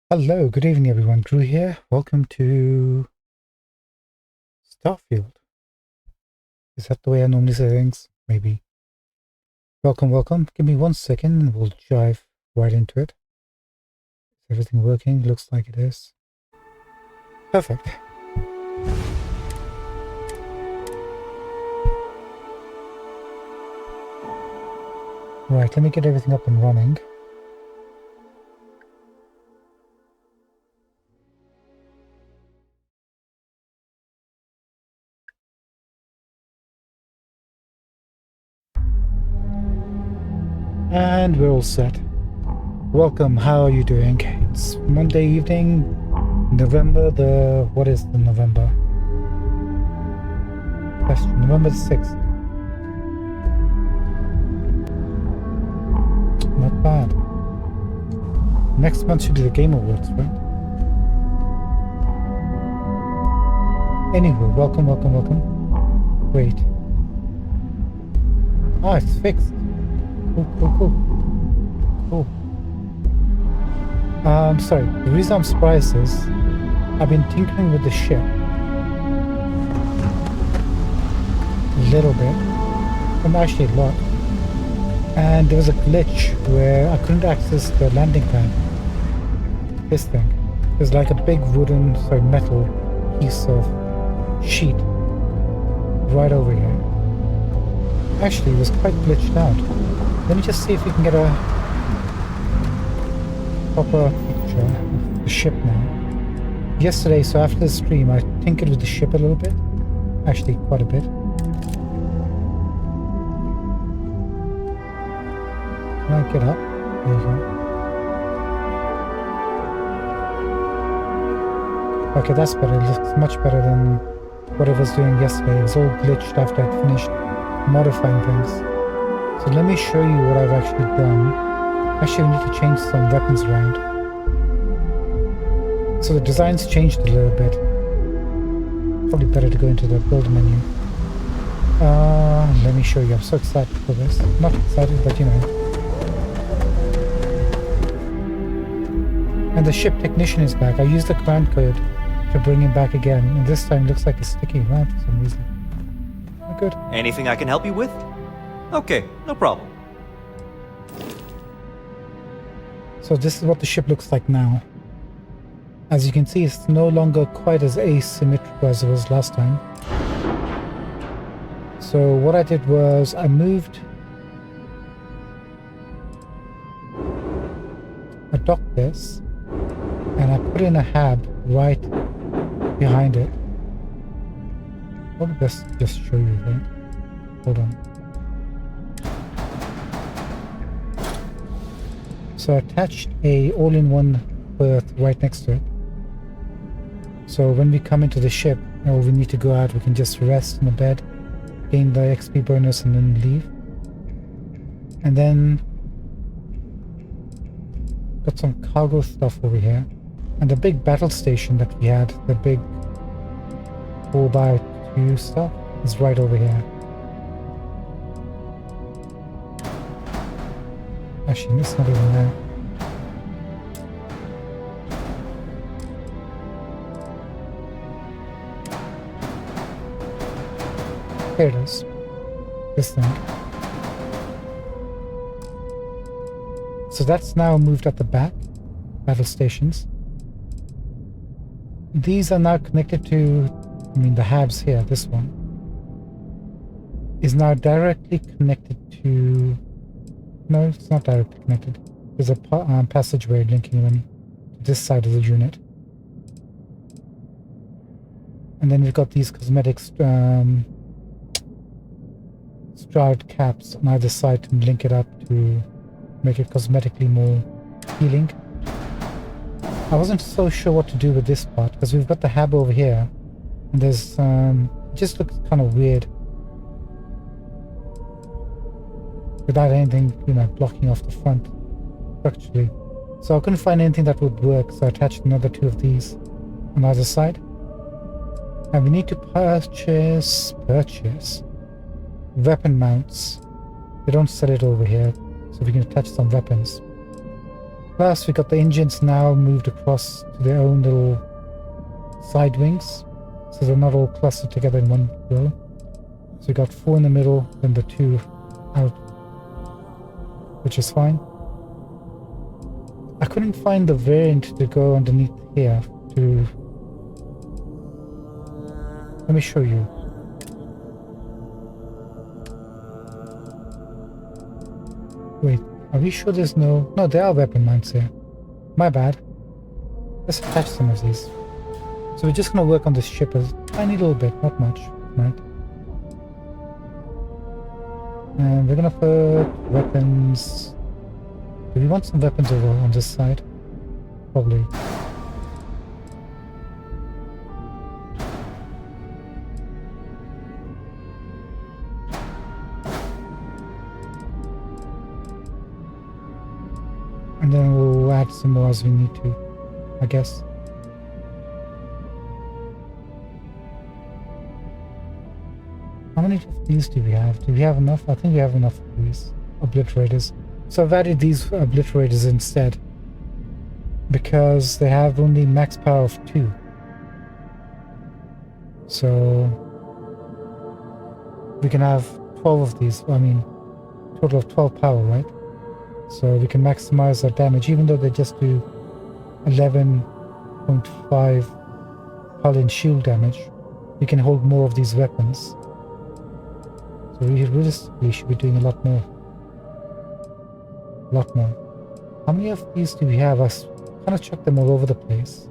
Hello, good evening everyone. Drew here. Welcome to Starfield. Is that the way I normally say things? Maybe. Welcome, welcome. Give me 1 second and we'll dive right into it. Is everything working? Looks like it is. Perfect. Right, let me get everything up and running. And we're all set. Welcome, how are you doing? It's Monday evening, November the... what is the November? Question, November the 6th. Not bad. Next month should be the Game Awards, right? Anyway, welcome, welcome, welcome. Wait. Ah, it's fixed. Cool. Sorry. The reason I'm surprised is I've been tinkering with the ship a little bit, and actually a lot. And there was a glitch where I couldn't access the landing pad. This thing. There's like a big metal piece of sheet right over here. Actually, it was quite glitched out. Let me just see if we can get a proper picture of the ship now. Yesterday, so after the stream, I tinkered with the ship a little bit. Actually, quite a bit. Can I get up? There you go. Okay, that's better. It looks much better than what I was doing yesterday. It was all glitched after I'd finished modifying things. So let me show you what I've actually done. Actually, we need to change some weapons around. So the design's changed a little bit. Probably better to go into the build menu. Let me show you. I'm so excited for this. Not excited, but you know. And the ship technician is back. I used the command code to bring him back again. And this time it looks like he's sticking around for some reason. Oh, good. Anything I can help you with? Okay, no problem. So this is what the ship looks like now. As you can see, it's no longer quite as asymmetrical as it was last time. So what I did was I docked this, and I put in a hab right behind it. Let me just show you that. Hold on. So I attached a all-in-one berth right next to it. So when we come into the ship, or we need to go out, we can just rest in the bed, gain the XP bonus, and then leave. And then got some cargo stuff over here. And the big battle station that we had, the big 4x2 stuff, is right over here. Actually, it's not even there. Here it is. This thing. So that's now moved at the back. Battle stations. These are now connected to, the habs here, this one, is now directly connected to... No, it's not directly connected. There's a passageway linking them to this side of the unit. And then we've got these cosmetic stride caps on either side to link it up to make it cosmetically more appealing. I wasn't so sure what to do with this part because we've got the hab over here, and there's it just looks kind of weird without anything, blocking off the front structurally. So I couldn't find anything that would work, so I attached another two of these on either side. And we need to purchase weapon mounts. They don't sell it over here, so we can attach some weapons. Plus, we got the engines now moved across to their own little side wings, so they're not all clustered together in one row. So we got 4 in the middle, then the 2 out, which is fine. I couldn't find the variant to go underneath here to... Let me show you. Wait, are we sure there's no... No, there are weapon mounts here. My bad. Let's attach some of these. So we're just going to work on this ship a tiny little bit, not much, right? And we're going to put weapons... Do we want some weapons over on this side? Probably. And then we'll add some more as we need to, I guess. How many of these do we have? Do we have enough? I think we have enough of these obliterators. So I've added these obliterators instead, because they have only max power of 2. So we can have 12 of these. I mean, total of 12 power, right? So we can maximize our damage, even though they just do 11.5 hull and shield damage. We can hold more of these weapons. So we realistically should be doing a lot more. A lot more. How many of these do we have? I kind of chucked them all over the place.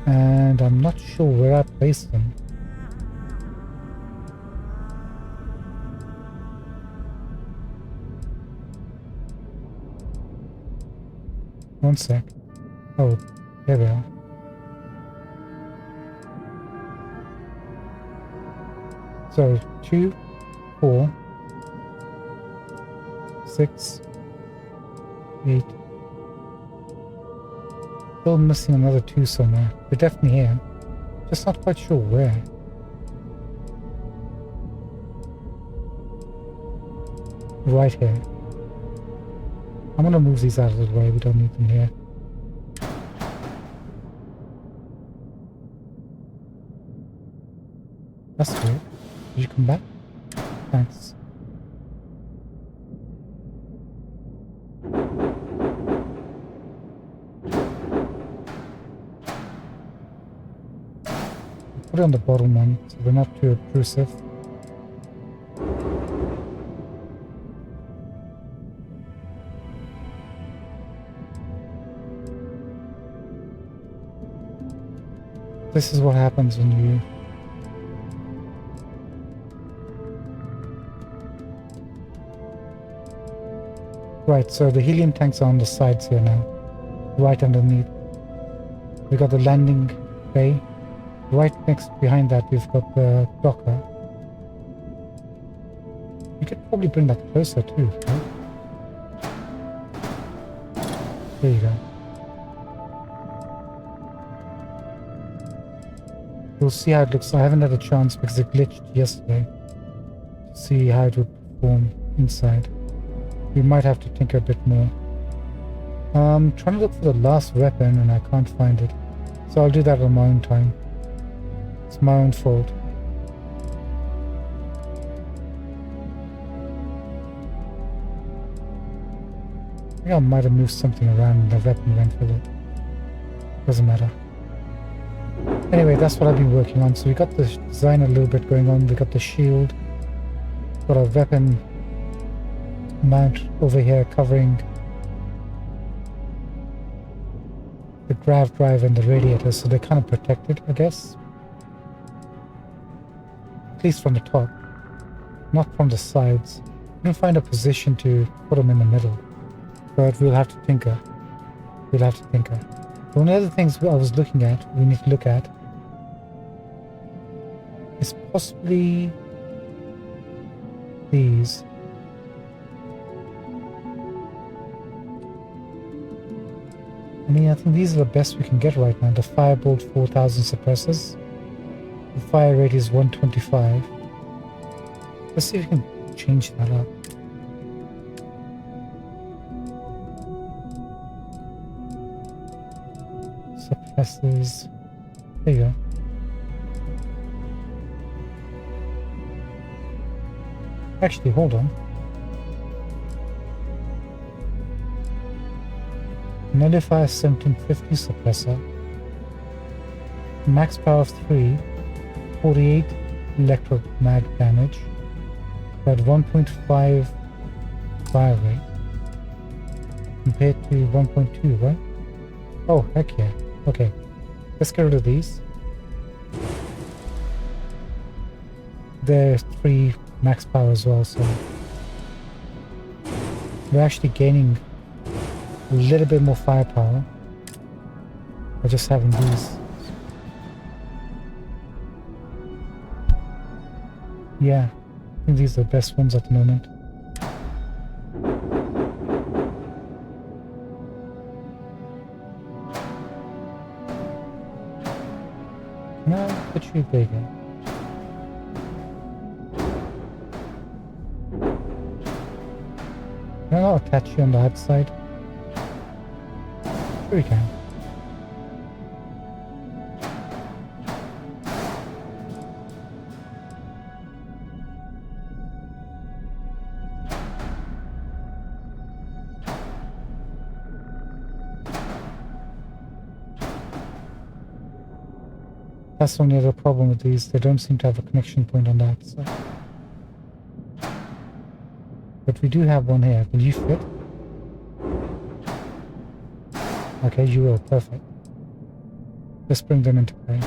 And I'm not sure where I placed them. One sec. Oh, there we are. So 2, 4, 6, 8. Still missing another 2 somewhere. They're definitely here. Just not quite sure where. Right here. I'm gonna move these out of the way. We don't need them here. That's weird. Did you come back? Thanks. Put it on the bottom one so we're not too obtrusive. This is what happens when you... Right, so the helium tanks are on the sides here now, right underneath. We got the landing bay. Right next behind that, we've got the docker. We could probably bring that closer too, right? There you go. We'll see how it looks. I haven't had a chance because it glitched yesterday to see how it would perform inside. We might have to tinker a bit more. Trying to look for the last weapon and I can't find it. So I'll do that on my own time. It's my own fault. I think I might have moved something around and the weapon went with it. Doesn't matter. Anyway, that's what I've been working on. So we got the design a little bit going on. We got the shield. Got a weapon mount over here covering the grav drive and the radiator, so they're kind of protected, I guess. At least from the top, not from the sides. We can find a position to put them in the middle, but we'll have to tinker. We'll have to tinker. One of the things I was looking at, we need to look at, is possibly these. I mean, I think these are the best we can get right now. The Firebolt 4000 suppressors. The fire rate is 125. Let's see if we can change that up. Suppressors. There you go. Actually, hold on. Nullifier 1750 suppressor. Max power of 3. 48 electromag damage. At 1.5 fire rate. Compared to 1.2, right? Oh, heck yeah. Okay. Let's get rid of these. There's 3 max power as well, so we're actually gaining a little bit more firepower by just having these. Yeah, I think these are the best ones at the moment. Can I put you bigger? Can I not attach you on the outside? Sure we can. That's the only other problem with these. They don't seem to have a connection point on that side. But we do have one here. Will you fit? Okay, you will. Perfect. Let's bring them into play.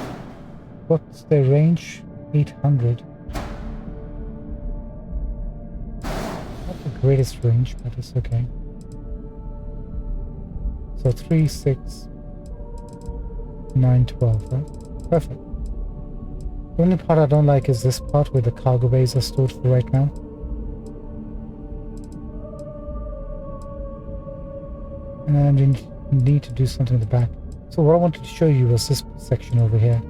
What's their range? 800. Not the greatest range, but it's okay. So 3, 6, 9, 12, right? Perfect. The only part I don't like is this part where the cargo bays are stored for right now. And we need to do something in the back. So what I wanted to show you was this section over here.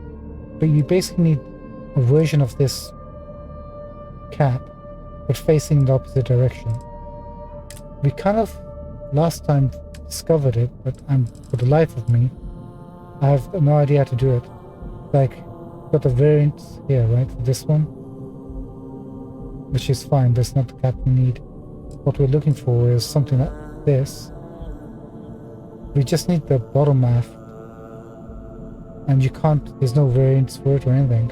But you basically need a version of this cap, but facing the opposite direction. We kind of last time discovered it, but for the life of me, I have no idea how to do it. Like, got the variants here, right, for this one, which is fine, that's not the cap we need. What we're looking for is something like this. We just need the bottom half, and you can't, there's no variants for it or anything.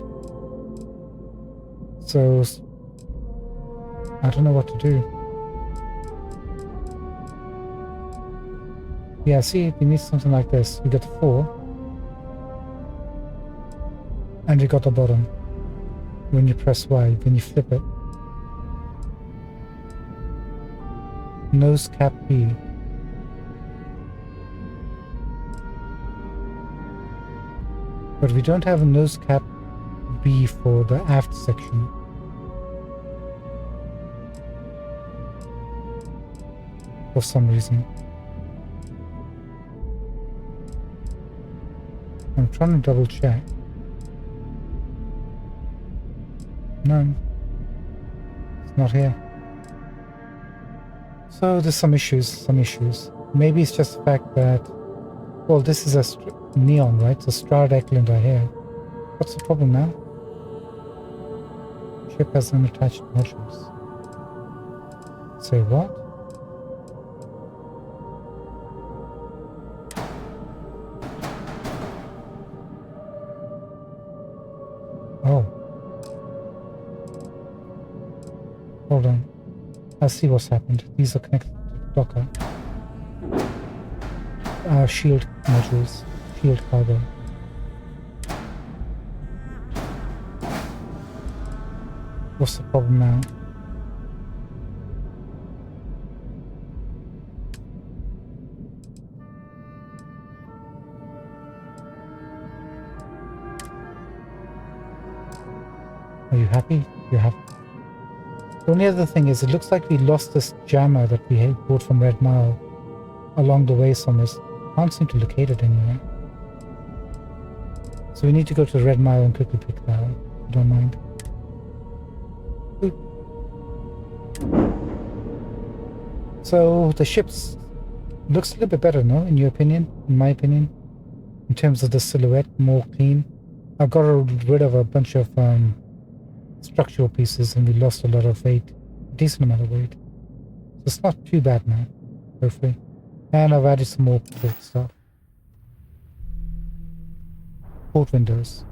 So, I don't know what to do. Yeah, see, we need something like this. You get 4. And you got the bottom when you press Y, when you flip it. Nose cap B. But we don't have a nose cap B for the aft section. For some reason. I'm trying to double check. No, it's not here. So there's some issues. Maybe it's just the fact that, well, this is a neon, right? So Star Eklund are here. What's the problem now? Ship has unattached modules. Say what? Oh. Hold on. I see what's happened. These are connected to Docker. Shield modules. Shield cargo. What's the problem now? Are you happy? You're happy. The only other thing is, it looks like we lost this jammer that we had bought from Red Mile along the way somewhere. Can't seem to locate it anywhere. So we need to go to Red Mile and quickly pick that up, if you don't mind. Oop. So the ship's looks a little bit better, no? In your opinion? In my opinion? In terms of the silhouette, more clean. I got rid of a bunch of structural pieces and we lost a lot of weight. A decent amount of weight. So it's not too bad now, hopefully. And I've added some more port stuff. Port windows.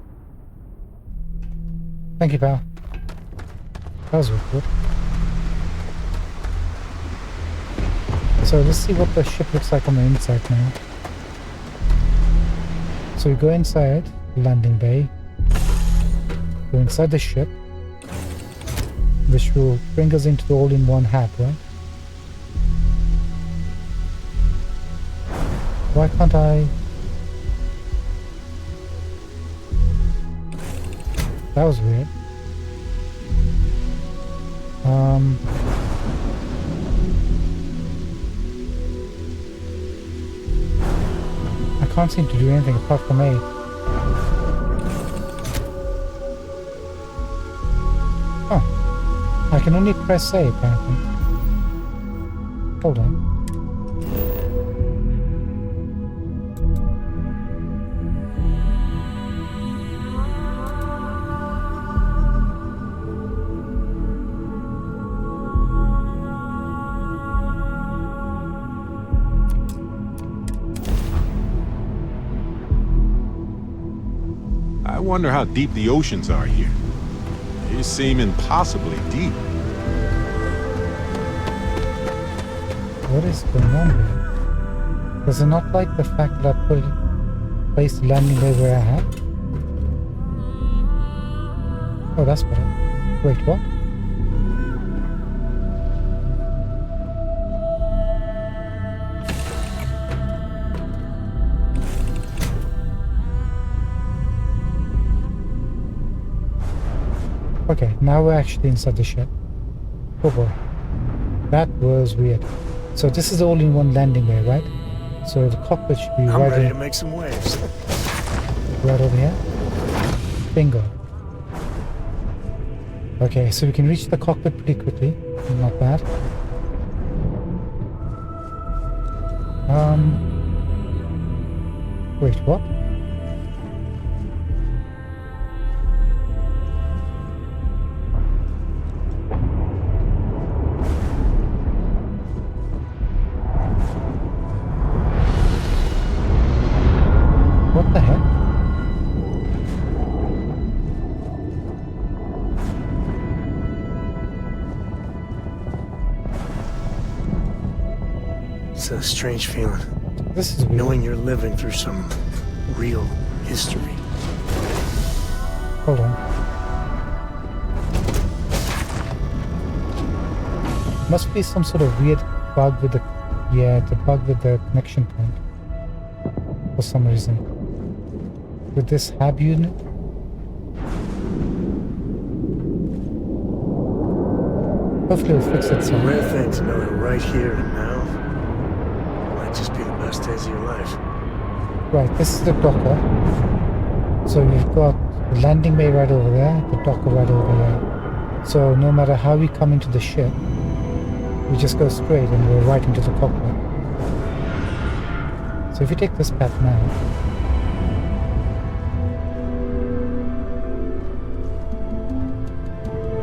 Thank you, pal. That was awkward. So let's see what the ship looks like on the inside now. So we go inside the landing bay. Go inside the ship. Which will bring us into the all-in-one hab, right? Why can't I... That was weird. I can't seem to do anything apart from A. Oh. I can only press A apparently. Hold on. I wonder how deep the oceans are here. They seem impossibly deep. What is going on here? Does it not like the fact that I placed the landing bay where I have? Oh, that's better. Wait, what? Okay, now we're actually inside the ship. Oh boy. That was weird. So this is all-in-one landing bay, right? So the cockpit should be I'm right, ready to make some waves. right over here. Bingo. Okay, so we can reach the cockpit pretty quickly. Not bad. Wait, what? What the heck? It's a strange feeling, This is weird. knowing you're living through some real history. Hold on. Must be some sort of weird bug with the... Yeah, the bug with the connection point. For some reason. With this hab unit. Hopefully it'll fix It's a itself. rare thing to know that right here and now might just be the best days of your life. Right, this is the docker. So we've got the landing bay right over there, the docker right over here. So no matter how we come into the ship, we just go straight and we're right into the cockpit. So if you take this path now,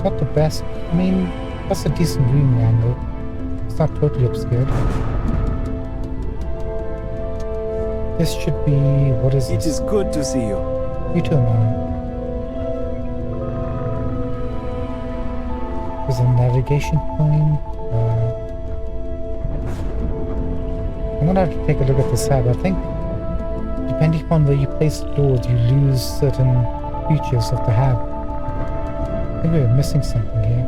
not the best. I mean, that's a decent viewing angle. It's not totally obscured. This should be... what is this? It is good to see you. You too, man. There's a navigation point. I'm gonna have to take a look at this tab. I think depending upon where you place the doors, you lose certain features of the hab. I think we're missing something here.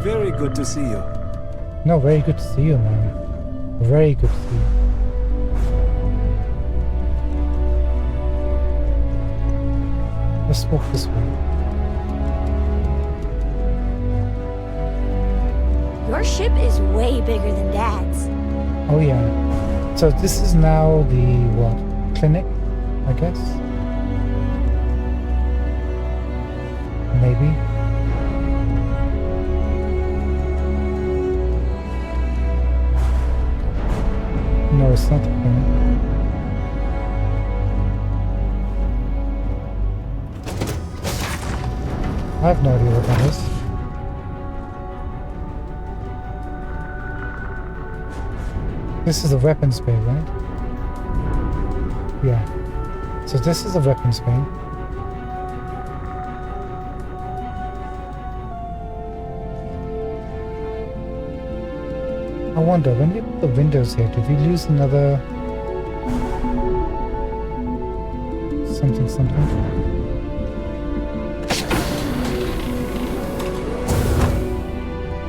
Very good to see you. No, very good to see you, man. Very good to see you. Let's walk this way. Your ship is way bigger than Dad's. Oh yeah. So this is now the what? Clinic, I guess. Maybe. it's not the plane. I have no idea what that is. This is a weapons bay, right? Yeah. So this is a weapons bay. I wonder, when we put the windows here, did we lose another... something?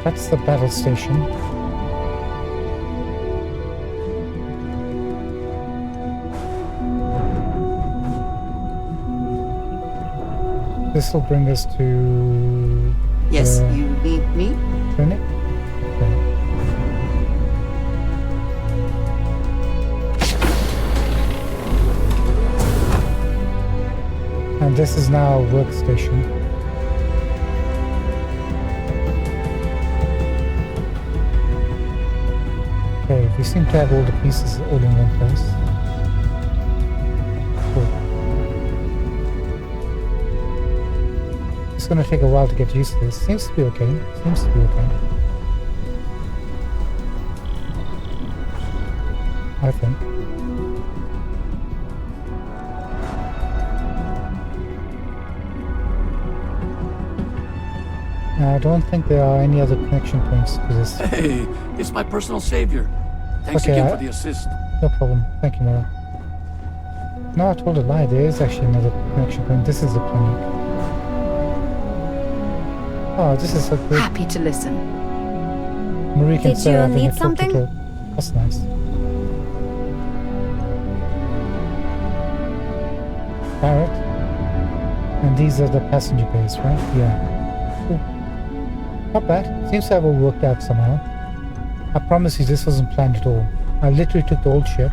That's the battle station. This will bring us to... Yes, the you need me? clinic? Okay. And this is now a workstation. Okay, we seem to have all the pieces all in one place. Cool. It's gonna take a while to get used to this. Seems to be okay. I think. I don't think there are any other connection points to this. Hey, it's my personal savior. Thanks Okay, again for the assist. No problem. Thank you, Mara. No, I told a lie. There is actually another connection point. This is the clinic. Oh, this is so good. Happy to listen. Marie can Did say you having need a talk to something? talk. That's nice. Barrett. And these are the passenger bays, right? Yeah. Cool. Not bad. Seems to have all worked out somehow. I promise you this wasn't planned at all. I literally took the old ship,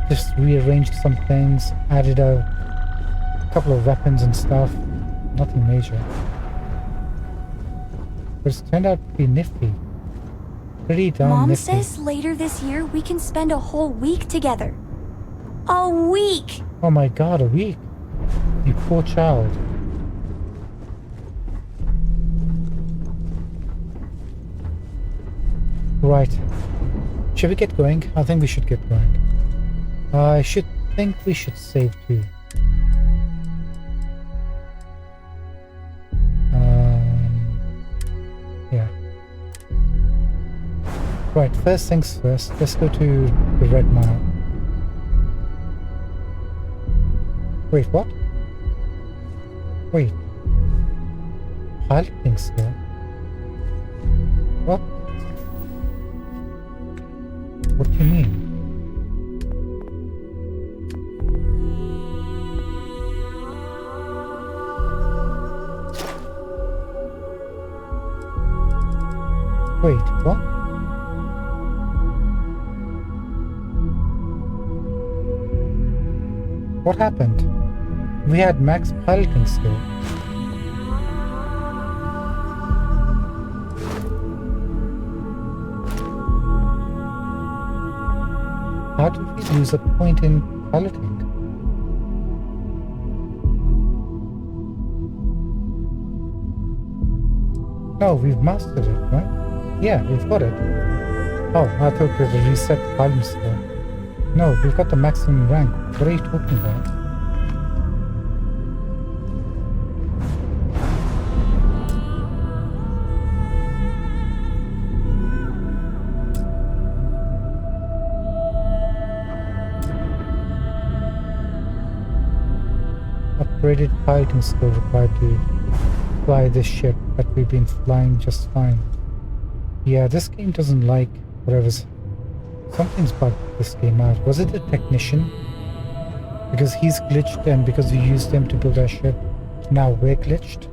just rearranged some things, added a couple of weapons and stuff. Nothing major. But it's turned out to be nifty. Pretty darn Mom nifty. says later this year we can spend a whole week together. A week! Oh my god, a week. You poor child. Right. Should we get going? I think we should get going. I think we should save too. Yeah. Right, first things first. Let's go to the Red Mile. Wait, what? Wait. Piloting skill? What? What do you mean? Wait, what? What happened? We had max piloting skill. How did we lose a point in piloting? No, we've mastered it, right? Yeah, we've got it. Oh, I thought we had to reset the piloting skill. No, we've got the maximum rank. What are you talking about? Upgraded piloting skill required to fly this ship, but we've been flying just fine. Yeah, this game doesn't like whatever's... Something's bugged this game out. Was it the technician? Because he's glitched and because we used him to build our ship, now we're glitched?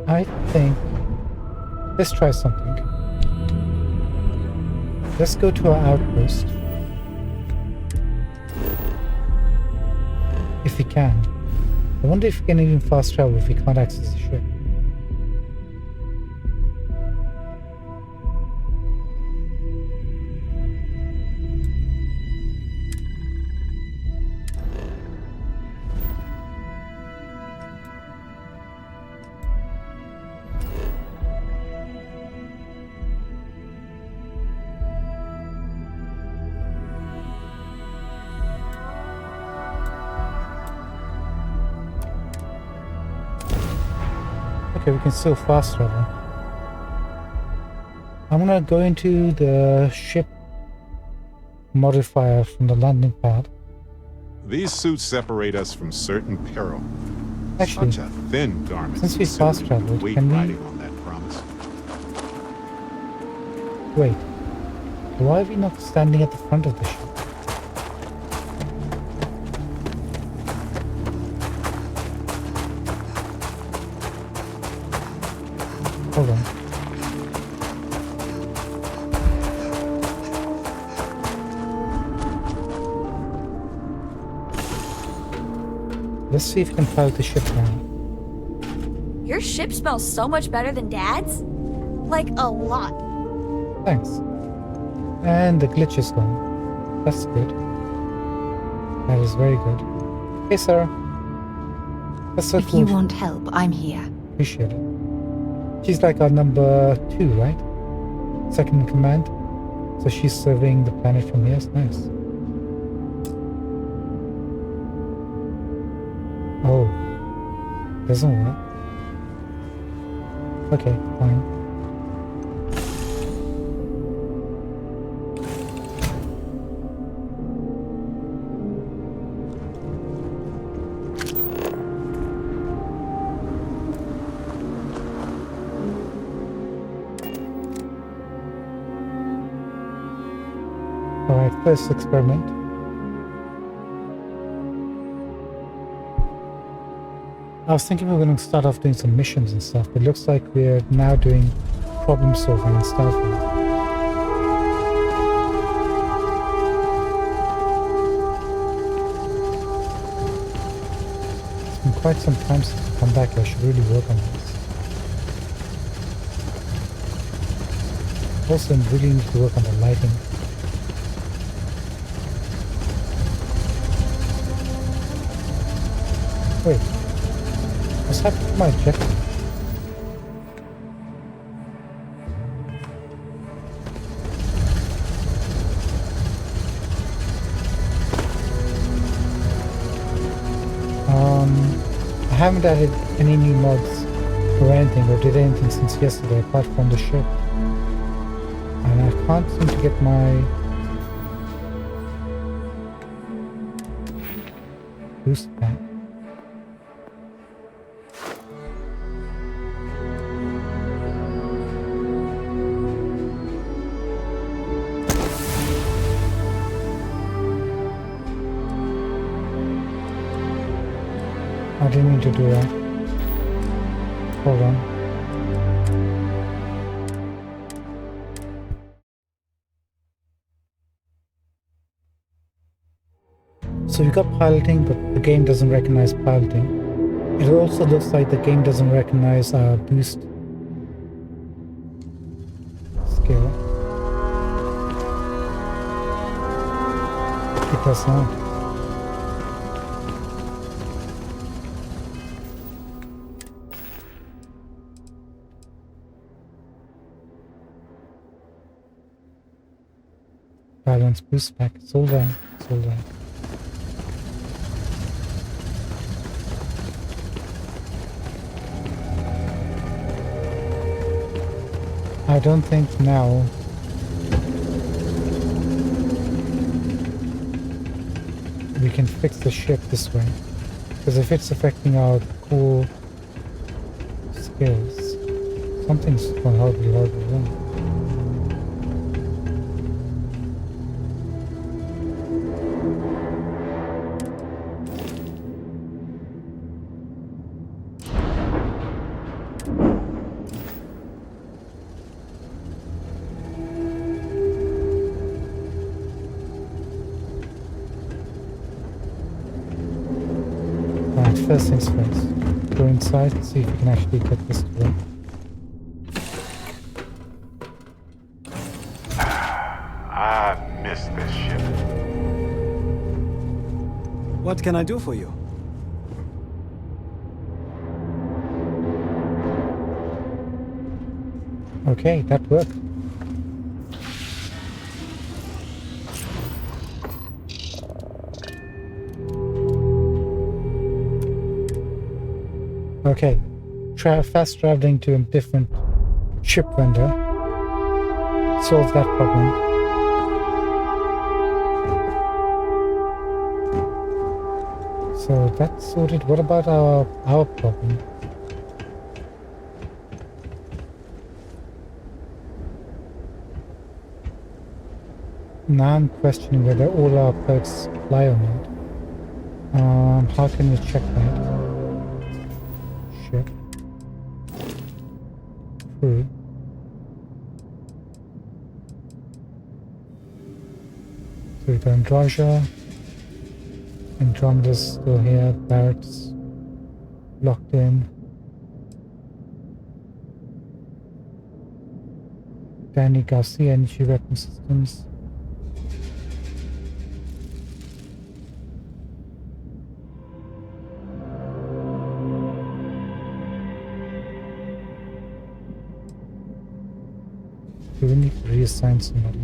I think... Let's try something. Let's go to our outpost. If we can. I wonder if we can even fast travel if we can't access the ship. Okay, we can still fast travel. I'm gonna go into the ship modifier from the landing pad. These suits separate us from certain peril. Actually, Such a thin garment. since we considering fast traveled, the weight can we- riding on that promise. Wait, why are we not standing at the front of the ship? Hold on. Let's see if we can pilot the ship now. Your ship smells so much better than Dad's? Like, a lot. Thanks. And the glitch is gone. That's good. That is very good. Hey, Sarah. That's so If cool. you want help, I'm here. Appreciate it. She's like our number 2, right? Second in command. So she's surveying the planet from here. It's nice. Oh. Doesn't work. Okay, fine. Alright, first experiment. I was thinking we were going to start off doing some missions and stuff, but it looks like we're now doing problem solving in Starfield. It's been quite some time since I've come back. I should really work on this. Also, I really need to work on the lighting. Wait, what's happened to my objective? I haven't added any new mods or anything, or did anything since yesterday apart from the ship. And I can't seem to get my boost back. I didn't mean to do that. Hold on. So we got piloting, but the game doesn't recognize piloting. It also looks like the game doesn't recognize our boost skill. It does not. Balance boost back. It's all right. It's all right. I don't think now we can fix the ship this way, because if it's affecting our cool skills, something's gone horribly wrong. First things first, go inside and see if we can actually get this to work. I miss this ship. What can I do for you? Okay, that worked. Okay, fast traveling to a different ship vendor solve that problem. So that's sorted. What about our problem? Now I'm questioning whether all our perks apply or not. How can we check that? Ship. Crew. So we got Andraja. Andromeda's still here. Barrett's locked in. Danny Garcia, Energy Weapon Systems. Do we need to reassign somebody?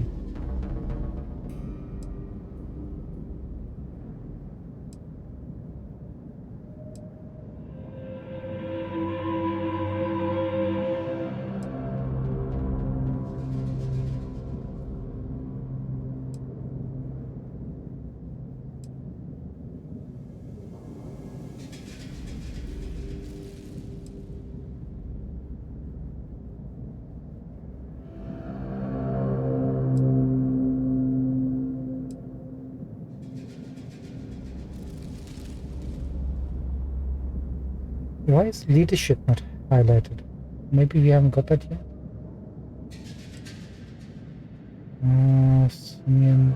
Why is leadership not highlighted? Maybe we haven't got that yet? Simeon.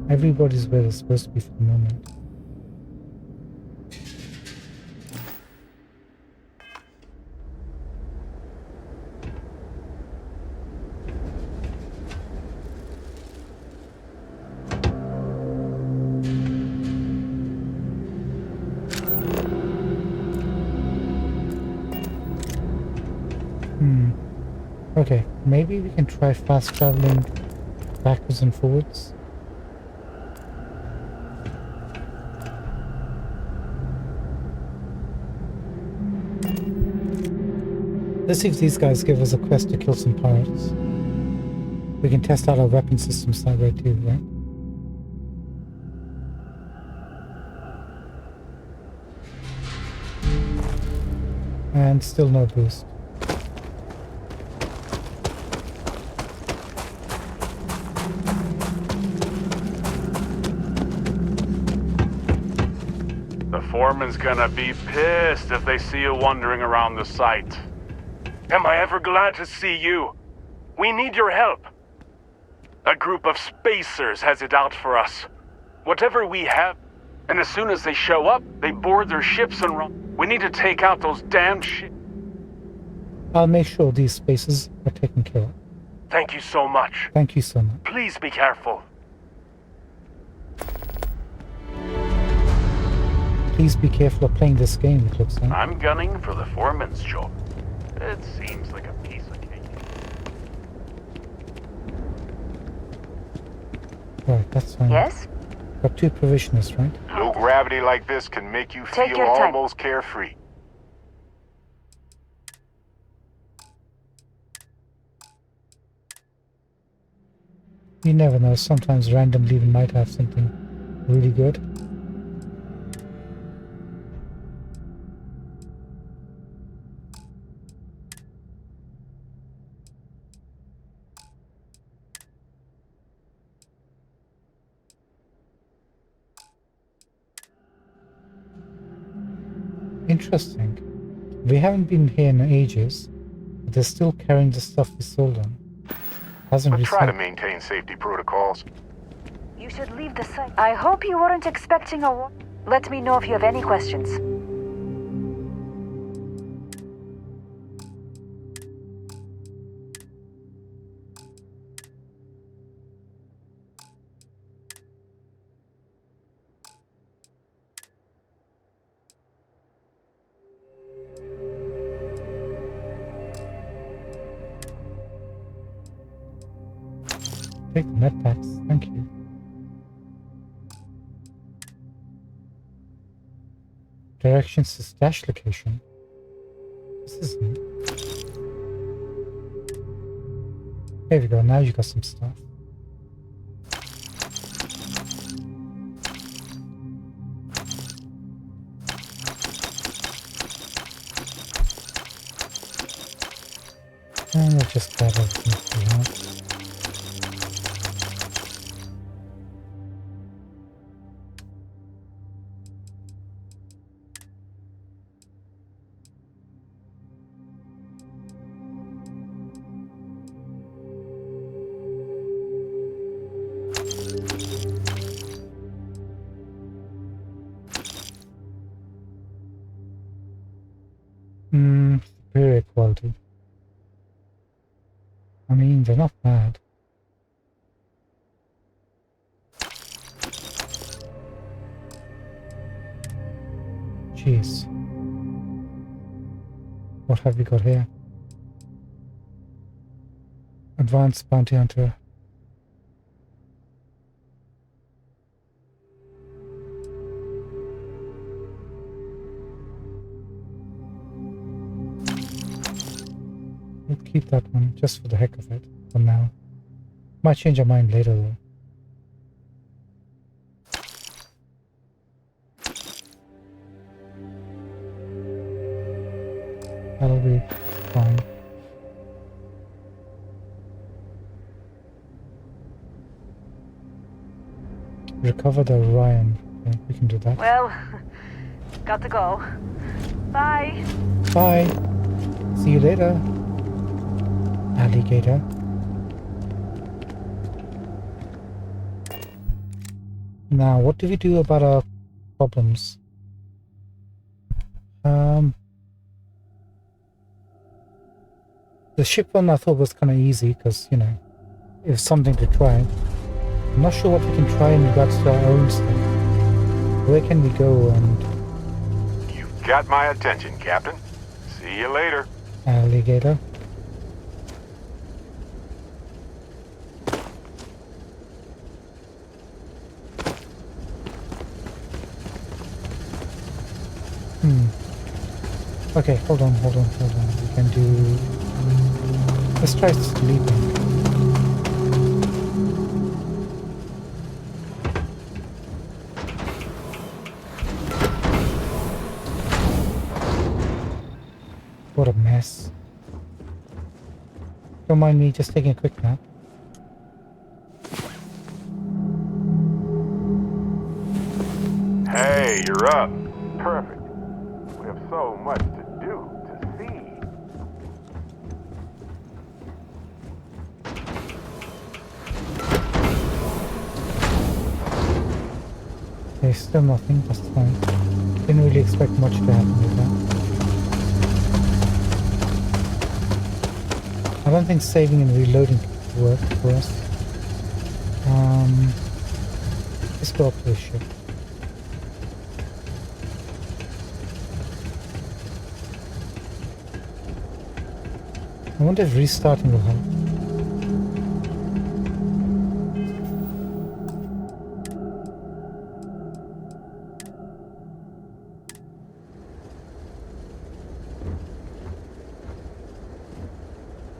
Everybody's where they're supposed to be for the moment. Okay, maybe we can try fast traveling backwards and forwards. Let's see if these guys give us a quest to kill some pirates. We can test out our weapon systems that way too, right? And still no boost. The foreman's gonna be pissed if they see you wandering around the site. Am I ever glad to see you? We need your help. A group of spacers has it out for us. Whatever we have, and as soon as they show up, they board their ships and run. We need to take out those damn ships. I'll make sure these spaces are taken care of. Thank you so much. Thank you so much. Please be careful. Please be careful of playing this game, it looks like. I'm gunning for the foreman's job. It seems like a piece of cake. Right, that's fine. Yes? Got 2 provisioners, right? Low gravity like this can make you Take feel your time. almost carefree. You never know, sometimes randomly we might have something really good. Interesting. We haven't been here in ages, but they're still carrying the stuff we sold them. Hasn't But try to reset. maintain safety protocols. You should leave the site. I hope you weren't expecting a war. Let me know if you have any questions. Take the med packs, thank you. Directions to stash location. This is neat. There we go, now you got some stuff. And we'll just grab everything we have. Superior quality. I mean, they're not bad. Jeez. What have we got here? Advanced Bounty Hunter. We'll keep that one just for the heck of it for now. Might change our mind later though. That'll be fine. Recover the Orion. Okay, we can do that. Well, got to go. Bye. Bye. See you later, alligator. Now, what do we do about our problems? The ship one I thought was kind of easy because, you know, it was something to try. I'm not sure what we can try in regards to our own stuff. Where can we go and... You've got my attention, Captain. See you later. Alligator. Okay, hold on. We can do... Let's try sleeping. What a mess. Don't mind me just taking a quick nap. Hey, you're up. Perfect. We have so much to do, to see. Okay, still nothing, that's fine. Didn't really expect much to happen with that. I don't think saving and reloading could work for us. Let's go up to the ship. I wonder if restarting will help.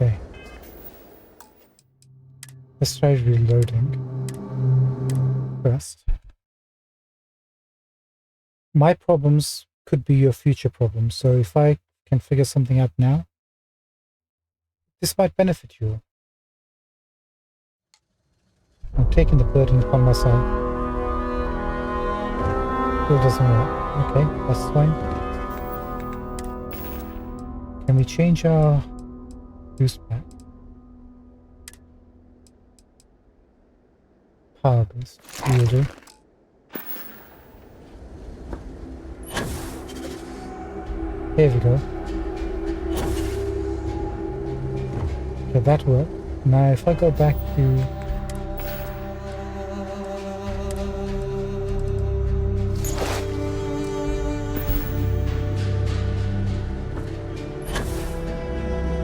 Okay. Let's try reloading first. My problems could be your future problems, so if I can figure something out now, this might benefit you. I'm taking the burden upon myself. Still doesn't work. Okay, that's fine. Can we change our boost pack? Power boost. Will do. Here we go. Okay, that worked. Now if I go back to...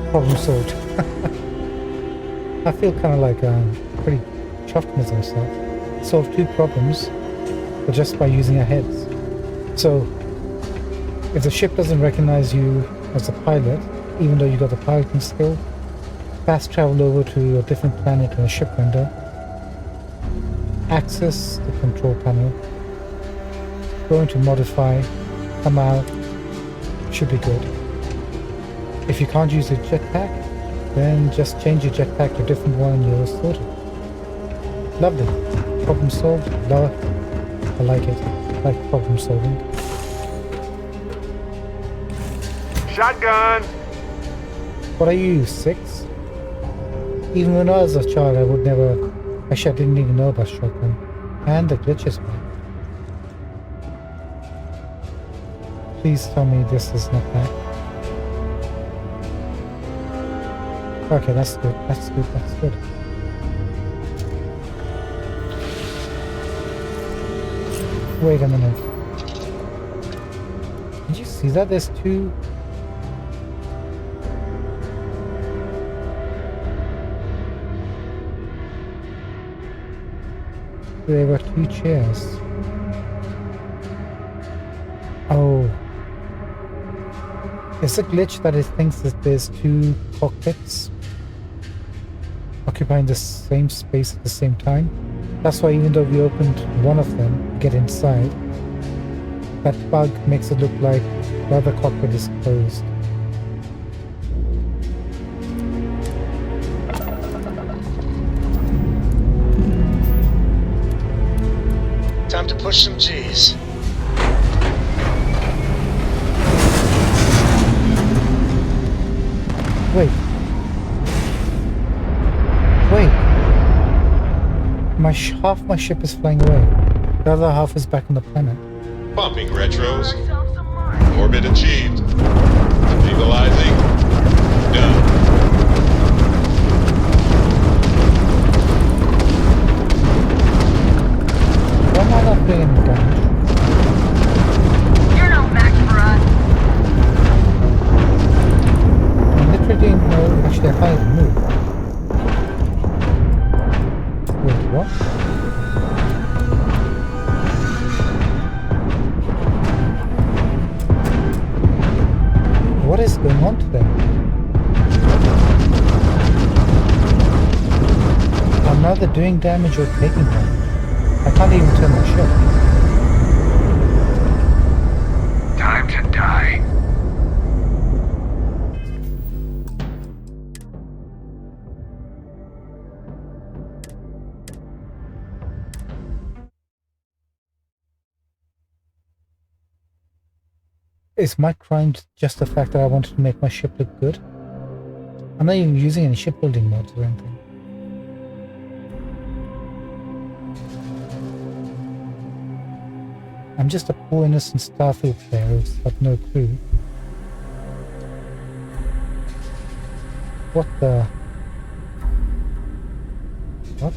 Problem solved. I feel kind of like pretty chuffed with ourselves. Solved 2 problems, but just by using our heads. So, if the ship doesn't recognize you as a pilot, even though you got the piloting skill, fast travel over to a different planet in a ship window, access the control panel, go into modify, come out, should be good. If you can't use a jetpack, then just change your jetpack to a different one and you're sorted. Lovely. Problem solved. Love it. I like it. I like problem solving. Shotgun! What are you, 6? Even when I was a child, I would never... Actually, I didn't even know about shotgun. And the glitches, man. Please tell me this is not that. Okay, that's good. That's good. That's good. Wait a minute. Did you see that? There's 2... There were 2 chairs. Oh. It's a glitch that it thinks that there's 2 cockpits occupying the same space at the same time. That's why even though we opened one of them to get inside, that bug makes it look like the other cockpit is closed. Time to push some G's. Wait. Wait. Half my ship is flying away. The other half is back on the planet. Pumping retros. Orbit achieved. Stabilizing. Done. Why am I not doing any damage? You're no match for us. I literally didn't know actually how to move. Wait, what? What is going on today? I'm neither doing damage or taking damage. I can't even turn my ship. Time to die. Is my crime just the fact that I wanted to make my ship look good? I'm not even using any shipbuilding mods or anything. I'm just a poor innocent Starfield player who's got no clue. What the... What?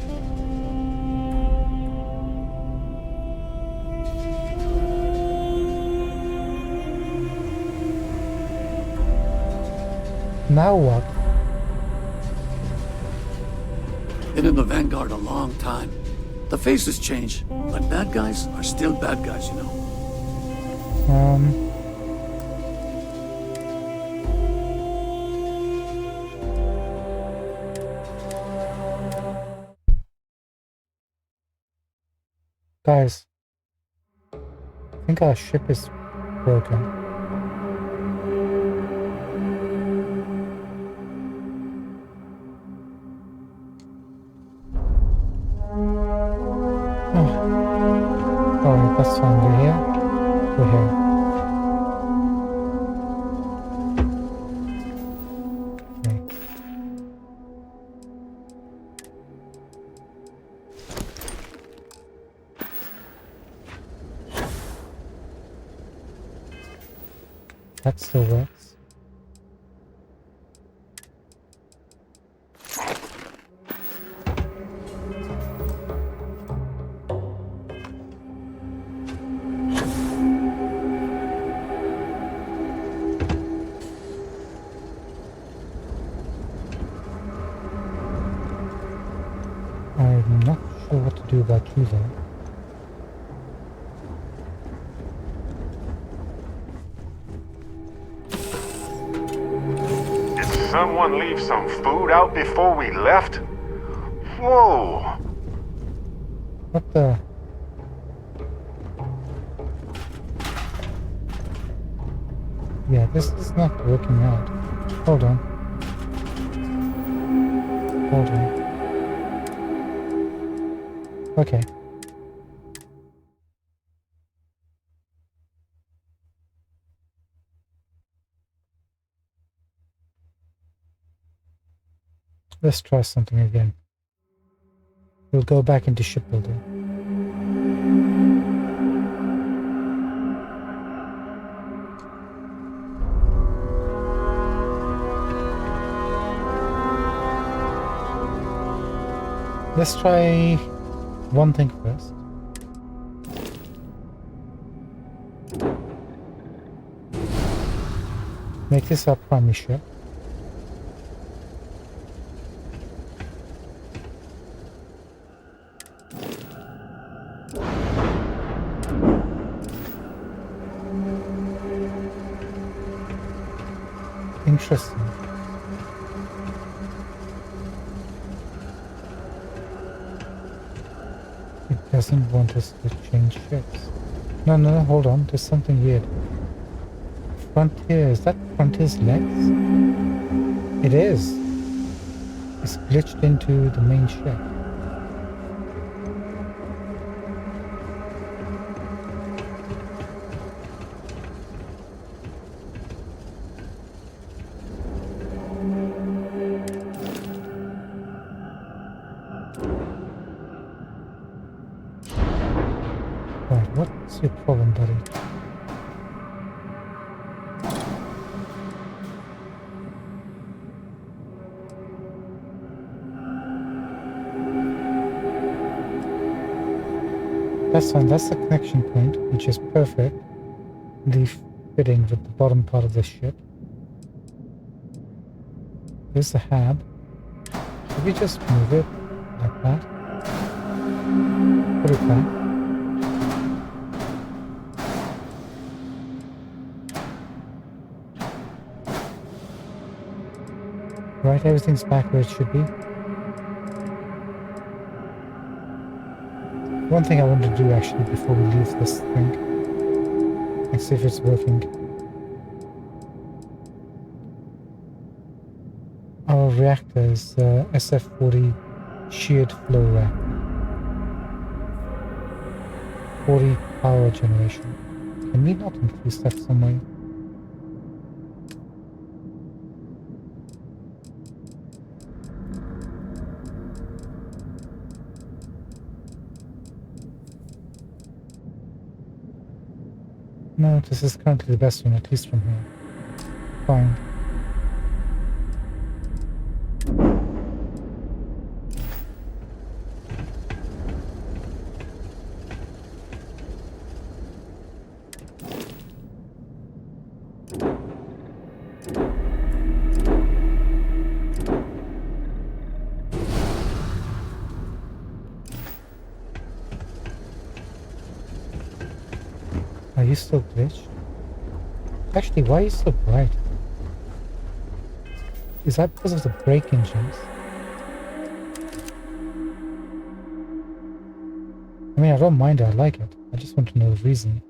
Now what? Been in the Vanguard a long time. The faces change, but bad guys are still bad guys, you know. Guys, I think our ship is broken. Alright, that's fine. We're here. We're here. Okay. That still works. I'm not sure what to do about you though. Did someone leave some food out before we left? Whoa! What the? Yeah, this is not working out. Hold on. Hold on. Okay. Let's try something again. We'll go back into shipbuilding. Let's try one thing first. Make this our primary ship. Interesting. It doesn't want us to change ships. No, hold on. There's something weird. Frontier. Is that Frontier's legs? It is. It's glitched into the main ship. Right, what's your problem, buddy? That's fine, that's the connection point, which is perfect. Fitting with the bottom part of the ship. There's the hab. Should we just move it like that? Put it back. Right, everything's back where it should be. One thing I want to do actually before we leave this thing, and see if it's working. Our reactor is SF-40 sheared flow reactor. 40 power generation. Can we not increase that some way? No, this is currently the best one, at least from here. Fine. Are you still glitched? Actually, why are you so bright? Is that because of the brake engines? I mean, I don't mind it, I like it. I just want to know the reason.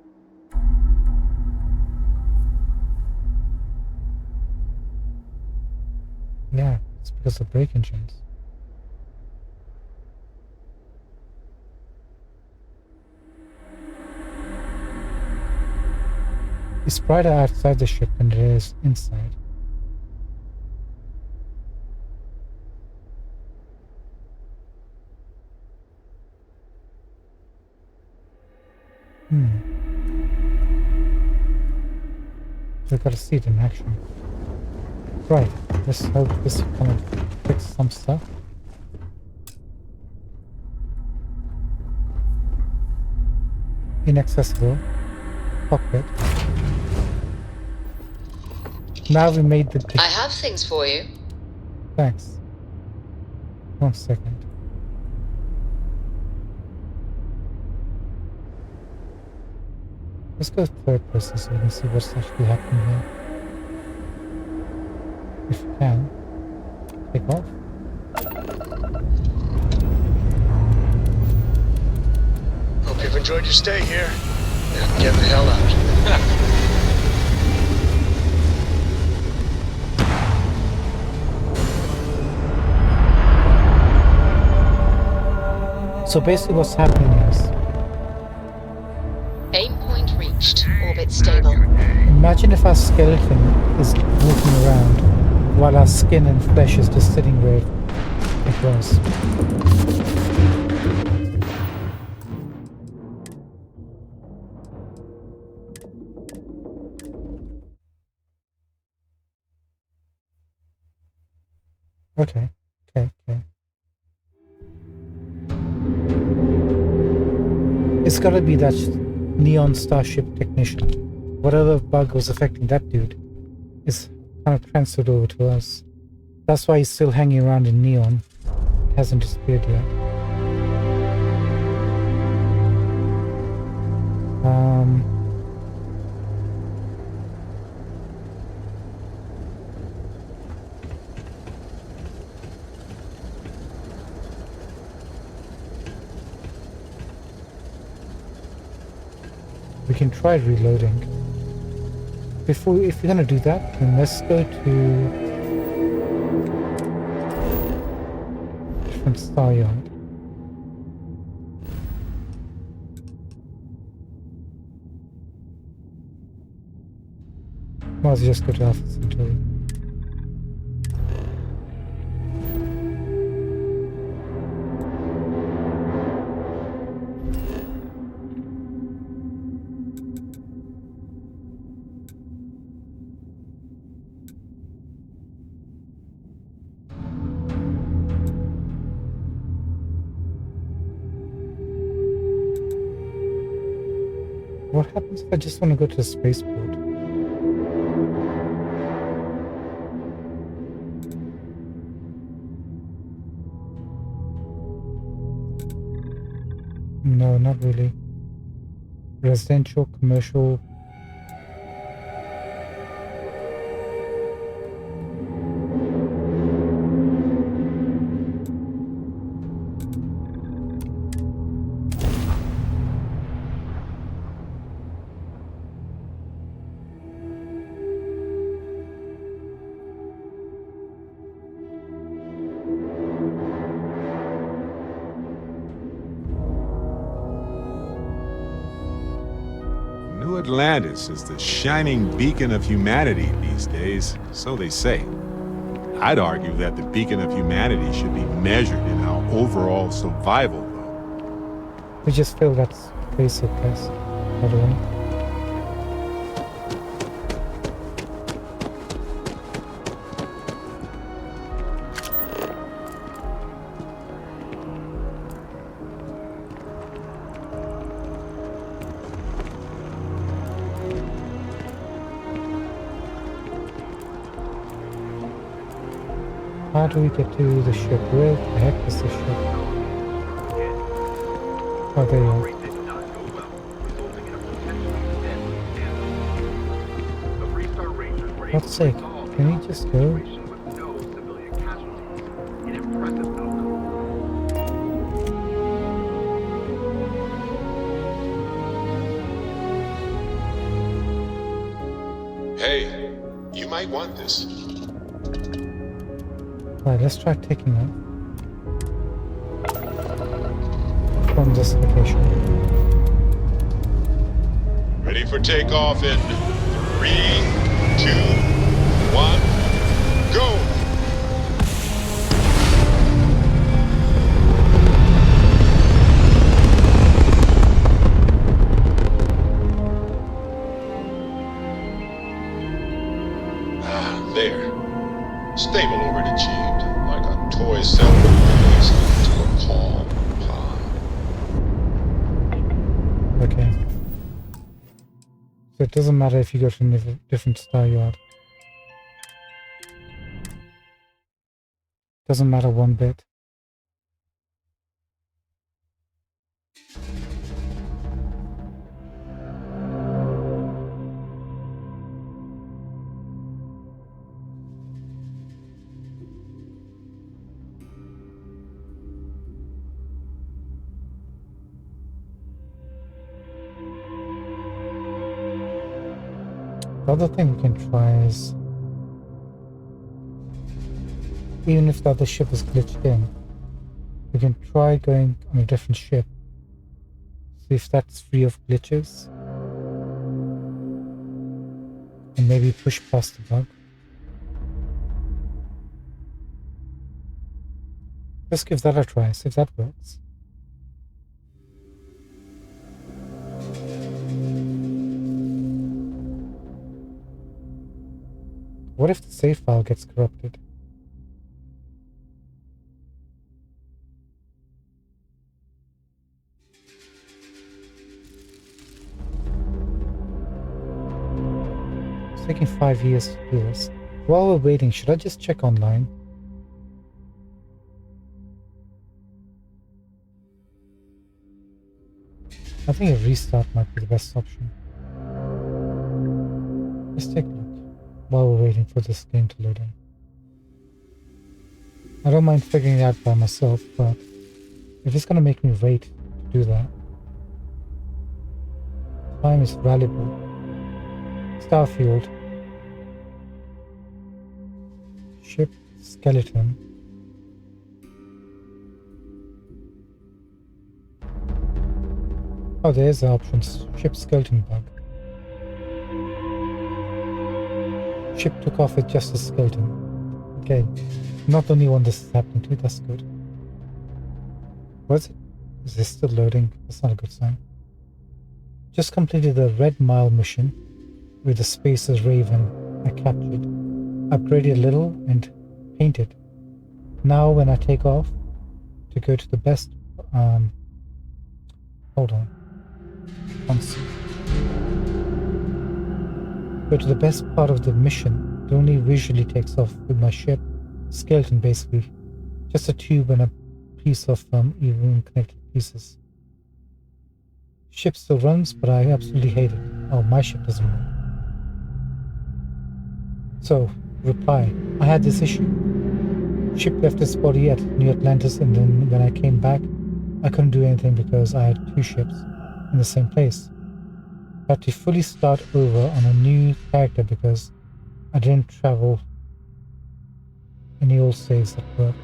Yeah, it's because of brake engines. It's brighter outside the ship than it is inside. We've got to see it in action. Right, let's hope this kind of fix some stuff. Inaccessible. Cockpit. Now we made the... I have things for you. Thanks. 1 second. Let's go third person so we can see what's actually happening here. If we can. Take off. Hope you've enjoyed your stay here. Now get the hell out. So basically what's happening is, Aim point reached. Orbit stable. imagine if our skeleton is walking around while our skin and flesh is just sitting where it was. Okay. It's gotta be that neon starship technician. Whatever bug was affecting that dude is kind of transferred over to us. That's why he's still hanging around in neon. It hasn't disappeared yet. We can try reloading. If you're gonna do that, then let's go to different star yard. Might as well just go to Alpha Centauri. What happens if I just want to go to the spaceport? No, not really. Residential, commercial. New Atlantis is the shining beacon of humanity these days, so they say. I'd argue that the beacon of humanity should be measured in our overall survival, though. We just failed that basic test, by the way. How do we get to the ship? Where the heck is the ship? Oh, there you are. God's sake, can he just go? Hey, you might want this. Right, let's try taking off from this location. Ready for takeoff in 3, 2, 1, go! There. Stable orbit achieved, like a toy cell released into a calm pond. Okay. So it doesn't matter if you go to a different star yard. Doesn't matter one bit. The other thing we can try is, even if the other ship is glitched in, we can try going on a different ship. See if that's free of glitches. And maybe push past the bug. Let's give that a try, see if that works. What if the save file gets corrupted? It's taking 5 years to do this. While we're waiting, should I just check online? I think a restart might be the best option. Let's take a look while we're waiting for this game to load in. I don't mind figuring it out by myself, but if it's going to make me wait to do that, time is valuable. Starfield. Ship skeleton. Oh, there's the options. Ship skeleton bug. Ship took off with just a skeleton. Okay. Not the only one this is happening to. That's good. What's it? Is this still loading? That's not a good sign. Just completed the Red Mile mission with the Spacer's Raven I captured. Upgraded a little and painted. Now when I take off to go to the best hold on. Go to the best part of the mission. It only visually takes off with my ship skeleton, basically. Just a tube and a piece of even connected pieces. Ship still runs, but I absolutely hate it. Oh, my ship doesn't run. So, reply. I had this issue. Ship left its body at New Atlantis, and then when I came back, I couldn't do anything because I had 2 ships in the same place. I had to fully start over on a new character because I didn't travel any old saves that worked.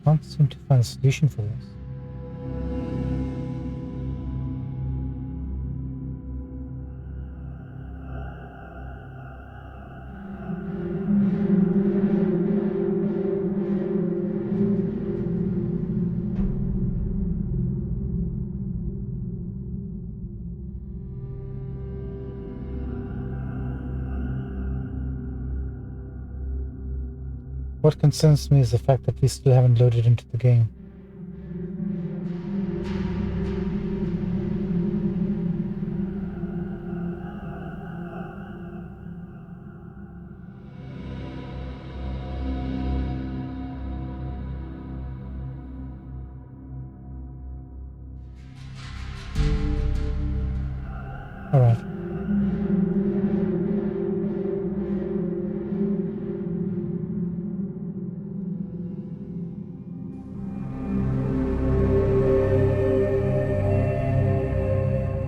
Can't seem to find a solution for this. What concerns me is the fact that we still haven't loaded into the game. All right.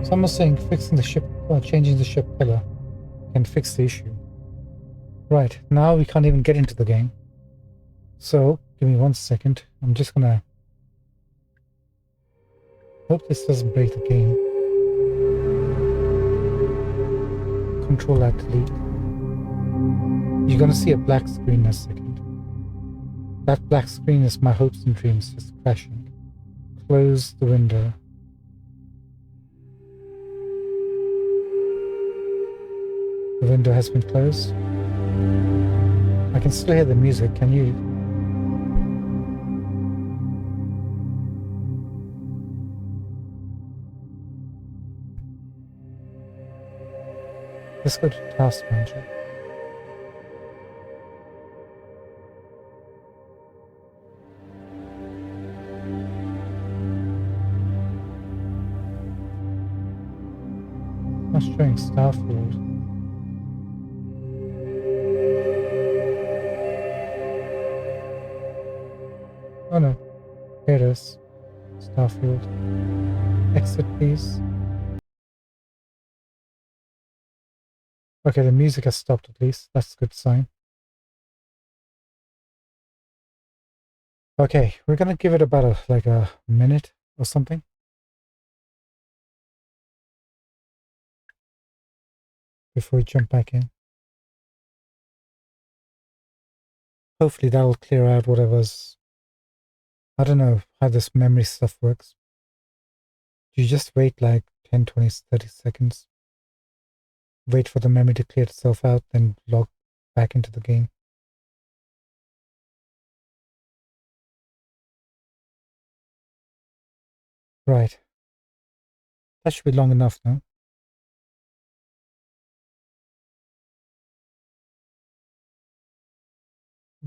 Someone's saying fixing the ship or changing the ship color can fix the issue. Right, now we can't even get into the game. So, give me 1 second. I'm just gonna hope this doesn't break the game. Control Alt Delete. You're gonna see a black screen in a second. That black screen is my hopes and dreams just crashing. Close the window. The window has been closed. I can still hear the music, can you? Let's go to Task Manager. Not showing Starfield. Oh no, here it is. Starfield. Exit please. Okay, the music has stopped at least. That's a good sign. Okay, we're gonna give it about like a minute or something. Before we jump back in. Hopefully that will clear out whatever's... I don't know how this memory stuff works. You just wait like 10, 20, 30 seconds. Wait for the memory to clear itself out, then log back into the game. Right. That should be long enough now.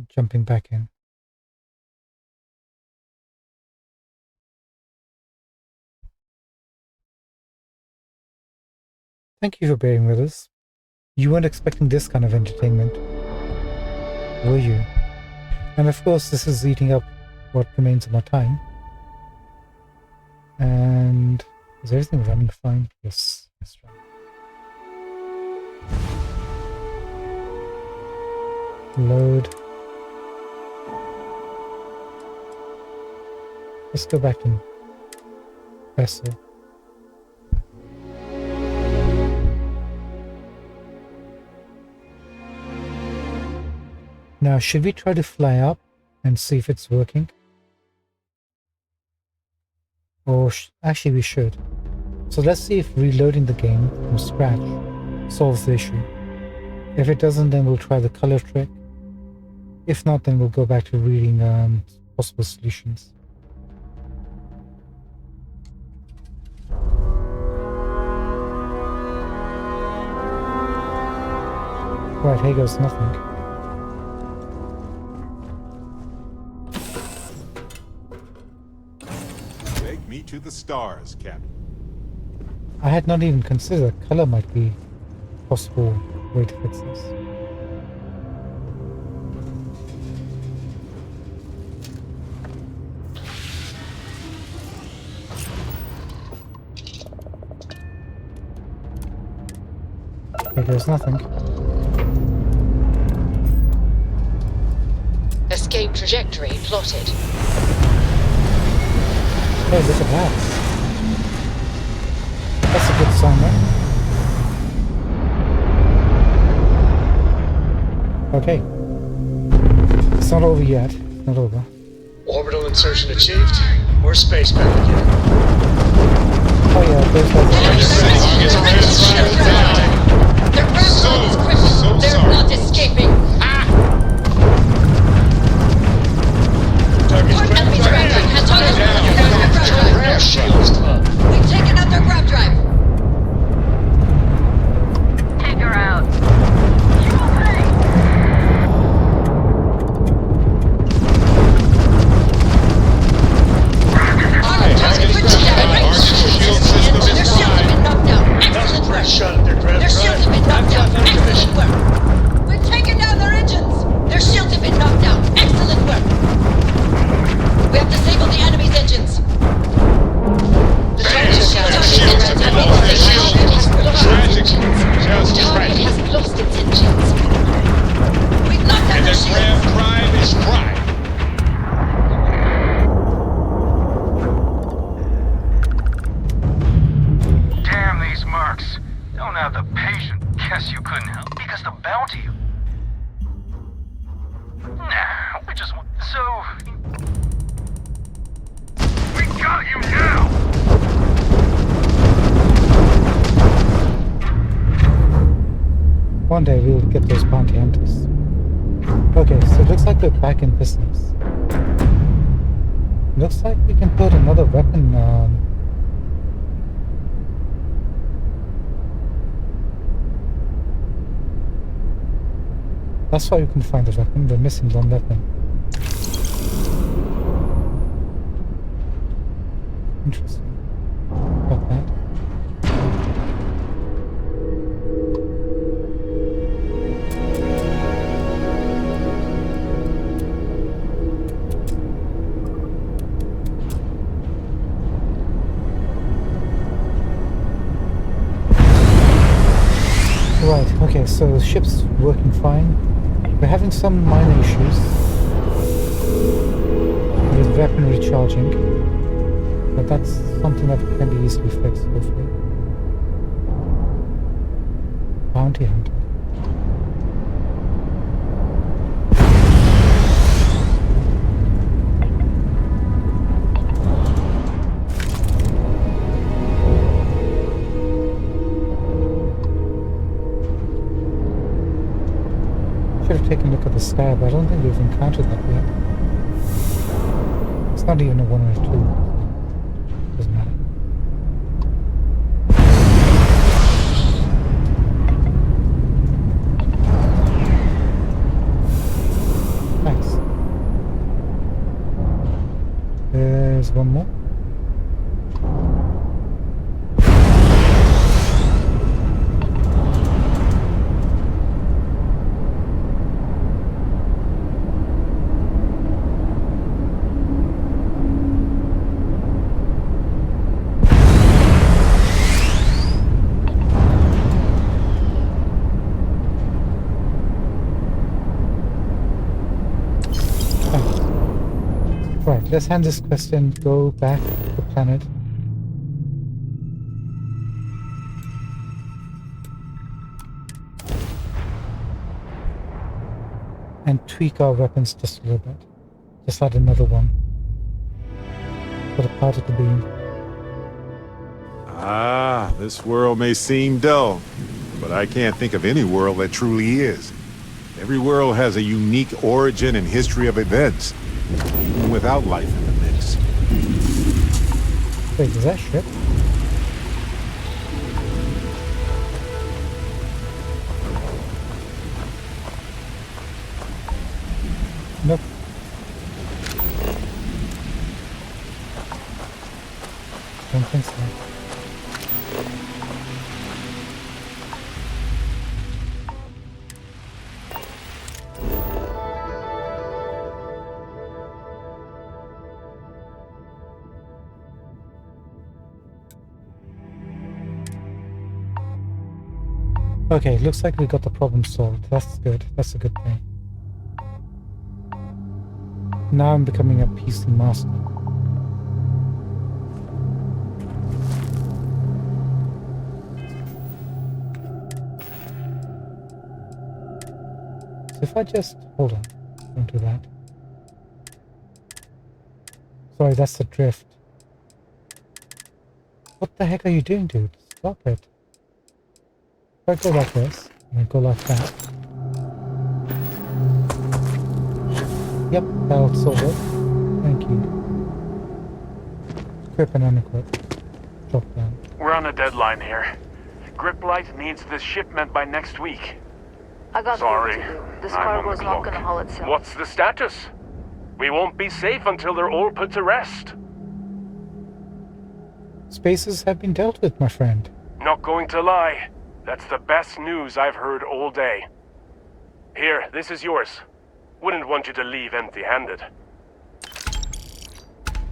Jumping back in. Thank you for bearing with us. You weren't expecting this kind of entertainment, were you? And of course, this is eating up what remains of my time. And is everything running fine? Yes, it's running. Load. Let's go back to Vessel. Now, should we try to fly up and see if it's working? Or actually we should. So let's see if reloading the game from scratch solves the issue. If it doesn't, then we'll try the color trick. If not, then we'll go back to reading possible solutions. Right, here goes nothing. Take me to the stars, Captain. I had not even considered color might be a possible way to fix this. Okay, there's nothing. Escape trajectory plotted. Hey, look at that. That's a good sign, right? Okay. It's not over yet. It's not over. Orbital insertion achieved. We're spacebound again. Oh yeah, there's like... Their ground is crippled. They're not escaping. Enemy tracking has targeted their grab drive. We've taken out their grab drive. Take her out. Their shields have been knocked down. Excellent work. Shot at their grab Their shields have been knocked down. Excellent work. We've taken down their engines. Their shields have been knocked down. Excellent work. We have disabled the enemy's engines. The target has lost its engines. We've knocked out their shields. Drive is dry. Damn these mercs. Don't have the patience. Guess you couldn't help because the bounty. Nah, we just want... So... We got you now! One day we'll get those bounty hunters. Okay, so it looks like we're back in business. Looks like we can put another weapon on. That's why we couldn't find the weapon. We're missing one weapon. Interesting. Got that. Right, okay, so the ship's working fine. We're having some minor issues with weapon recharging, but that's something that can be easily fixed, hopefully. Bounty hunter. Should have taken a look at the sky, but I don't think we've encountered that yet. It's not even a 1 or a 2. Doesn't matter. Thanks. There's one more. Right, let's hand this quest in, go back to the planet. And tweak our weapons just a little bit. Just add another one. For the particle beam. Ah, this world may seem dull, but I can't think of any world that truly is. Every world has a unique origin and history of events, even without life in the mix. Wait, is that ship? Nope. Don't think so. Okay, looks like we got the problem solved. That's good. That's a good thing. Now I'm becoming a PC master. So if I just... hold on. Don't do that. Sorry, that's the drift. What the heck are you doing, dude? Stop it. If I go like this, and I go like that. Yep, that'll solve it. Thank you. Equip and unequip. Drop down. We're on a deadline here. Griplight needs this shipment by next week. I got Sorry, work to do. This I'm on cargo's the not clock. gonna haul itself. What's the status? We won't be safe until they're all put to rest. Spaces have been dealt with, my friend. Not going to lie. That's the best news I've heard all day. Here, this is yours. Wouldn't want you to leave empty-handed.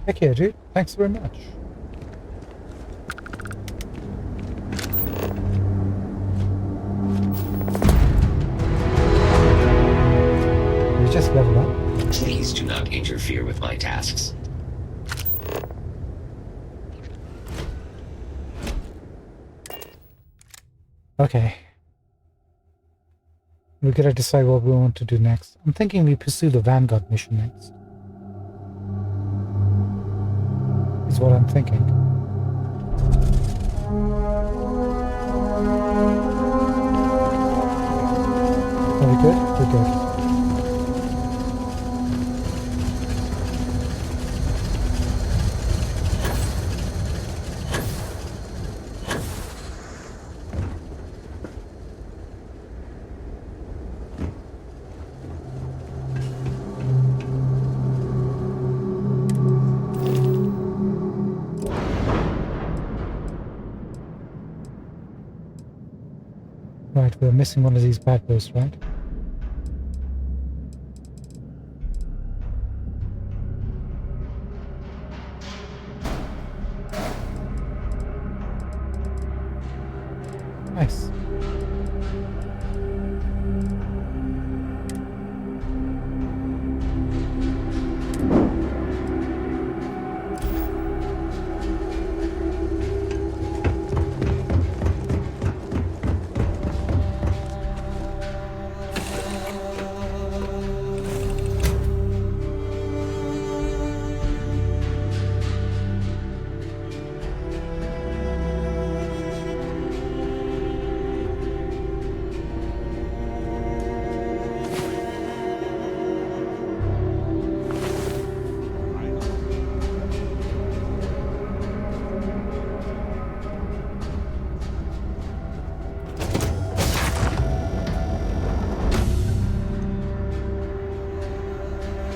Heck yeah, dude. Thanks very much. We just level up. Please do not interfere with my tasks. Okay. We gotta decide what we want to do next. I'm thinking we pursue the Vanguard mission next. Is what I'm thinking. Are we good? We're good. Right, we're missing one of these bad boys, right? Nice.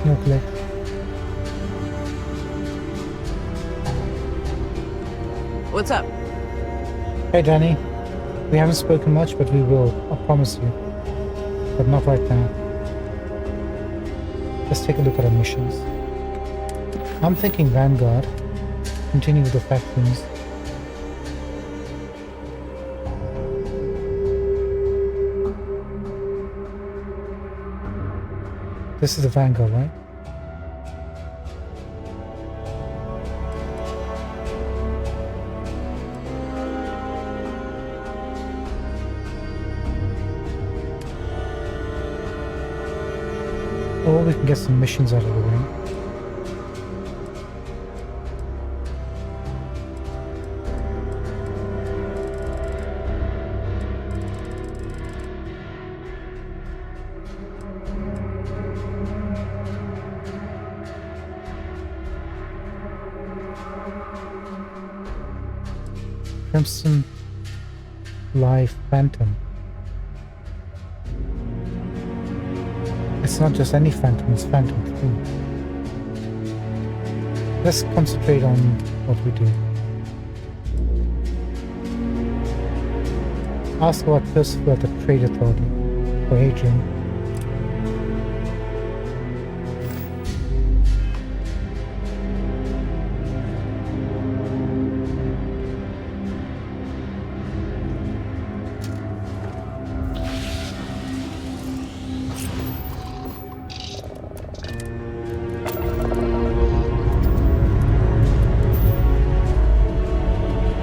No click. What's up? Hey Danny, we haven't spoken much, but we will, I promise you. But not right now. Let's take a look at our missions. I'm thinking Vanguard. Continue with the factions. This is the Vanguard, right? Or we can get some missions out of the way. Crimson Life Phantom. It's not just any Phantom, it's Phantom 3. Let's concentrate on what we do. Ask about Percival at the Trade Authority for Adrian.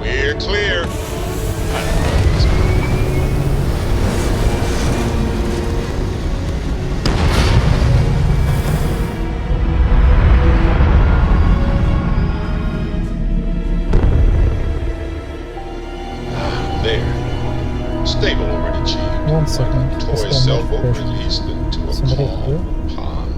We're clear. There. Stable already achieved. 1 second. Toy Let's get a sailboat notification. released into a Somebody calm here? pond.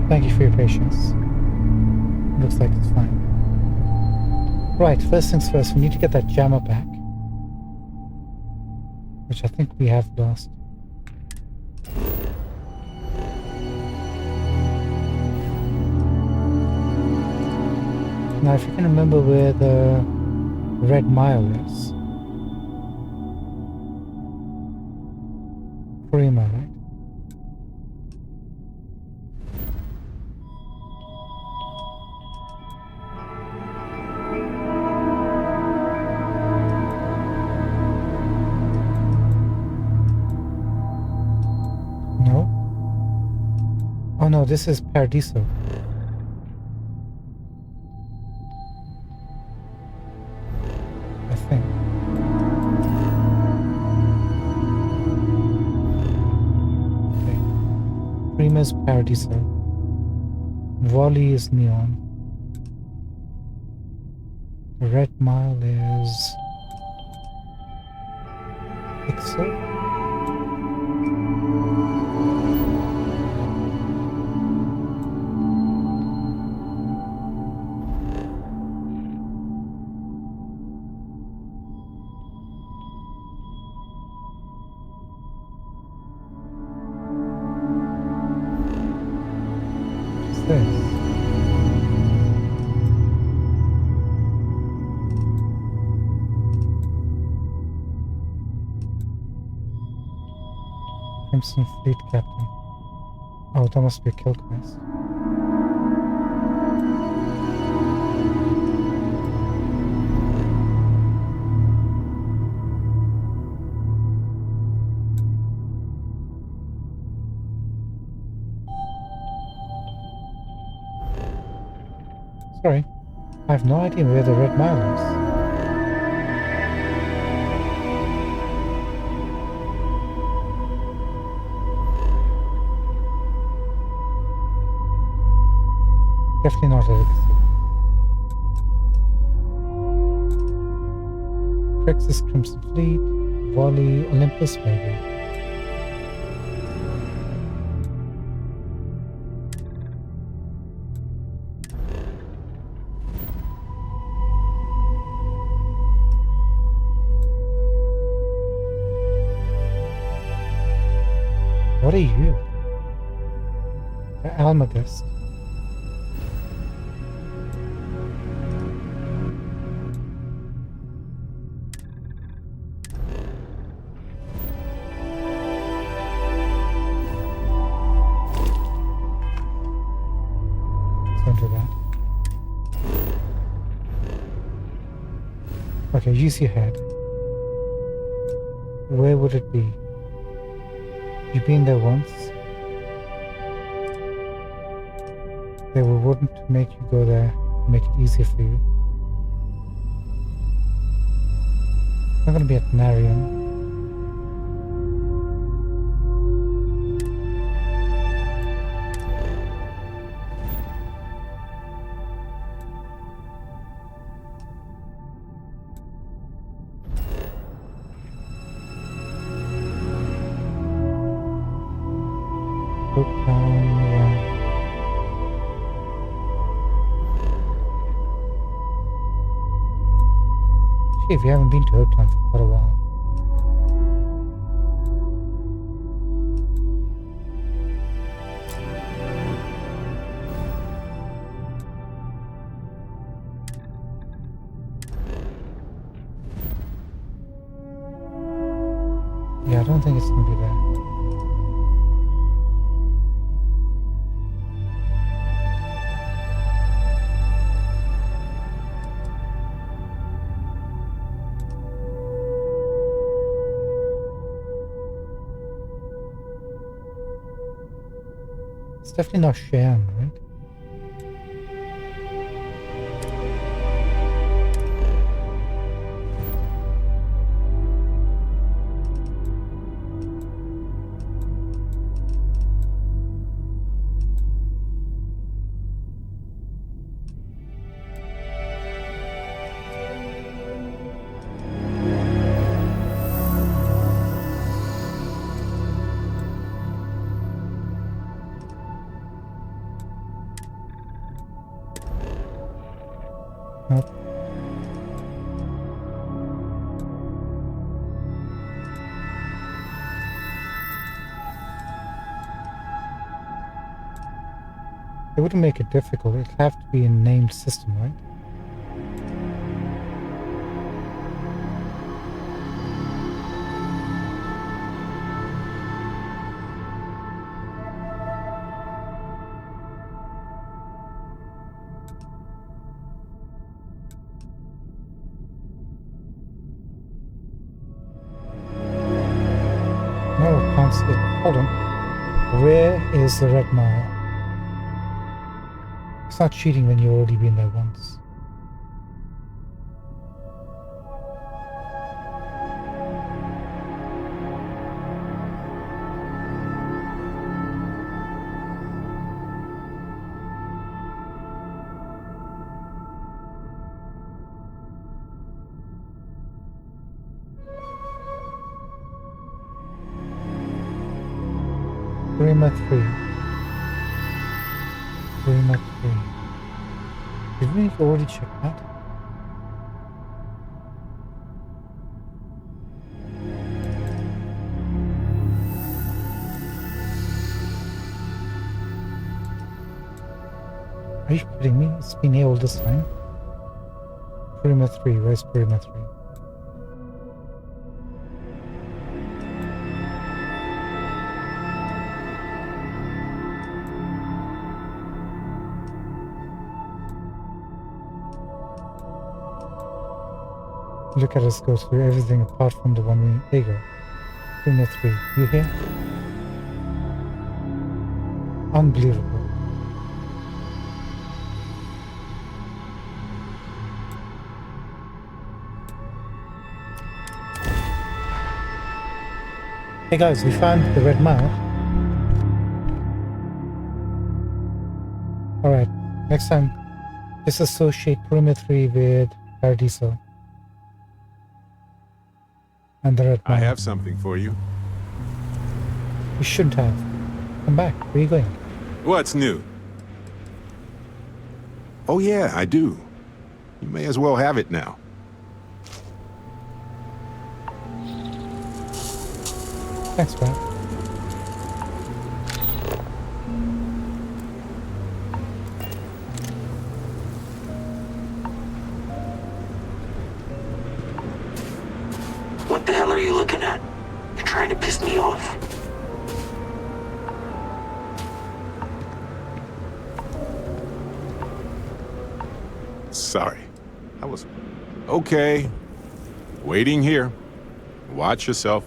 Thank you for your patience. Looks like it's fine. Right, first things first, we need to get that jammer back. Which I think we have lost. Now if you can remember where the Red Mile is. Prima, right? No? Oh no, this is Paradiso. I think. Okay. Prima's Paradiso. Volley is Neon. The Red Mile is Pixel? What's this? Crimson Fleet Captain. Oh, that must be a kill quest. Sorry, I have no idea where the Red Mile is. Definitely not a legacy. Crixus, Crimson Fleet, Volley, Olympus, maybe. What are you? The Almagest. Don't do that. Okay, use your head. Where would it be? You've been there once. They wouldn't make you go there, make it easier for you. It's not going to be at Narian. Yeah. Actually, we haven't been to Oaktown for quite a while. Yeah, I don't think it's going to be there. It's definitely not Cheyenne, right? Nope. They wouldn't make it difficult. It'd have to be a named system, right? No, can't see it. Hold on. Where is the Red Mile? It's not cheating when you've already been there once. Prima 3. Prima 3. Did we already check that? Are you kidding me? It's been here all this time. Prima 3. Where's Prima 3? Look at us go through everything apart from the one we... There you go. Prima 3. You here? Unbelievable. Hey guys, we found the red mile. Alright, next time, disassociate Prima 3 with Paradiso. And the red mile. I have something for you. You shouldn't have. Come back. Where are you going? What's new? Oh yeah, I do. You may as well have it now. Thanks, man. What the hell are you looking at? You're trying to piss me off. Sorry. I was... Okay. Waiting here. Watch yourself.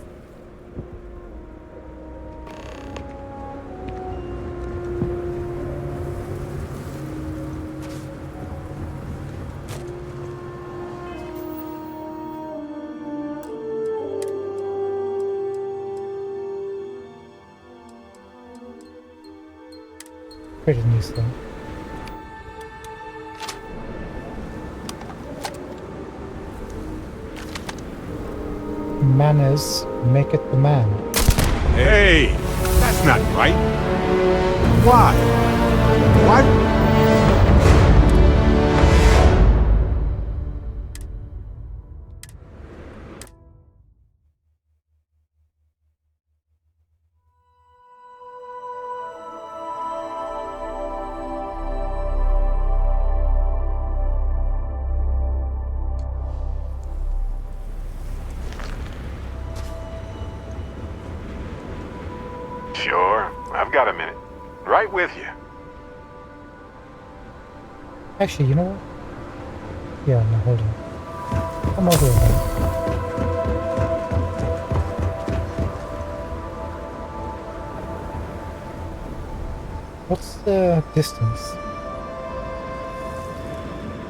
Pretty nice though. Manners make it the man. Hey! That's not right. Why? Why? Sure, I've got a minute. Right with you. Actually, you know what? Yeah, no, hold on. Come over here, man. What's the distance?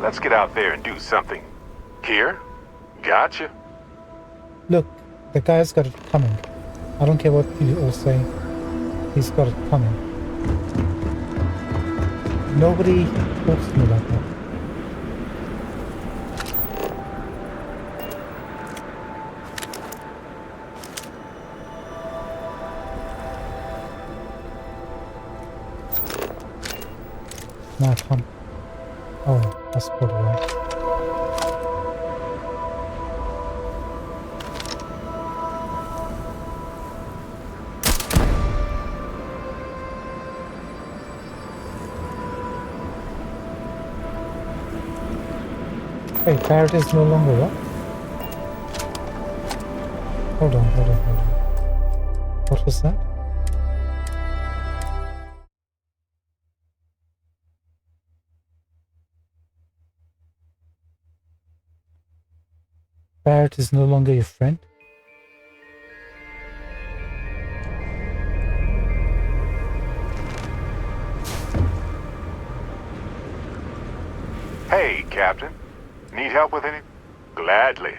Let's get out there and do something. Here? Gotcha. Look, the guy's got it coming. I don't care what you all say. He's got it coming. Nobody talks to me like that. No, I can't. Oh, that's probably right. Wait, Barrett is no longer what? Hold on. What was that? Barrett is no longer your friend? Hey, Captain. Need help with anything? Gladly.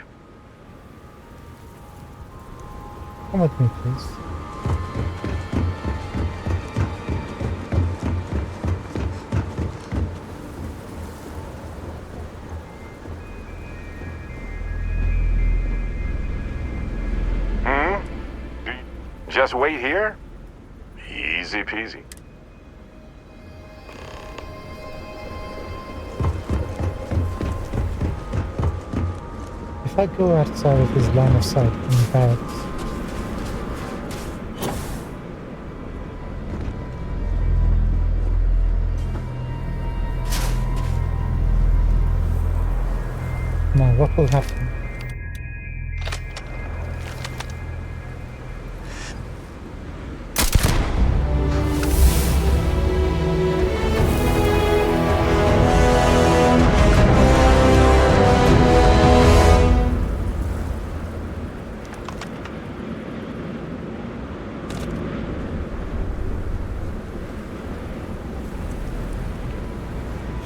Come with me, please. Just wait here? Easy peasy. If I go outside of his line of sight in barracks, now what will happen?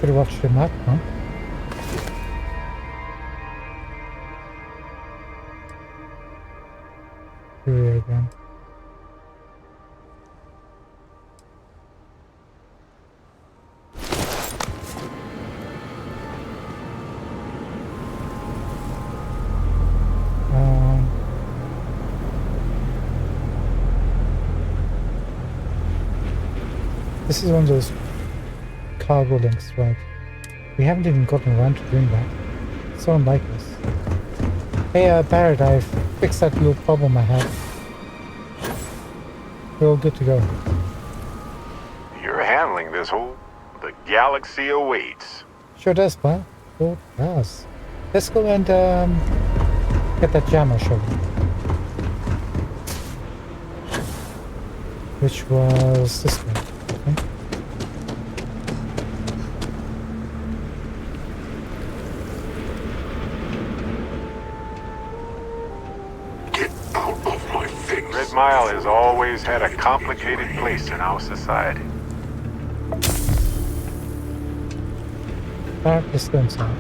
Should have watched the map, huh? Here we are again. This is one of those cargo links, right? We haven't even gotten around to doing that. So unlike us. Hey, Barrett, I've fixed that little problem I had. We're all good to go. You're handling this whole... The galaxy awaits. Sure does, pal. Sure does. Let's go and get that jammer shovel. Which was this way, I think. Red Mile has always had a complicated place in our society. Alright, let's go inside.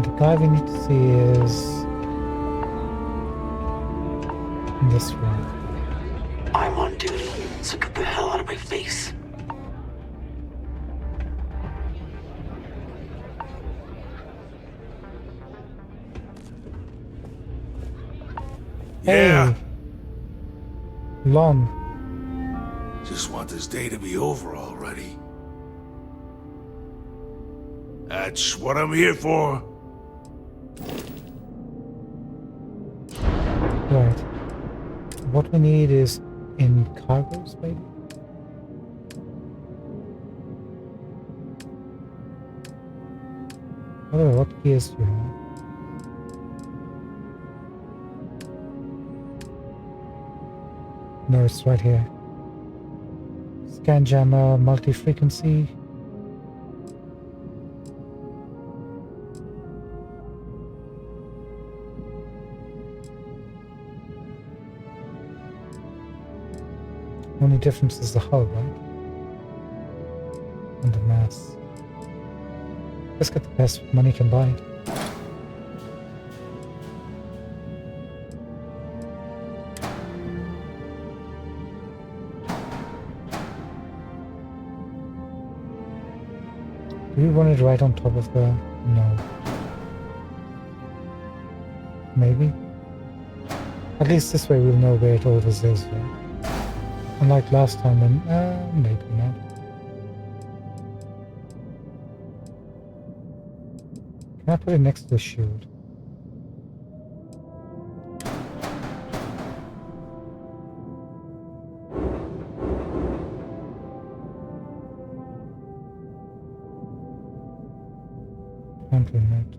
The guy we need to see is this one. I'm on duty, so get the hell out of my face. Hey, Lon. Just want this day to be over already. That's what I'm here for. Right. What we need is in cargoes, maybe? Oh, what gears do you have? No, it's right here. Scan jammer, multi-frequency. Only difference is the hull, right? And the mass. Let's get the best money can buy. Do we want it right on top of the... No. Maybe? At least this way we'll know where it always is, right? Unlike last time when... maybe not. Can I put it next to the shield? Apparently not.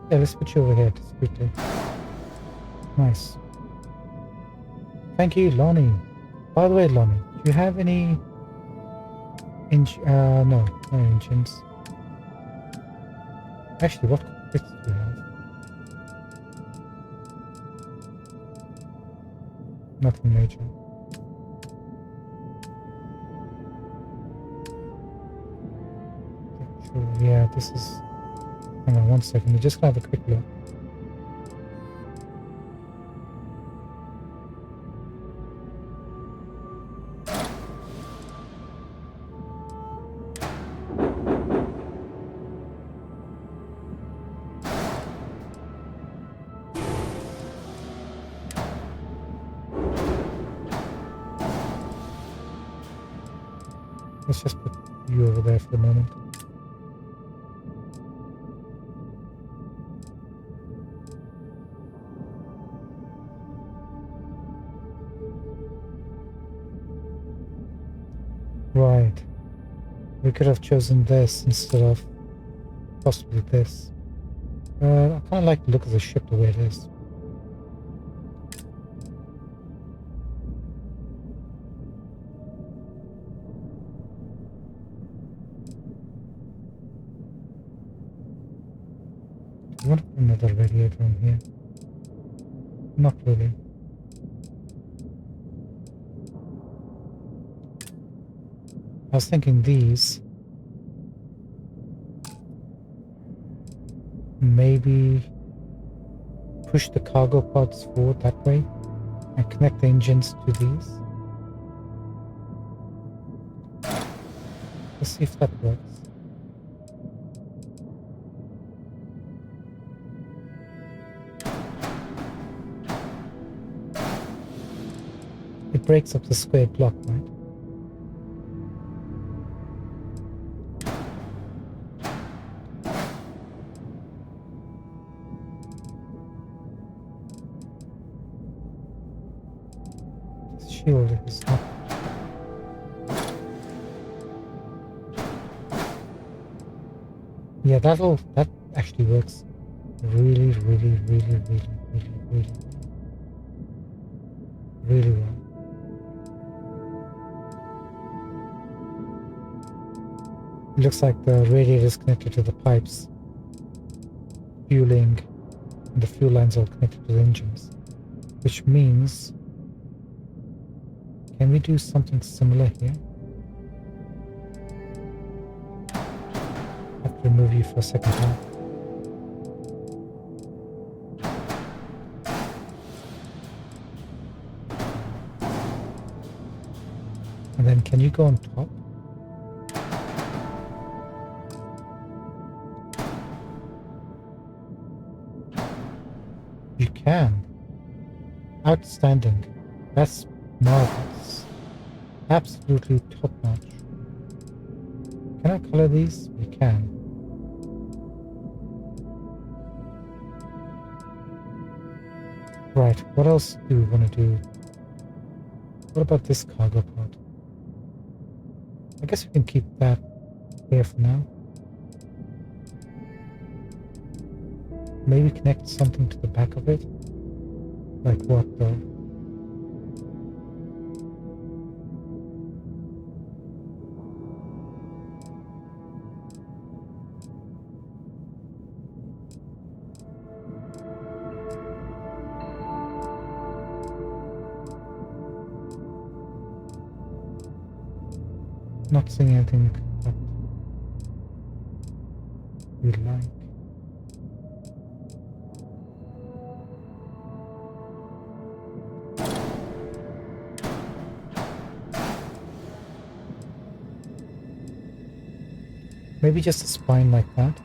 Yeah, let's put you over here discreetly. Nice. Thank you, Lonnie. By the way, Lonnie, do you have any... no engines. Actually, what cockpits do you have? Nothing major. True. Yeah, this is... Hang on one second. We're just gonna have a quick look. Let's just put you over there for the moment. Right. We could have chosen this instead of possibly this. I kind of like the look of the ship the way it is. I want to put another radiator on here. Not really. I was thinking these. Maybe push the cargo pods forward that way and connect the engines to these. Let's see if that works. It breaks up the square block, right? This shield is not... Yeah, that actually works really well. It looks like the radiator is connected to the pipes, fueling, and the fuel lines are connected to the engines, which means, can we do something similar here? I have to remove you for a second time. And then can you go on top? You can. Outstanding. That's marvelous. Absolutely top notch. Can I color these? We can. Right, what else do we want to do? What about this cargo pod? I guess we can keep that here for now. Maybe connect something to the back of it? Like what though? Not seeing anything that we like. Maybe just a spine like that.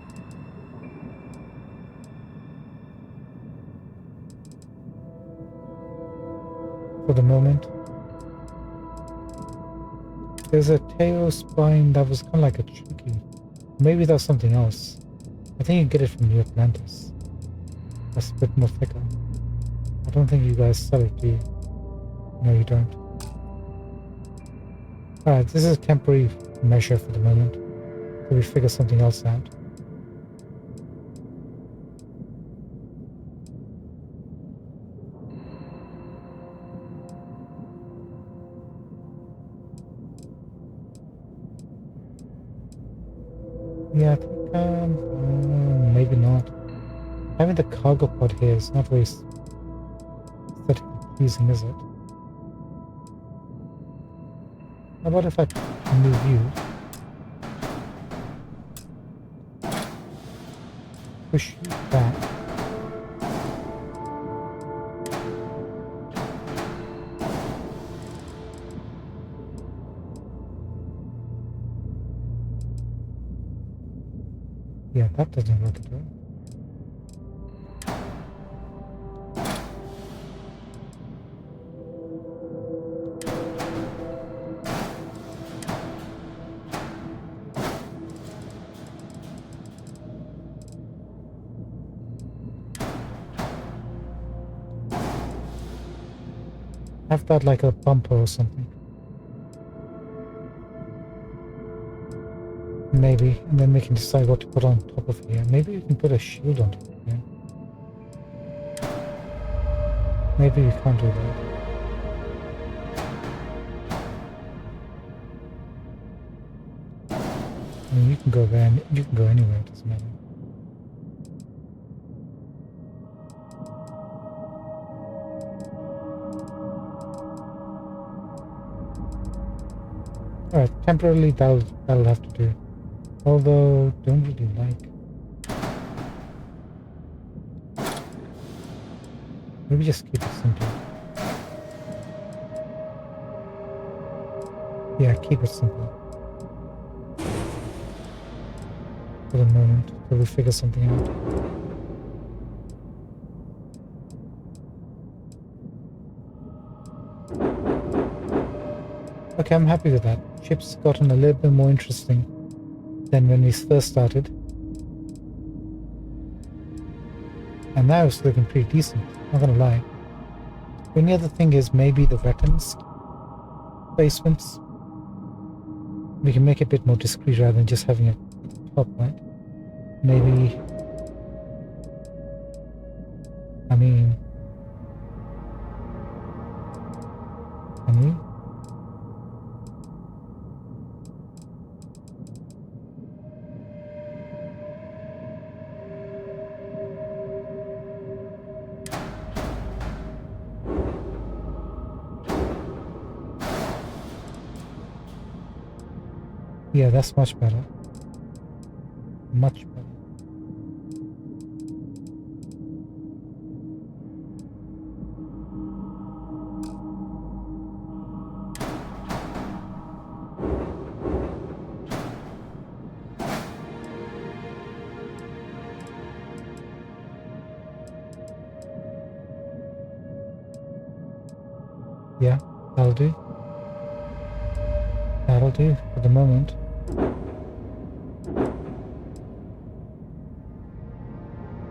For the moment. There's a tail spine that was kind of like a chunky. Maybe that's something else. I think you get it from New Atlantis. That's a bit more thicker. I don't think you guys sell it, do you? No, you don't. Alright, this is a temporary measure for the moment. Till we figure something else out. Yeah, I think, maybe not. Having the cargo pod here is not very aesthetically pleasing, is it? How about if I move you? push you back. Yeah, that doesn't work at all. Have that like a bumper or something. Maybe, and then we can decide what to put on top of here. Maybe we can put a shield on top of here. Maybe we can't do that. I mean, you can go there and you can go anywhere, it doesn't matter. Alright, temporarily that'll have to do. Although, don't really like. Maybe just keep it simple. Yeah, keep it simple. For the moment, till we figure something out. Okay, I'm happy with that. Ship's gotten a little bit more interesting than when we first started. And now it's looking pretty decent, not gonna lie. The only other thing is maybe the weapons placements. We can make it a bit more discreet rather than just having it at the top, right? Maybe... I mean... Can we? Yeah, that's much better. Much better. Yeah, that'll do. That'll do for the moment.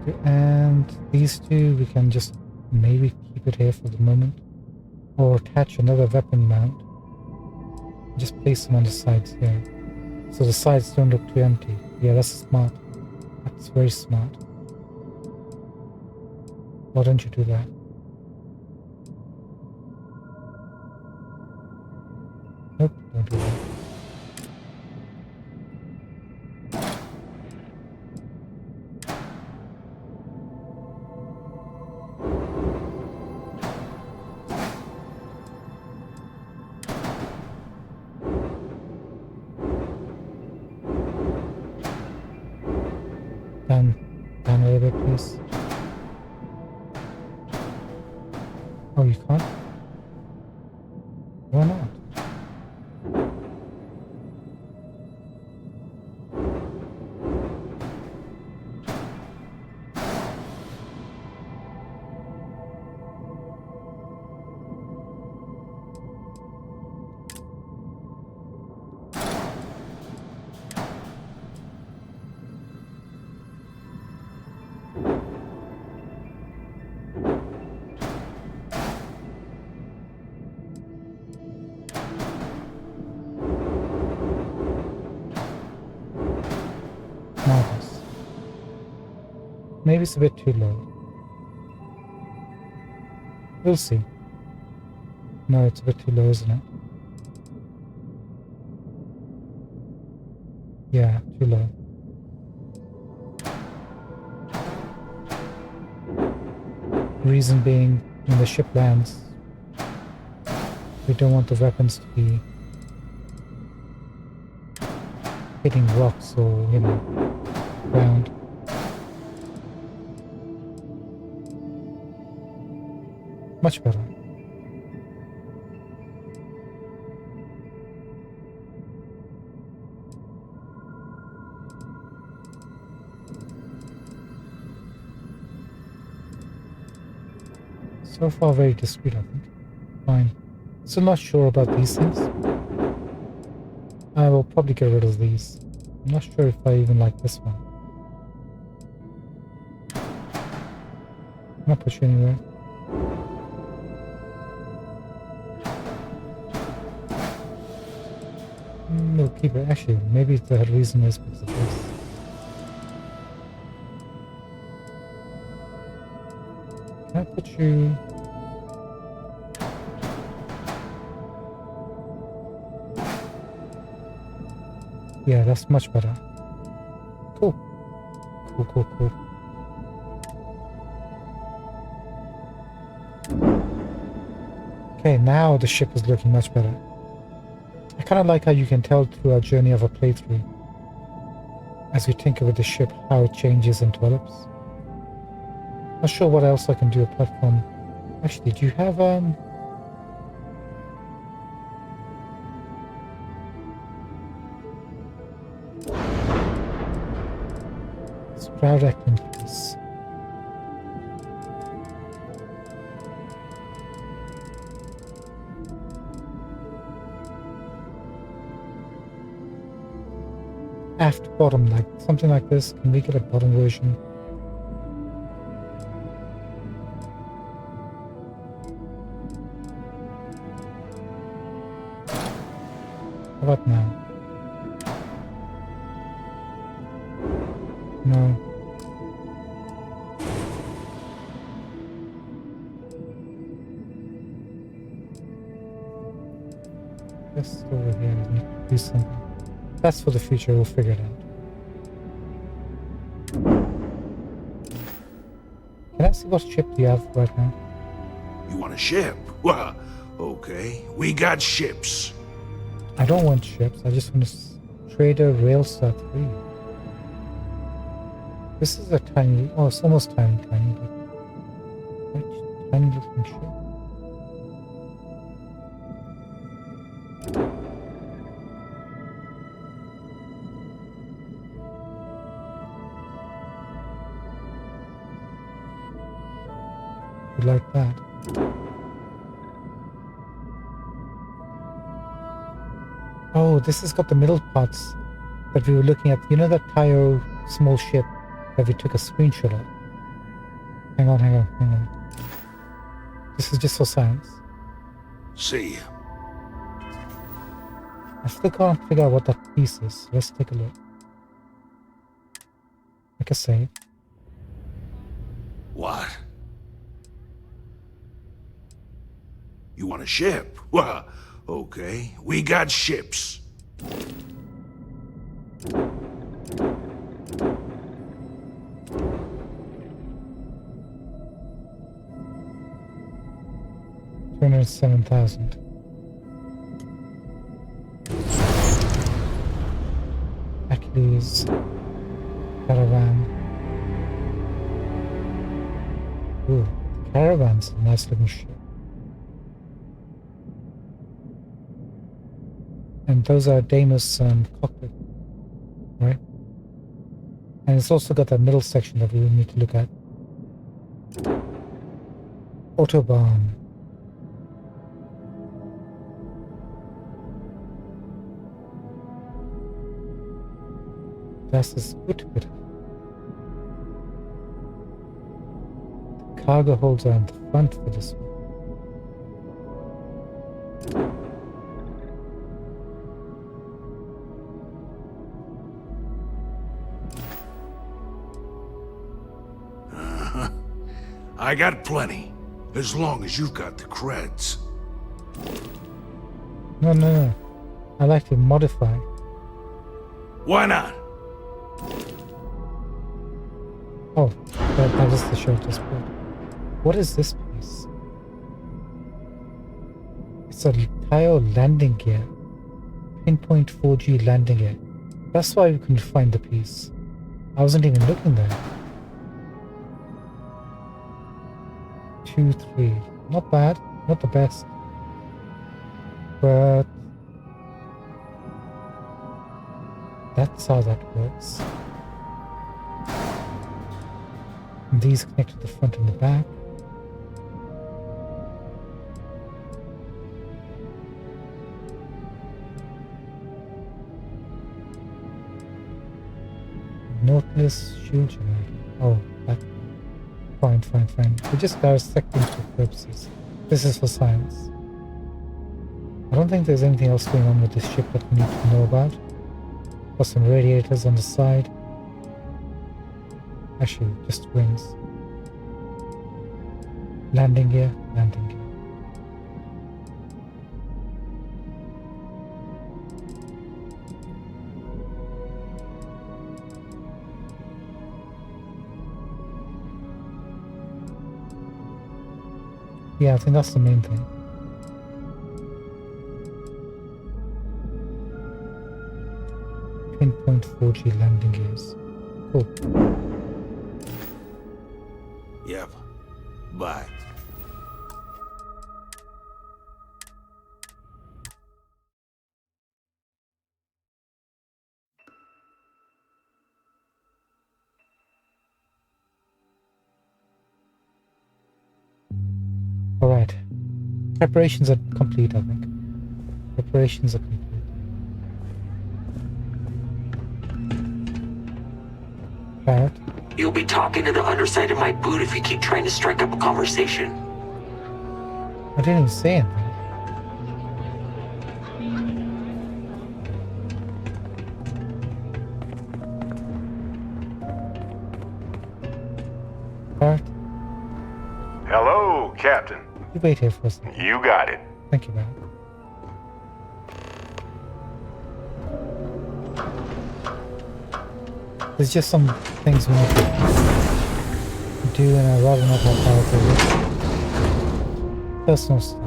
Okay, and these two we can just maybe keep it here for the moment. Or attach another weapon mount. Just place them on the sides here. So the sides don't look too empty. Yeah, that's smart. That's very smart. Why don't you do that? Nope, don't do that. Down a little bit, please. Oh, you can't? Why not? Marvelous. Maybe it's a bit too low. We'll see. No, it's a bit too low, isn't it? Yeah, too low. Reason being, when the ship lands, we don't want the weapons to be hitting rocks or, you know, ground. much better. So far, very discreet, I think. Fine. Still not sure about these things. I will probably get rid of these. I'm not sure if I even like this one. I'm not put you anywhere. We'll keep it. Actually, maybe the reason is because of this. Can I put you... Yeah, that's much better. Cool. Cool. Okay, now the ship is looking much better. I kind of like how you can tell through our journey of a playthrough, as we tinker with the ship, how it changes and develops. Not sure what else I can do apart from... Actually, do you have Sprout acting piece. Aft bottom, like something like this. Can we get a bottom version? How about now? No. Just over here, I need to do something. That's for the future, we'll figure it out. Can I see what ship do you have right now? You want a ship? Well, okay. We got ships. I don't want ships, I just want a Trader Railstar 3. This is a tiny, oh, it's almost tiny, but quite tiny looking ship. Like that. Oh, this has got the middle parts that we were looking at. You know that Tayo small ship that we took a screenshot of? Hang on. This is just for science. See. I still can't figure out what that piece is. Let's take a look. Like I say. What? You want a ship? Well, okay. We got ships. $207,000. Achilles. Caravan. Ooh, the caravan's a nice looking ship. And those are Damus cockpit, right? And it's also got that middle section that we need to look at. Autobahn. Das ist gut, bitte. The cargo holds are in the front for this one. I got plenty, as long as you've got the creds. No. I like to modify. Why not? Oh, that is the shelter spot. What is this piece? It's a Tayo landing gear. Pinpoint 4G landing gear. That's why we couldn't find the piece. I wasn't even looking there. 2, 3. Not bad, not the best. But that's how that works. And these connect to the front and the back. Notice shield generator. Oh, that. Fine. We're just dissecting for purposes. This is for science. I don't think there's anything else going on with this ship that we need to know about. Got some radiators on the side. Actually, just wings. Landing gear. Yeah, I think that's the main thing. Pinpoint 4G landing gears. Cool. Yep. Bye. Alright. Preparations are complete, I think. Preparations are complete. Barrett? You'll be talking to the underside of my boot if you keep trying to strike up a conversation. I didn't even say anything. Barrett? Hello, Captain. You wait here for a second. You got it. Thank you, Barrett. There's just some things we need to do, and I'd rather not have Barrett over it. Personal stuff.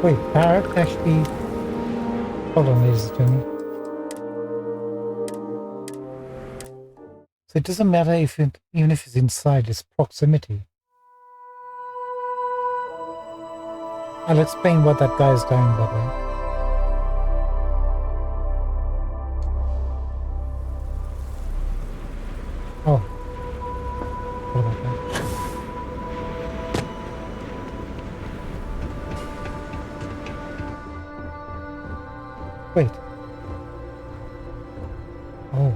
Wait, Barrett actually... Hold on, ladies and gentlemen. So it doesn't matter if it, even if it's inside, it's proximity. I'll explain what that guy is doing, by the way. Oh. What about that? Wait. Oh.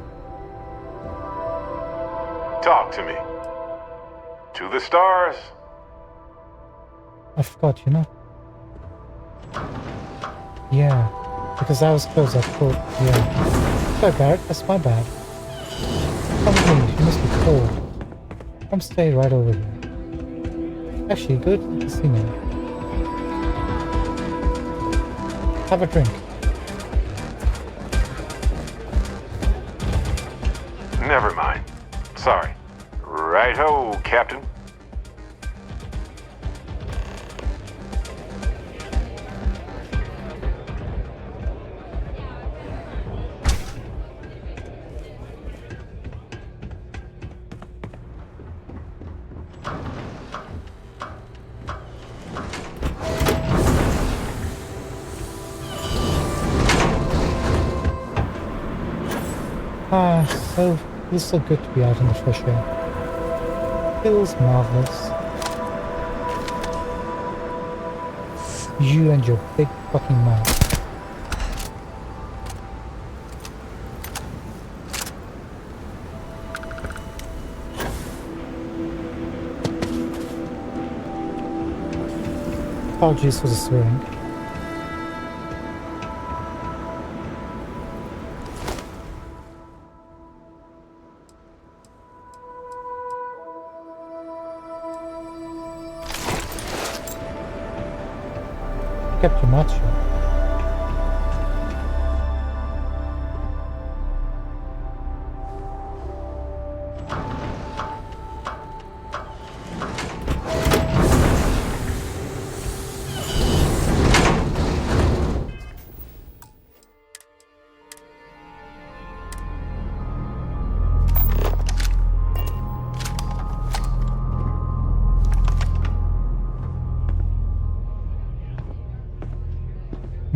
Talk to me. To the stars. I forgot, you know? Yeah. Because I was close, I thought, yeah. Sorry, Barrett, that's my bad. Come with me, you must be cold. Come stay right over here. Actually, go to the casino. Have a drink. Never mind. Sorry. Right-ho, Captain. So feels so good to be out in the fresh air. Feels marvelous. You and your big fucking mouth. Apologies for the swearing. Kept your mouth shut.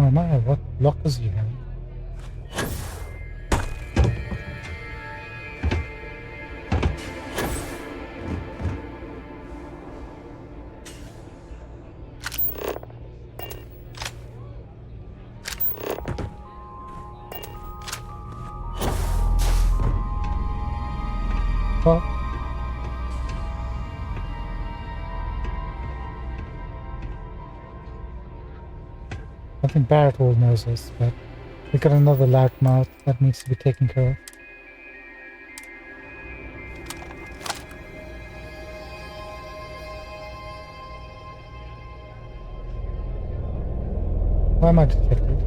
Oh my, what blockers you have? Well, I think Barrett all knows this, but we got another loudmouth that needs to be taken care of. Why am I detected?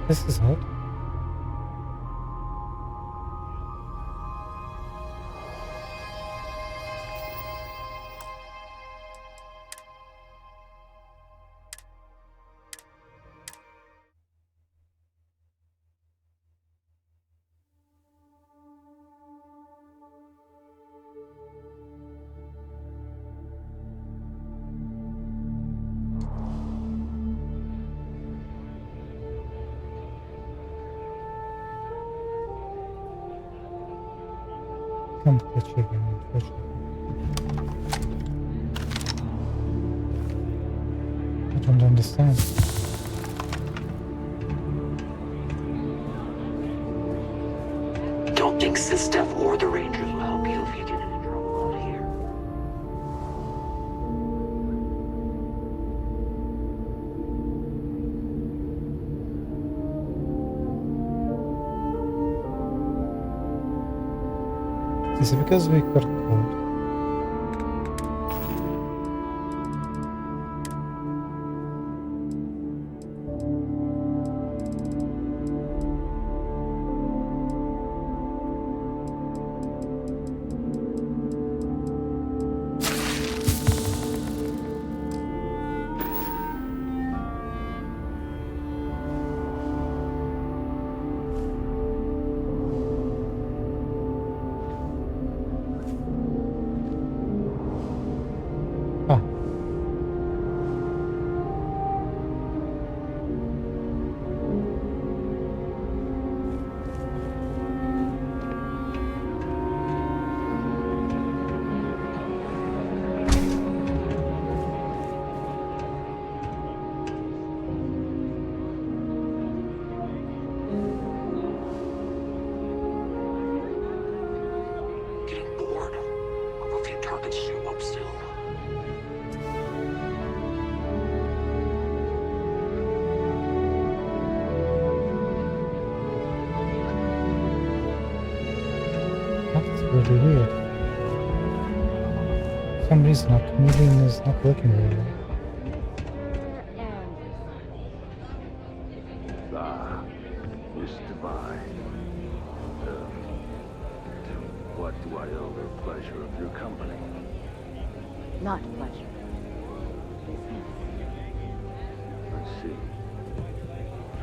This is odd. Can't catch you again, unfortunately. I don't understand. Don't think Sistef or the Rangers will help you if you get into trouble out here. Is it because we got cold? Ah. Getting bored. I'll few targets show up still. That's really weird. For some reason our chameleon is not working very well. Ah, Miss Divine. To what do I owe the pleasure of your company? Not pleasure. Let's see.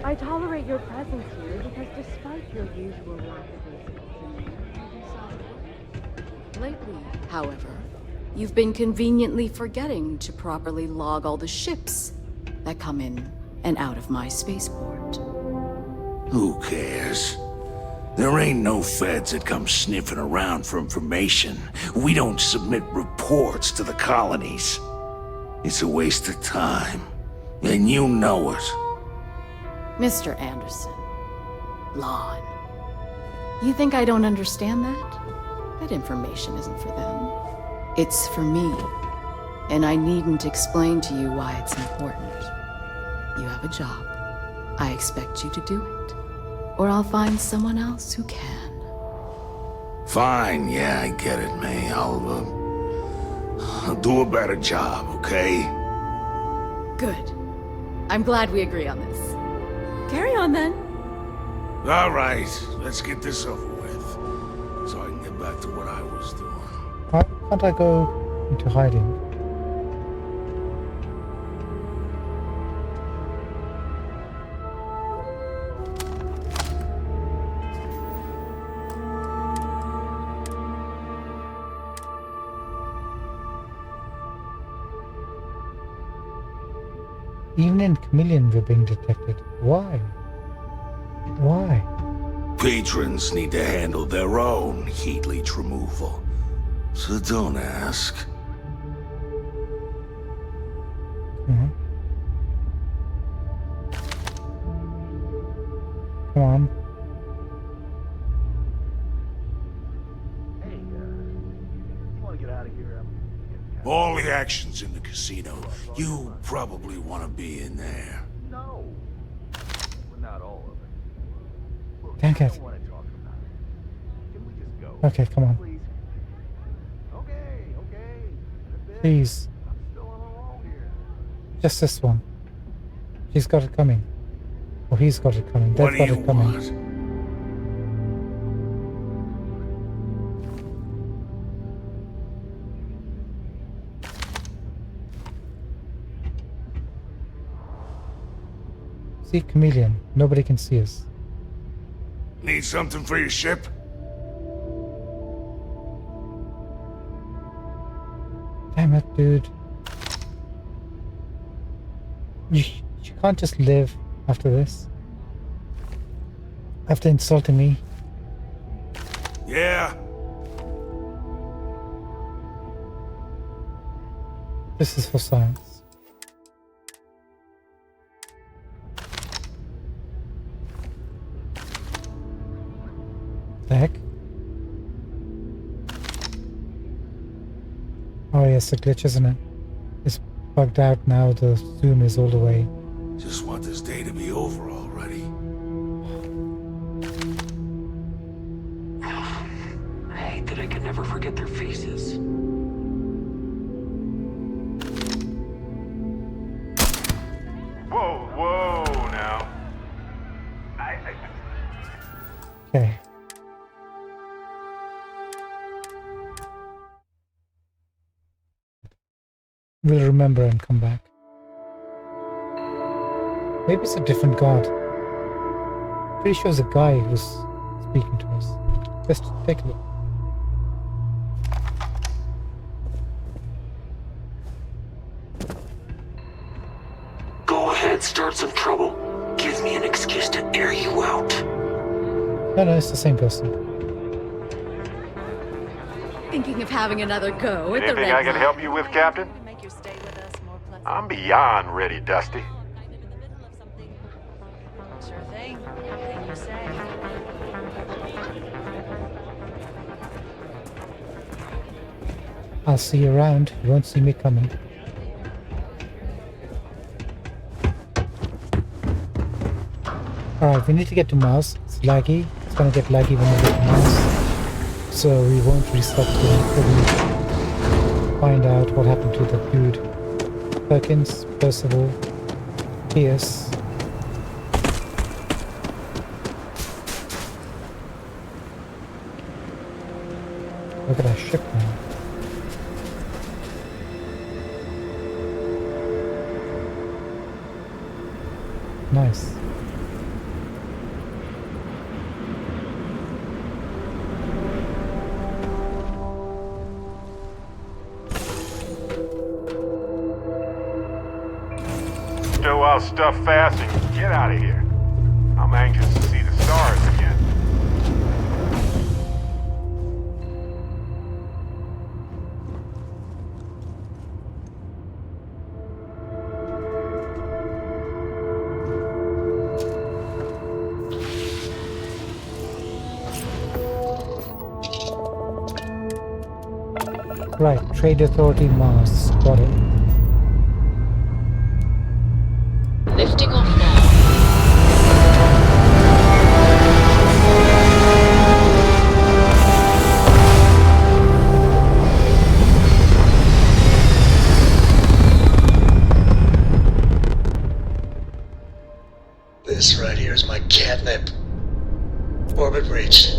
I tolerate your presence here because despite your usual lack of insolence lately, however, you've been conveniently forgetting to properly log all the ships that come in and out of my spaceport. Who cares? There ain't no feds that come sniffing around for information. We don't submit reports to the colonies. It's a waste of time, and you know it. Mr. Anderson, Lon, you think I don't understand that? That information isn't for them. It's for me. And I needn't explain to you why it's important. You have a job. I expect you to do it. Or I'll find someone else who can. Fine, yeah, I get it, May. I'll do a better job, okay? Good. I'm glad we agree on this. Carry on then. All right, let's get this over with, so I can get back to what I was doing. Why can't I go into hiding? Even in Chameleon we're being detected. Why? Why? Patrons need to handle their own heat leech removal, so don't ask. Come on. Hey, you want to get out of here? All the action's in the casino. You probably want to be in there. No. Well, not all of it. Look, Dang I it. don't want to talk about it. Can we just go? Okay, come on. Please. Okay. In a bit. Please. I'm still on a roll here. Just this one. She's got it coming. Or he's got it coming. They've got it coming. See, Chameleon. Nobody can see us. Need something for your ship? Damn it, dude. You can't just live after this. After insulting me. Yeah. This is for science. The heck? Oh yes, the glitch, isn't it? It's bugged out now, the zoom is all the way. Just want this day to be over already. I hate that I can never forget their faces. Whoa, now. Okay. We'll remember and come back. Maybe it's a different god. Pretty sure it's a guy who's speaking to us. Let's take a look. Go ahead, start some trouble. Give me an excuse to air you out. No, it's the same person. Thinking of having another go at the Anything red I can line. help you with, Captain? I'm beyond ready, Dusty. Sure thing. Anything you say. I'll see you around. You won't see me coming. Alright, we need to get to Mars. It's laggy. It's gonna get laggy when we get to Mars. So we won't restart till we find out what happened to the dude. Perkins, Percival, Pierce. Look at our ship now. Nice. Stow our stuff fast and get out of here. I'm anxious to see the stars again. Right, Trade Authority Mars. Got it. Lifting off now. Orbit reached.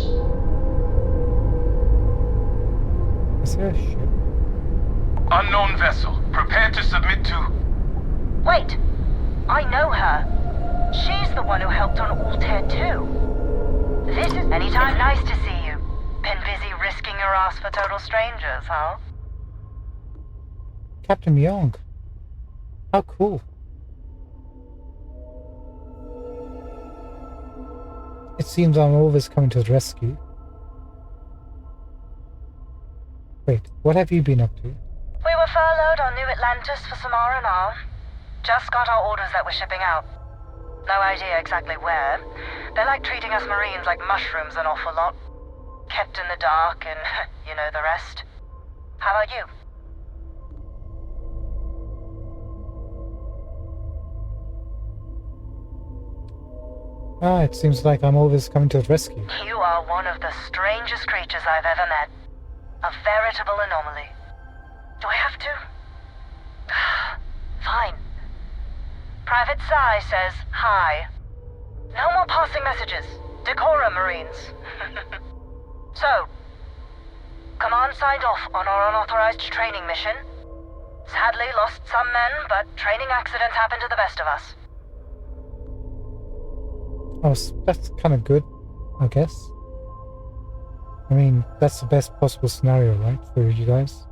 Is there a ship? Unknown vessel. Prepare to submit to... Wait! I know her. She's the one who helped on Altair 2. This is... Anytime. Nice to see you. Been busy risking your ass for total strangers, huh? Captain Young. How cool. It seems I'm always coming to the rescue. Wait, what have you been up to? We were furloughed on New Atlantis for some R&R. Just got our orders that we're shipping out. No idea exactly where. They're like treating us Marines like mushrooms an awful lot. Kept in the dark and you know the rest. How about you? Ah, it seems like I'm always coming to the rescue. You are one of the strangest creatures I've ever met. A veritable anomaly. Do I have to? Fine. Private Psy says hi. No more passing messages. Decorum, Marines. So, Command signed off on our unauthorized training mission. Sadly lost some men, but training accidents happen to the best of us. Oh, that's kind of good, I guess. I mean, that's the best possible scenario, right, for you guys?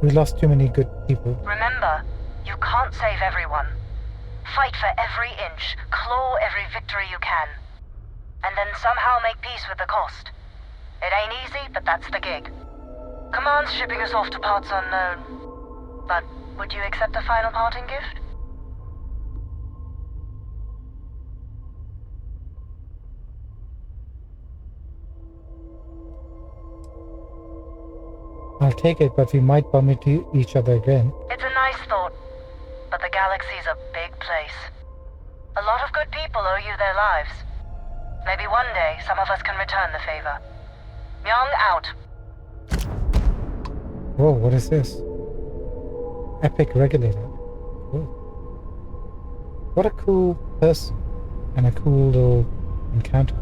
We lost too many good people. Remember, you can't save everyone. Fight for every inch, claw every victory you can. And then somehow make peace with the cost. It ain't easy, but that's the gig. Command's shipping us off to parts unknown. But would you accept a final parting gift? I'll take it, but we might bump into each other again. It's a nice thought, but the galaxy's a big place. A lot of good people owe you their lives. Maybe one day some of us can return the favor. Myung out. Whoa, what is this? Epic regulator. Cool. What a cool person. And a cool little encounter.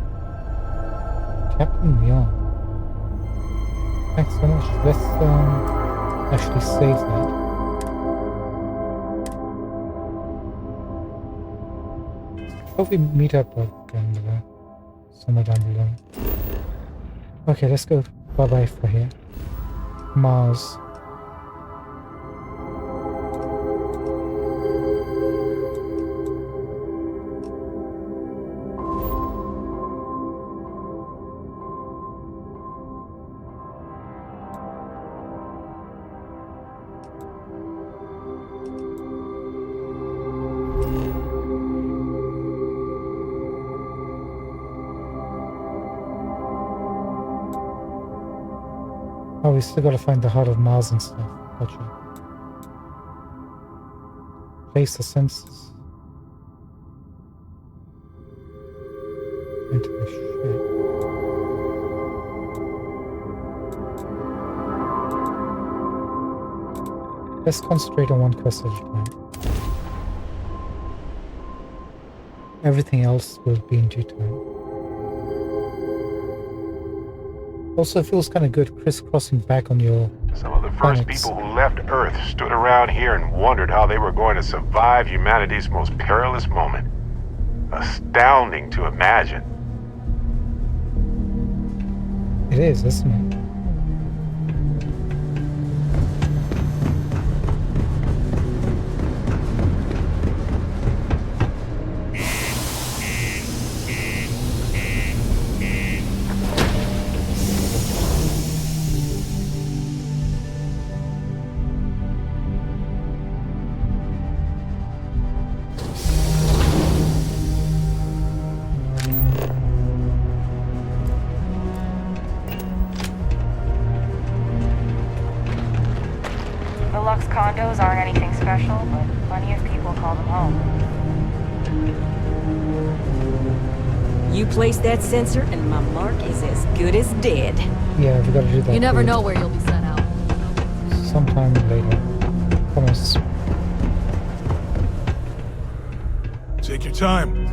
Captain Myung. Thanks so much. Let's actually save that. Hope we meet up again somewhere down below. Okay, let's go bye-bye for here. Mars. Oh, we still gotta find the heart of Mars and stuff. Gotcha. Place the sensors. Into the ship. Let's concentrate on one quest at a time. Everything else will be in due time. Also, it feels kind of good crisscrossing back on your Some of the first people who left Earth stood around here and wondered how they were going to survive humanity's most perilous moment. Astounding to imagine. It is, isn't it? Condos aren't anything special, but plenty of people call them home. You place that sensor and my mark is as good as dead. Yeah, we gotta do that. You never know where you'll be sent out. sometime later. Promise. Take your time.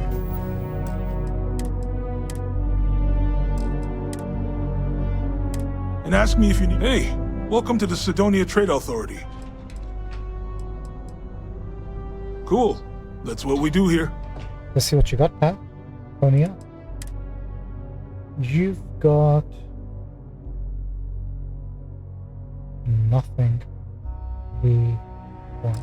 And ask me if you need... Hey, welcome to the Sidonia Trade Authority. Cool. That's what we do here. Let's see what you got, Pat. Sonia. You've got... nothing we want.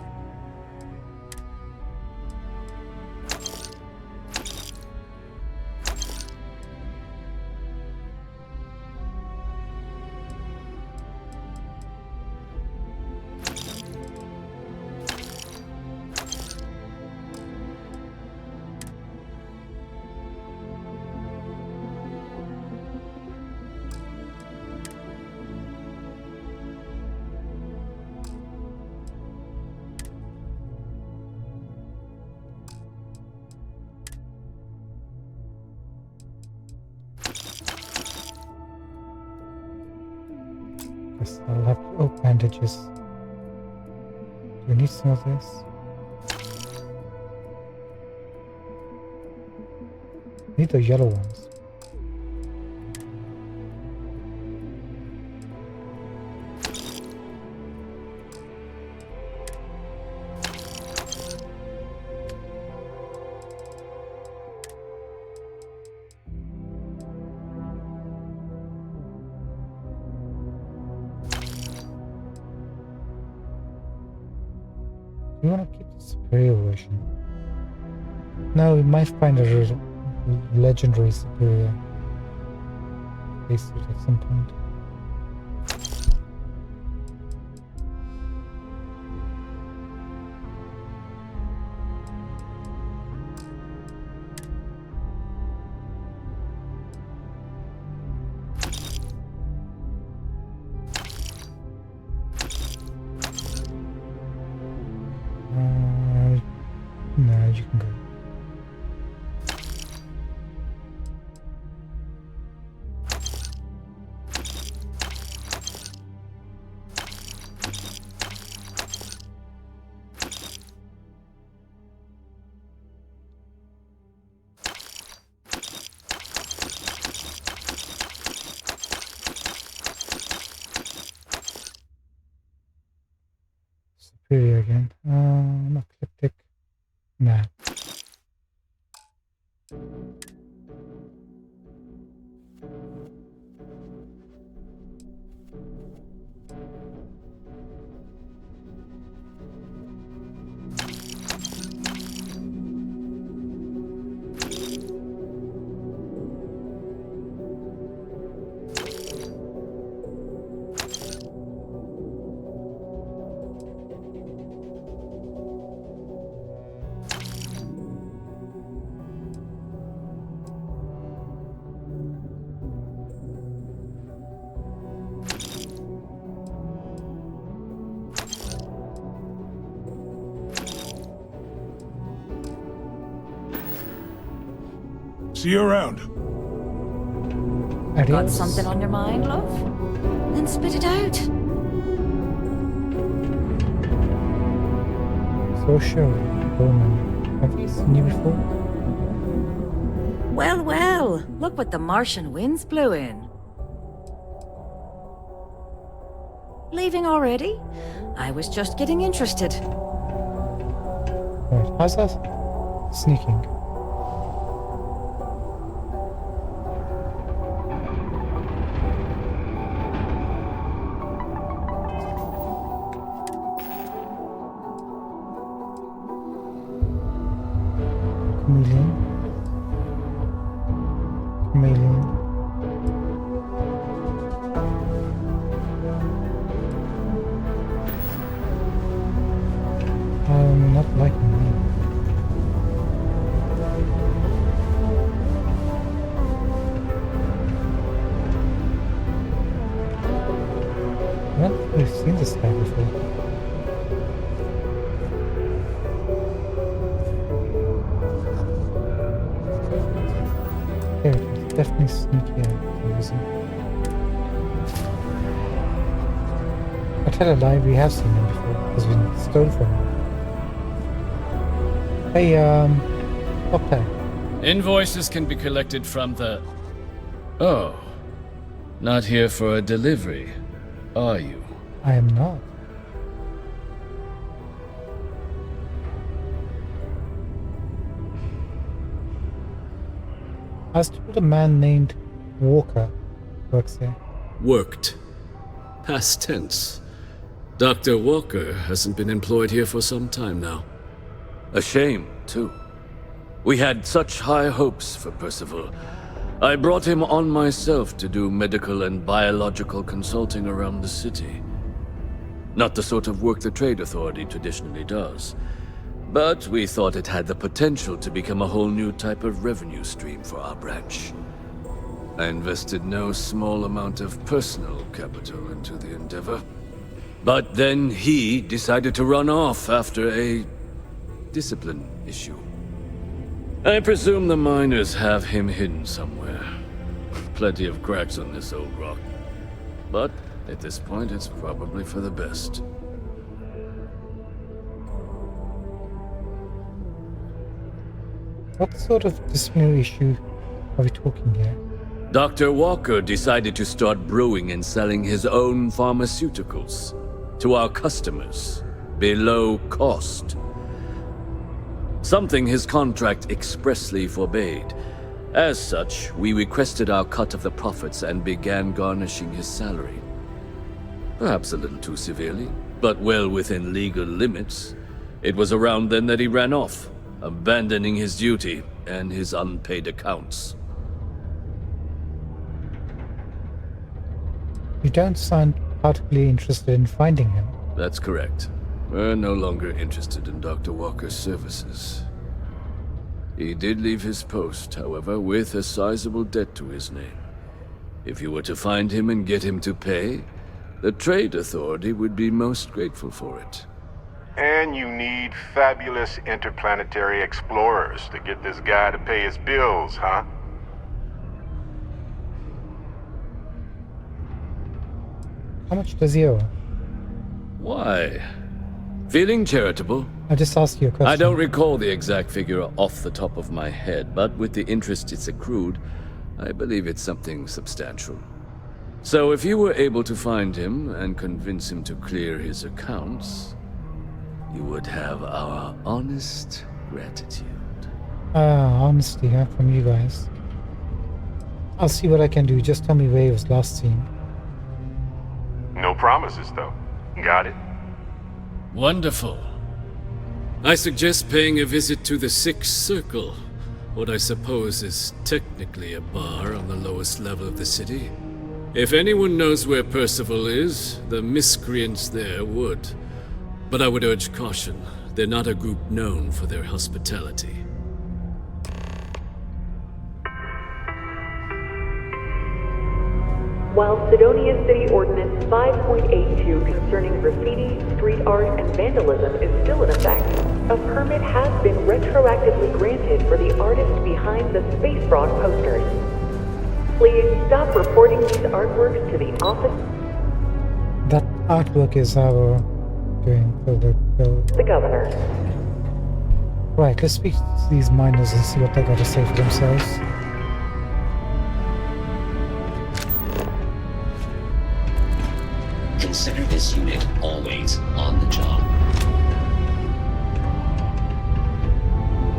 Yes, I'll have bandages. Do we need some of this? Need the yellow ones. We want to keep the superior version. No, we might find a legendary superior spacesuit at some point. No, you can go. Superior again. Eclectic. Nah. See you around. Got something on your mind, love? Then spit it out. So sure, Bowman. Have you seen you before? Well, well, look what the Martian winds blew in. Leaving already? I was just getting interested. Right, how's that? Sneaking. Chameleon. I'm not liking that. I don't think we've seen this guy before. There it is. Definitely sneaky for some reason. tell a lie, we have seen him before because we stole from him. Hey, top tag. Invoices can be collected from the... Oh. Not here for a delivery, are you? I am not. I was told a man named Walker works here. Worked. Past tense. Dr. Walker hasn't been employed here for some time now. A shame, too. We had such high hopes for Percival. I brought him on myself to do medical and biological consulting around the city. Not the sort of work the Trade Authority traditionally does. But we thought it had the potential to become a whole new type of revenue stream for our branch. I invested no small amount of personal capital into the endeavor. But then he decided to run off after a discipline issue. I presume the miners have him hidden somewhere. Plenty of cracks on this old rock. But at this point, it's probably for the best. What sort of disciplinary issue are we talking here? Dr. Walker decided to start brewing and selling his own pharmaceuticals to our customers below cost. Something his contract expressly forbade. As such, we requested our cut of the profits and began garnishing his salary. Perhaps a little too severely, but well within legal limits. It was around then that he ran off, abandoning his duty and his unpaid accounts. You don't sound particularly interested in finding him. That's correct. We're no longer interested in Dr. Walker's services. He did leave his post, however, with a sizable debt to his name. If you were to find him and get him to pay, the Trade Authority would be most grateful for it. And you need fabulous interplanetary explorers to get this guy to pay his bills, huh? How much does he owe? Why? Feeling charitable? I just asked you a question. I don't recall the exact figure off the top of my head, but with the interest it's accrued, I believe it's something substantial. So if you were able to find him and convince him to clear his accounts, you would have our honest gratitude. Honesty, huh, from you guys. I'll see what I can do. Just tell me where he was last seen. No promises, though. Got it? Wonderful. I suggest paying a visit to the Sixth Circle, what I suppose is technically a bar on the lowest level of the city. If anyone knows where Percival is, the miscreants there would. But I would urge caution. They're not a group known for their hospitality. While Sidonia City Ordinance 5.82 concerning graffiti, street art, and vandalism is still in effect, a permit has been retroactively granted for the artist behind the Space Frog posters. Please stop reporting these artworks to the office. That artwork is our doing for the governor. Right, let's speak to these miners and see what they got to say for themselves. Consider this unit always on the job.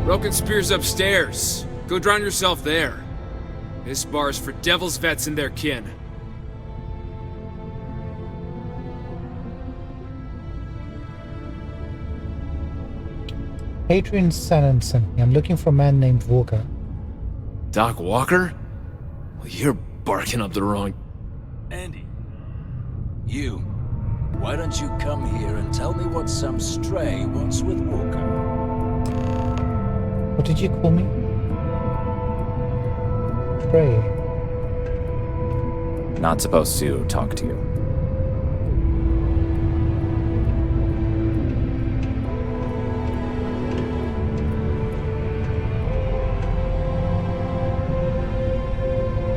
Broken Spear's upstairs. Go drown yourself there. This bar's for Devil's vets and their kin. Adrian Shannon sent me. I'm looking for a man named Walker. Doc Walker? Well, you're barking up the wrong... Andy. You. Why don't you come here and tell me what some stray wants with Walker? What did you call me? Stray. Not supposed to talk to you.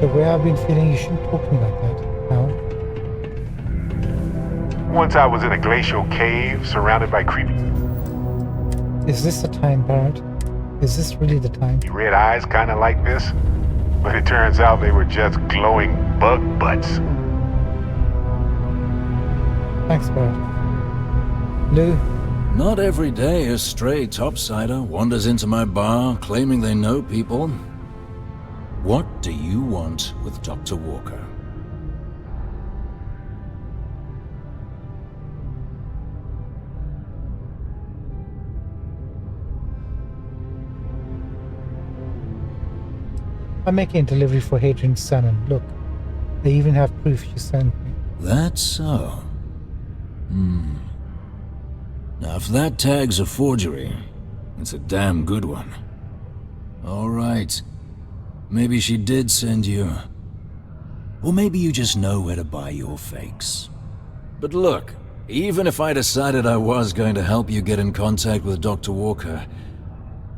The way I've been feeling, you shouldn't talk to me like that. Now. Once I was in a glacial cave surrounded by creepy... Is this the time, Barrett? Is this really the time? red eyes kinda like this? But it turns out they were just glowing bug butts. Thanks, Barrett. Lou? Not every day a stray topsider wanders into my bar claiming they know people. What do you want with Dr. Walker? I'm making a delivery for Hadrian's son, and look, I even have proof you sent me. That's so. Now, if that tag's a forgery, it's a damn good one. All right. Maybe she did send you. Or maybe you just know where to buy your fakes. But look, even if I decided I was going to help you get in contact with Dr. Walker,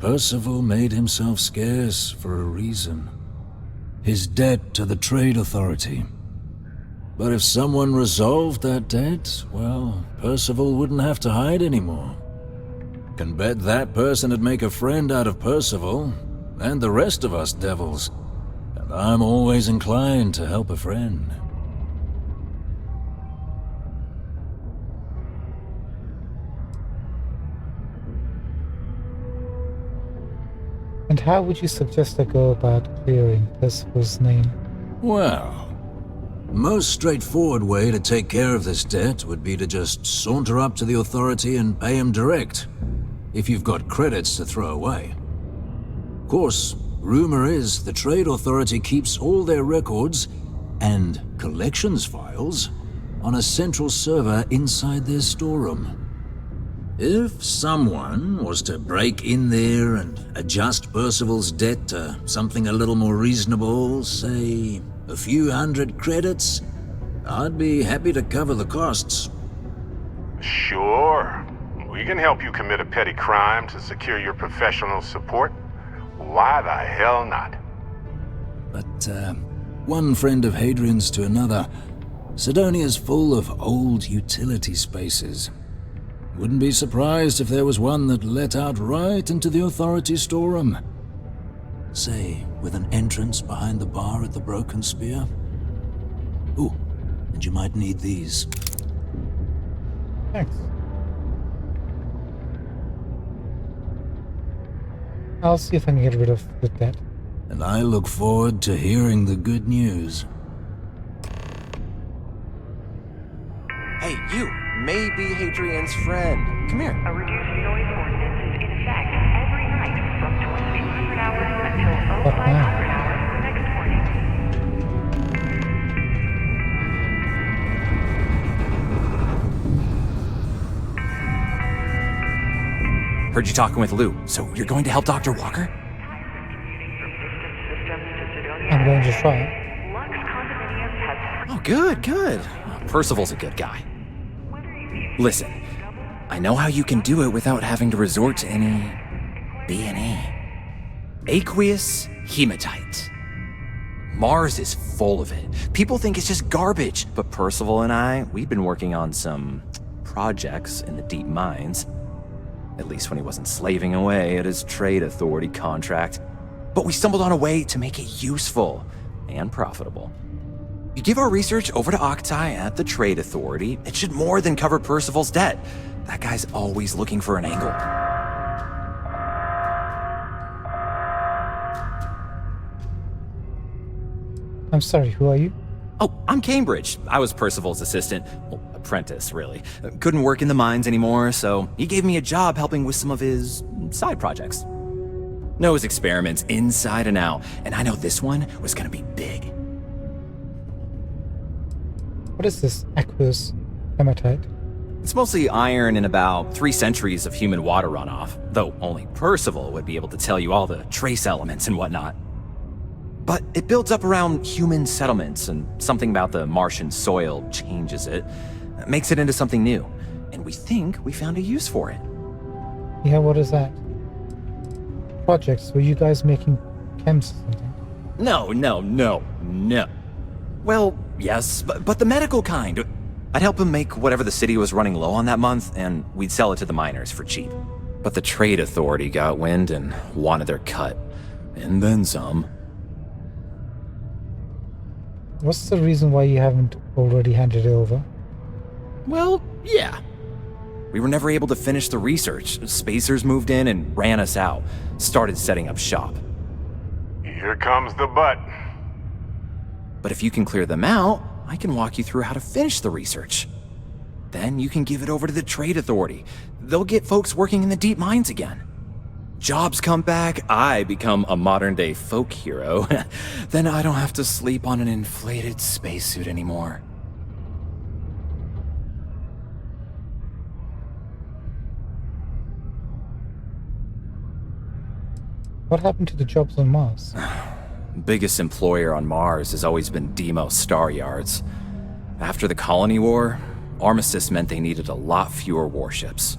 Percival made himself scarce for a reason. His debt to the Trade Authority. But if someone resolved that debt, well, Percival wouldn't have to hide anymore. Can bet that person'd make a friend out of Percival, and the rest of us devils. And I'm always inclined to help a friend. And how would you suggest I go about clearing Percival's name? Well, most straightforward way to take care of this debt would be to just saunter up to the authority and pay him direct, if you've got credits to throw away. Of course, rumor is the Trade Authority keeps all their records and collections files on a central server inside their storeroom. If someone was to break in there and adjust Percival's debt to something a little more reasonable, say a few hundred credits, I'd be happy to cover the costs. Sure. We can help you commit a petty crime to secure your professional support. Why the hell not? But, one friend of Hadrian's to another, Sidonia's full of old utility spaces. Wouldn't be surprised if there was one that let out right into the authority storeroom. Say, with an entrance behind the bar at the Broken Spear. Ooh, and you might need these. Thanks. I'll see if I can get rid of the debt. And I look forward to hearing the good news. Hey, you! May be Hadrian's friend. Come here. A reduced noise ordinance is in effect every night from 2200 hours until 0500 hours the next morning. Heard you talking with Lou, so you're going to help Dr. Walker? I'm going to try. Oh, good, good. Percival's a good guy. Listen, I know how you can do it without having to resort to any B&E. Aqueous hematite. Mars is full of it. People think it's just garbage, but Percival and I, we've been working on some projects in the deep mines. At least when he wasn't slaving away at his Trade Authority contract. But we stumbled on a way to make it useful and profitable. You give our research over to Octai at the Trade Authority, it should more than cover Percival's debt. That guy's always looking for an angle. I'm sorry, who are you? Oh, I'm Cambridge. I was Percival's assistant. Well, apprentice, really. Couldn't work in the mines anymore, so he gave me a job helping with some of his side projects. Knows experiments inside and out, and I know this one was gonna be big. What is this aqueous hematite? It's mostly iron and about 3 centuries of human water runoff, though only Percival would be able to tell you all the trace elements and whatnot. But it builds up around human settlements, and something about the Martian soil changes it, makes it into something new, and we think we found a use for it. Yeah, what is that? Projects, were you guys making chems or something? No. Well, yes, but the medical kind. I'd help him make whatever the city was running low on that month, and we'd sell it to the miners for cheap. But the trade authority got wind and wanted their cut. And then some. What's the reason why you haven't already handed it over? Well, yeah. We were never able to finish the research. Spacers moved in and ran us out. Started setting up shop. Here comes the butt. But if you can clear them out, I can walk you through how to finish the research. Then you can give it over to the trade authority. They'll get folks working in the deep mines again. Jobs come back, I become a modern-day folk hero. Then I don't have to sleep on an inflated spacesuit anymore. What happened to the jobs on Mars? Biggest employer on Mars has always been Demo Star Yards. After the Colony War, armistice meant they needed a lot fewer warships.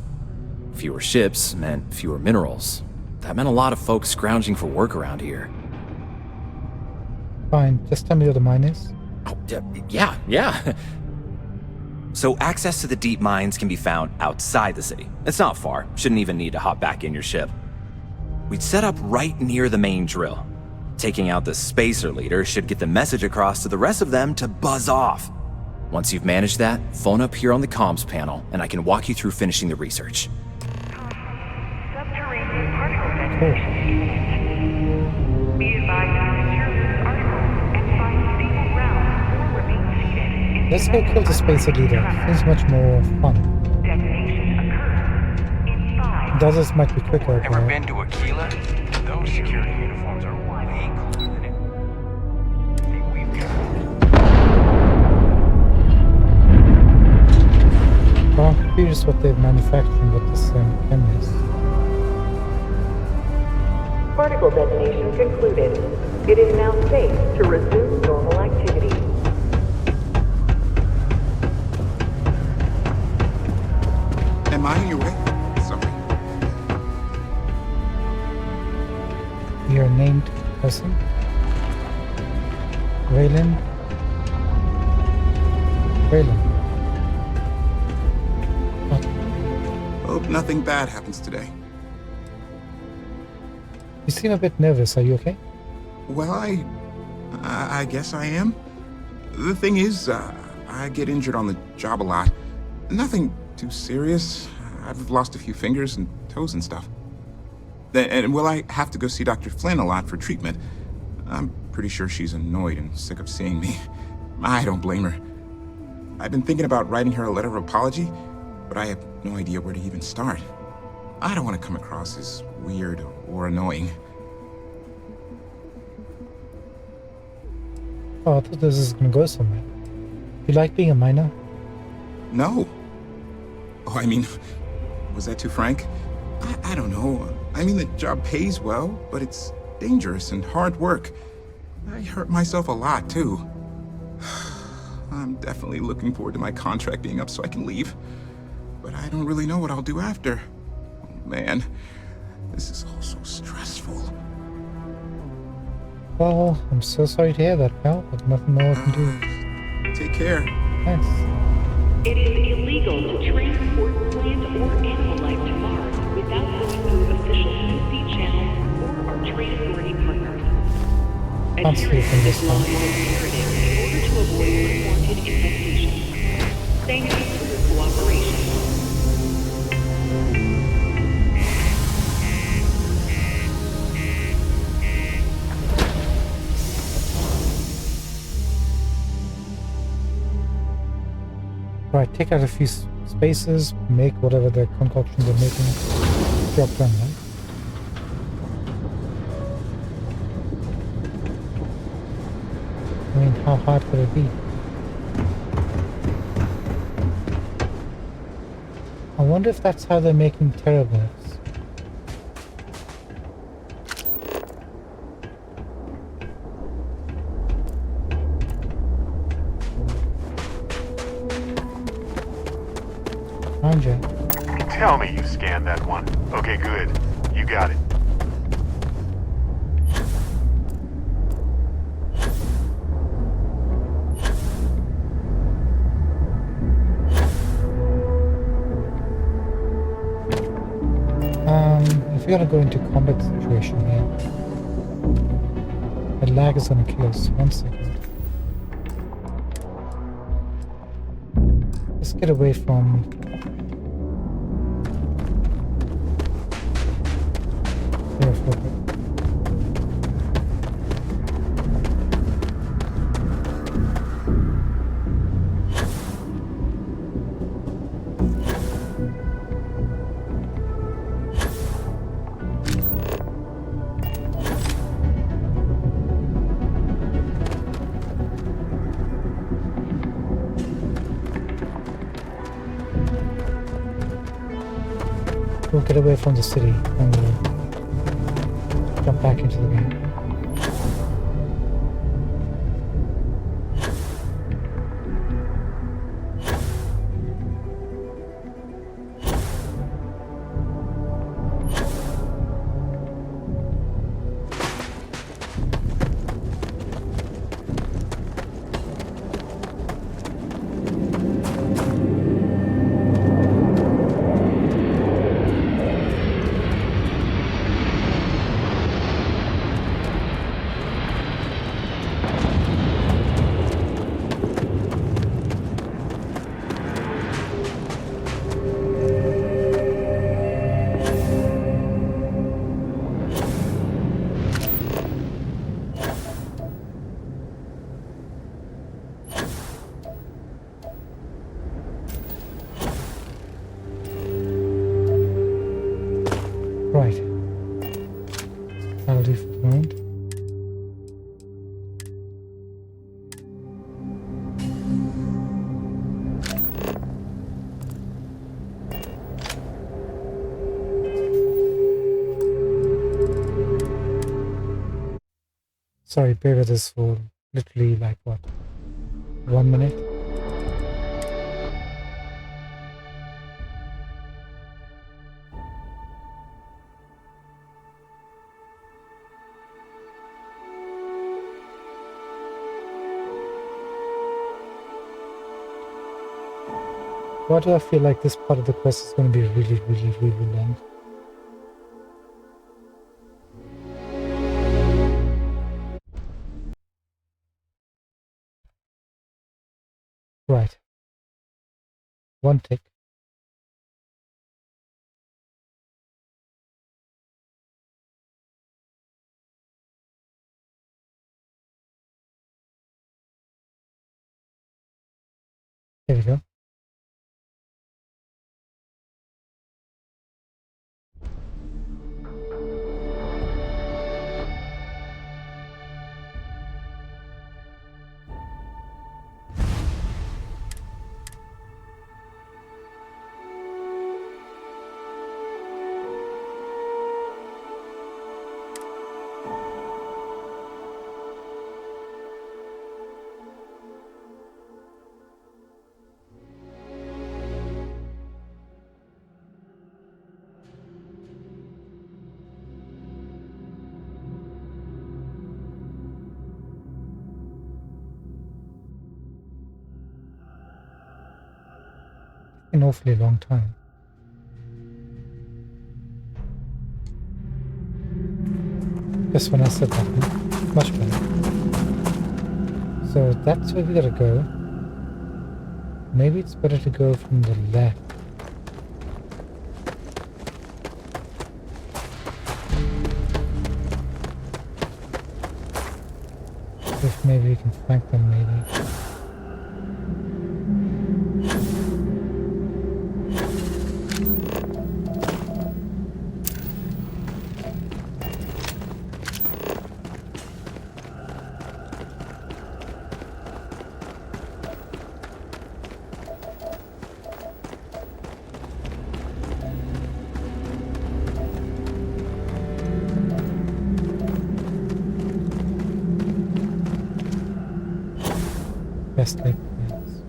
Fewer ships meant fewer minerals. That meant a lot of folks scrounging for work around here. Fine, just tell me where the mine is. Oh, yeah. So access to the deep mines can be found outside the city. It's not far. Shouldn't even need to hop back in your ship. We'd set up right near the main drill. Taking out the spacer leader should get the message across to the rest of them to buzz off. Once you've managed that, phone up here on the comms panel, and I can walk you through finishing the research. Subterranean particle detonation imminent. Be advised to secure loose articles and find stable ground or remain seated. Let's go kill the spacer leader. Seems much more fun. Detonation occurs in 5. The others might be quicker. Ever been to Aquila? Those security uniforms are way cooler than anything we've got. Well, I'm curious what they're manufacturing with this chem is. Particle detonation concluded. It is now safe to resume normal activity. Am I in your way? Sorry. You're a named person? Raylan? Hope nothing bad happens today. You seem a bit nervous. Are you okay? Well, I guess I am. The thing is, I get injured on the job a lot. Nothing too serious. I've lost a few fingers and toes and stuff. And will I have to go see Dr. Flynn a lot for treatment? I'm pretty sure she's annoyed and sick of seeing me. I don't blame her. I've been thinking about writing her a letter of apology, but I have no idea where to even start. I don't want to come across as weird or annoying. Oh, I thought this was gonna go somewhere. You like being a miner? No. Oh, I mean, was that too frank? I don't know. I mean, the job pays well, but it's dangerous and hard work. I hurt myself a lot, too. I'm definitely looking forward to my contract being up so I can leave. But I don't really know what I'll do after. Oh, man. This is all so stressful. Well, I'm so sorry to hear that, pal, but nothing more I can do. Take care. Thanks. It is illegal to transport plant or animal life to Mars without going through official PC channels or our trade authority partners. Can't sleep in this law one. is imperative in order to avoid unwanted infestation. Thank you for your cooperation. Right, take out a few spaces, make whatever the concoctions are making. Job done, right? I mean, how hard could it be? I wonder if that's how they're making terribles. Tell me you scanned that one. Okay, good. You got it. we're gonna go into combat situation here. The lag is gonna kill us. 1 second. Let's get away from... Here for a bit. We'll get away from the city and we'll jump back into the game. Right. That'll do for the moment. Sorry, bear with us for literally like what? 1 minute? Why do I feel like this part of the quest is going to be really long? Right. 1 tick. There we go. An awfully long time. Just when I said that, much better. So that's where we gotta go. Maybe it's better to go from the left. If maybe we can flank them, maybe. Best like this.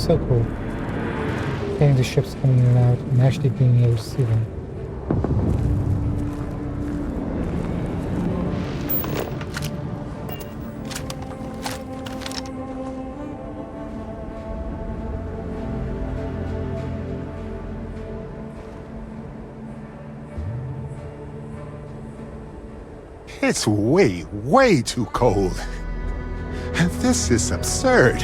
so cool. Getting the ships coming in and out and actually being able to see them. It's way, way too cold. This is absurd.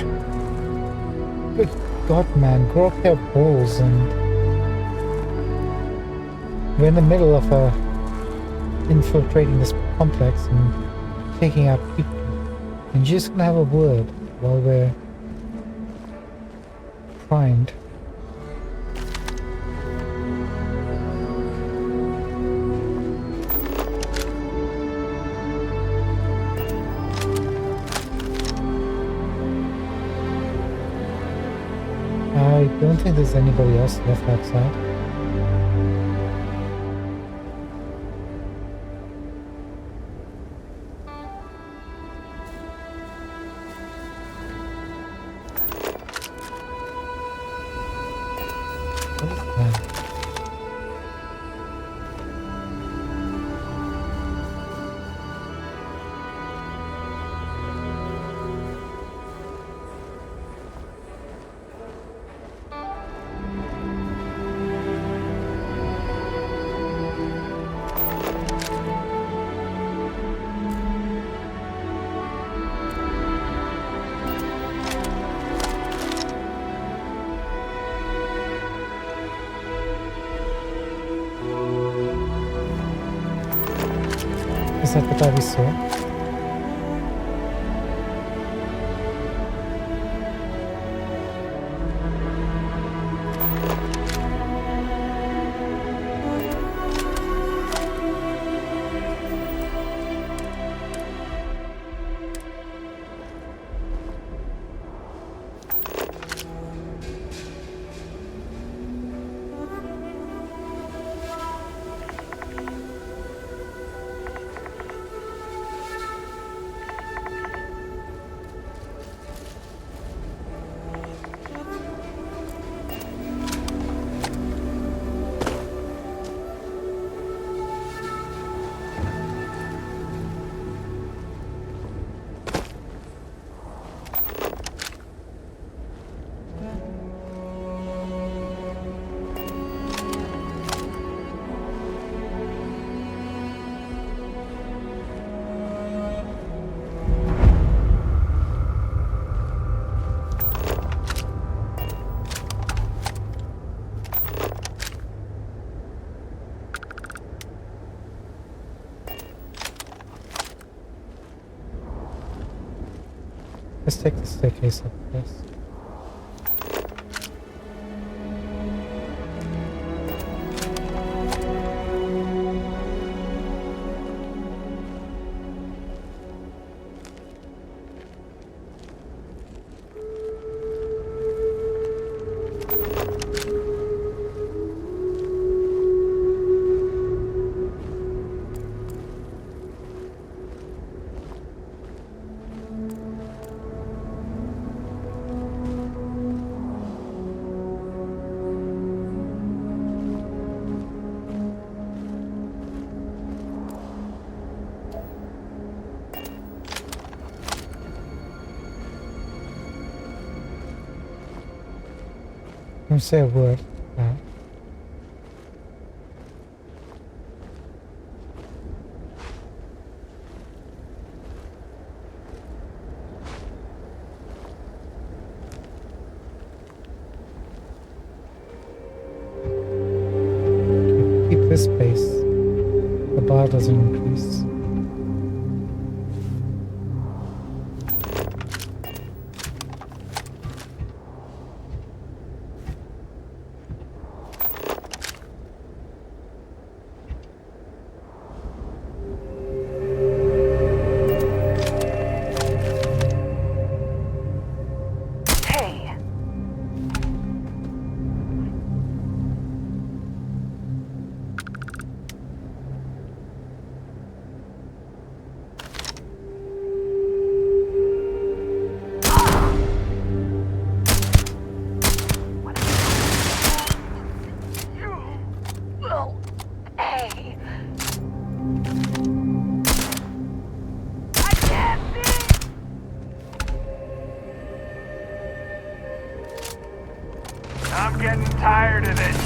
Good God, man, grow up your balls. And we're in the middle of infiltrating this complex and taking out people. And you're just gonna have a word while we're primed. I don't think there's anybody else left outside. What is that? Is that the guy we saw? Let's take the staircase up first. Don't say a word. Keep this pace. The bar doesn't increase. getting tired of this.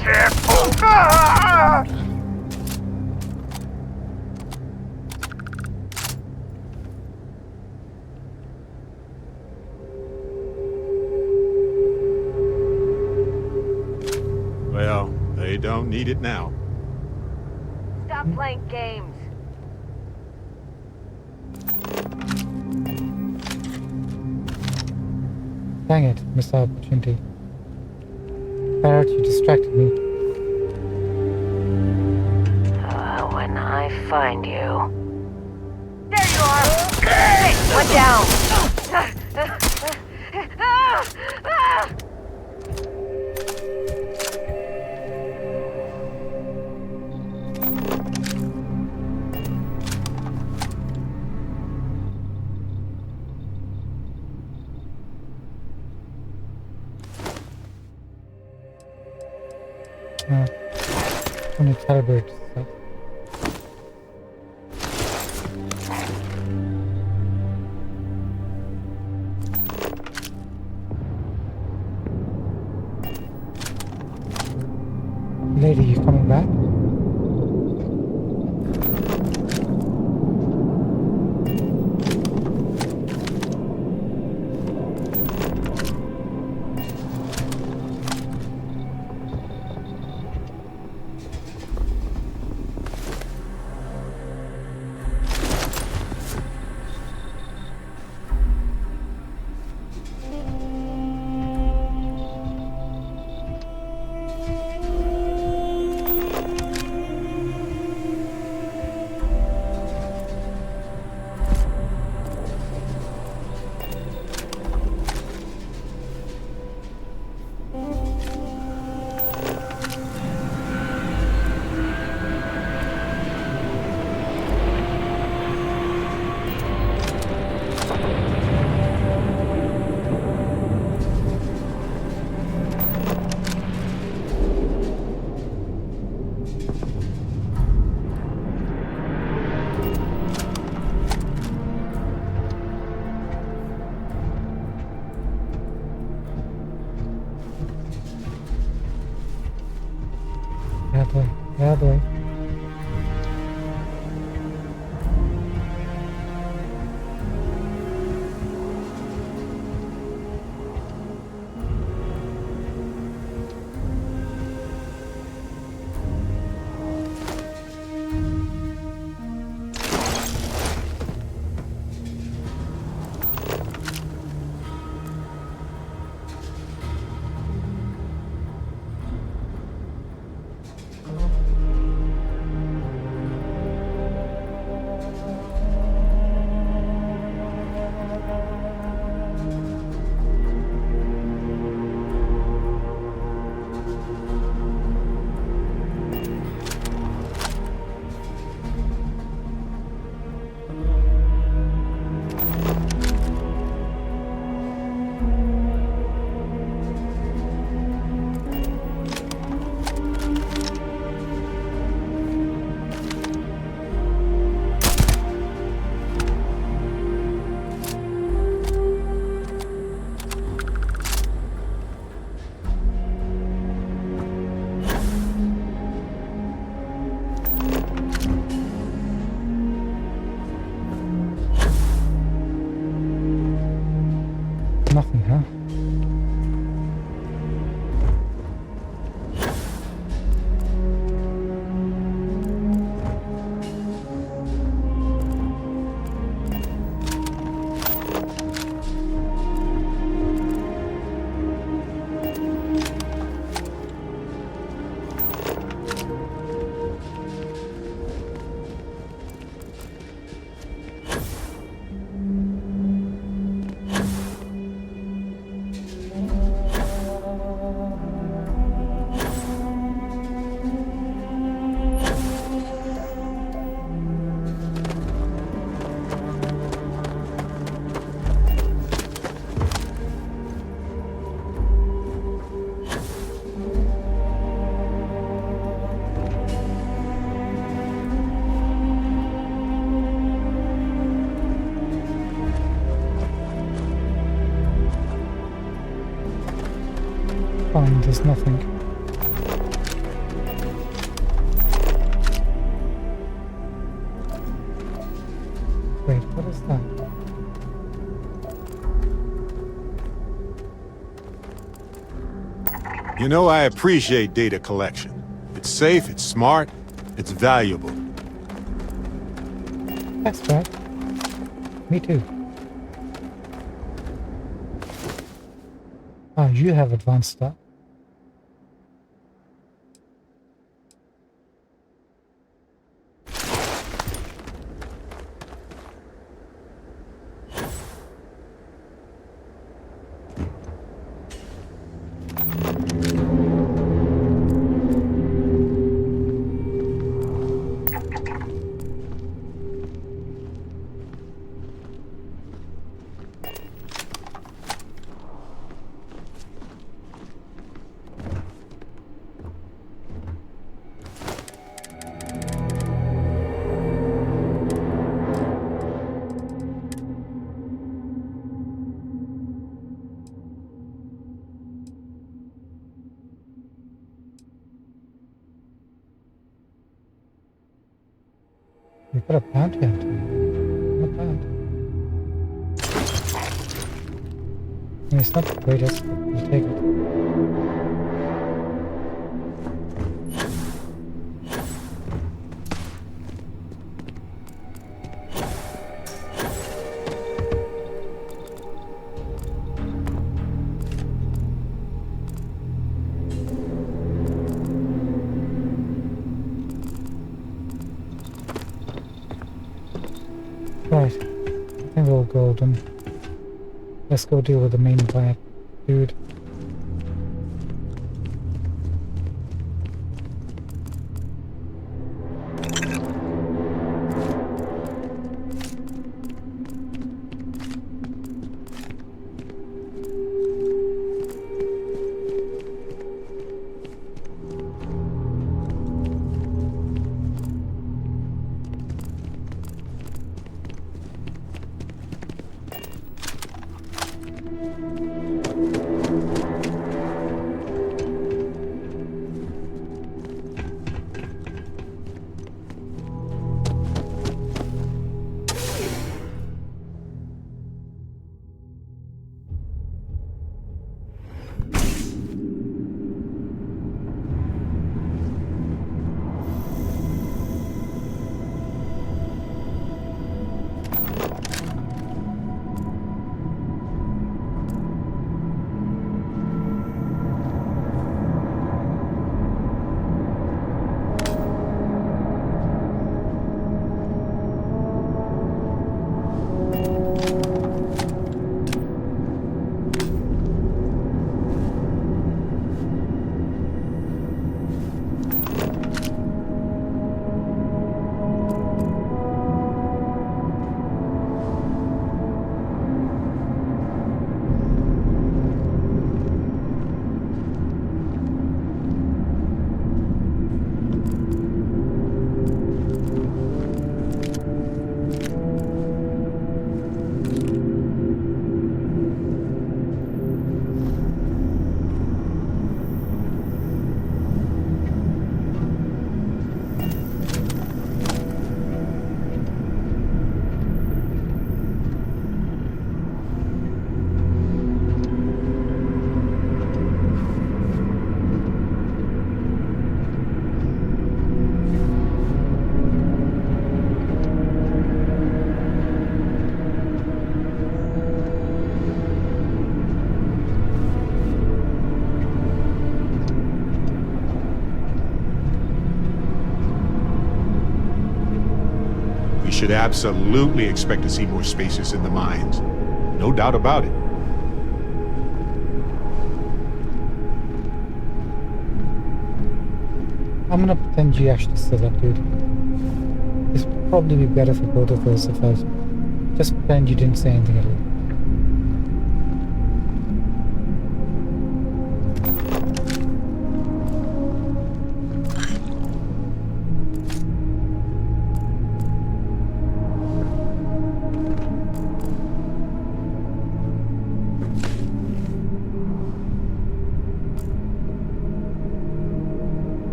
Careful! Ah! Well, they don't need it now. Stop playing games. Dang it, missed the opportunity. Barrett, you distracted me. When I find you... There you are! Hey, one down! Only calibrate stuff. Lady, you coming back? Yeah, boy. Nothing, huh? fine, there's nothing. Wait, what is that? You know, I appreciate data collection. It's safe, it's smart, it's valuable. Thanks, Brad. Me too. Ah, you have advanced stuff. We've got a bounty hunter. Not bad. I mean, it's not the greatest, but we'll take it. Right, I think we're all golden. Let's go deal with the main bad dude. Should absolutely expect to see more spaces in the mines. No doubt about it. I'm gonna pretend you actually said that, dude. It's probably be better for both of us if I just pretend you didn't say anything at all.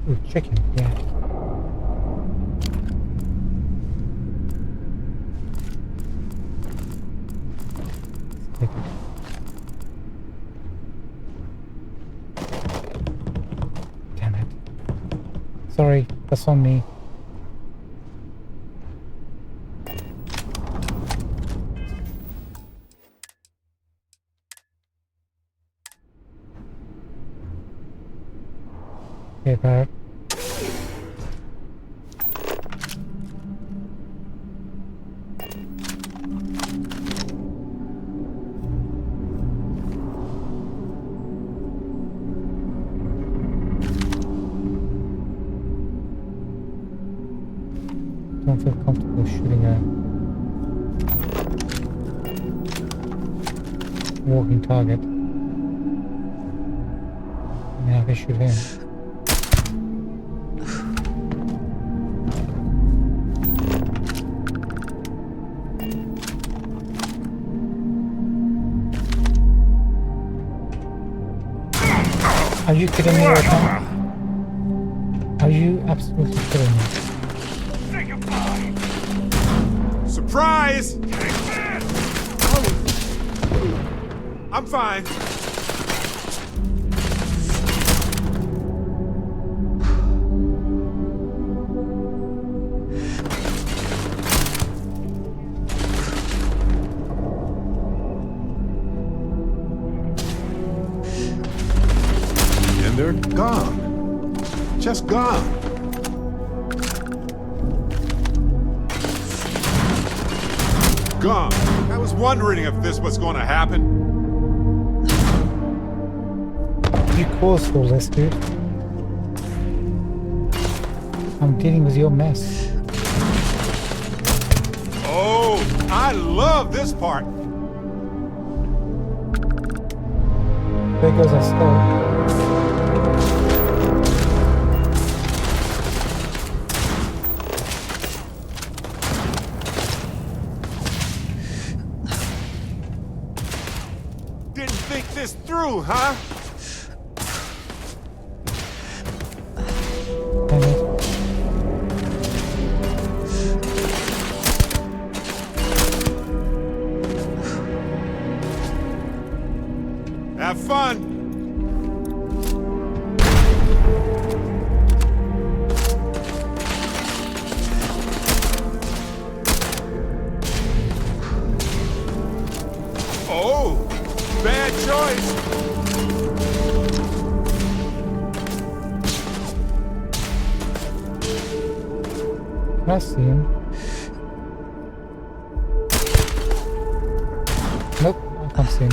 Ooh, chicken, yeah. Let's take it. Damn it. Sorry, that's on me. Okay, Barrett. Don't feel comfortable shooting a walking target. I mean, I can shoot him. Are you kidding me right now? Are you absolutely kidding me? Surprise! Oh. I'm fine. And they're gone. Just gone. Gone. I was wondering if this was going to happen. You caused all this, dude. I'm dealing with your mess. Oh, I love this part. There goes our stove. Didn't think this through, huh? Have fun. Oh, bad choice. I see him. Nope, I can't see him.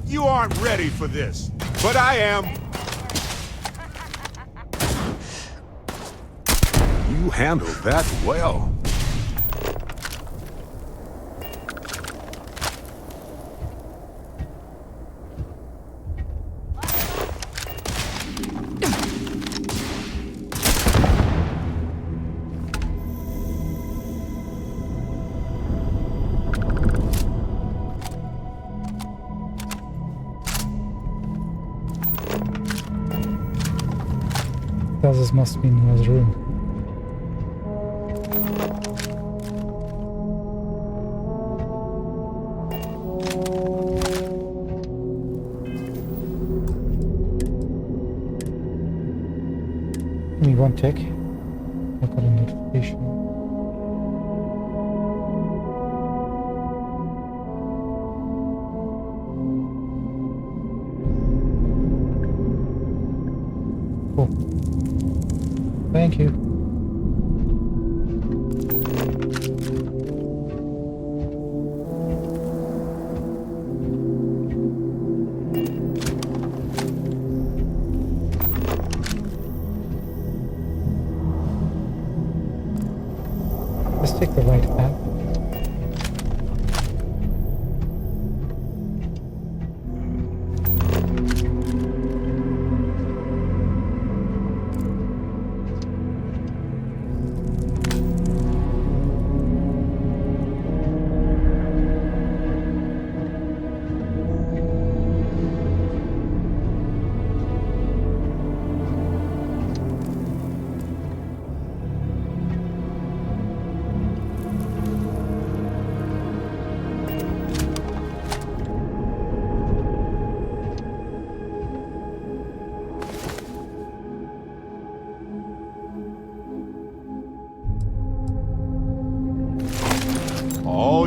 You aren't ready for this, but I am. You handled that well. This must be in his room. Give me one tick. I got a notification. Cool. Thank you.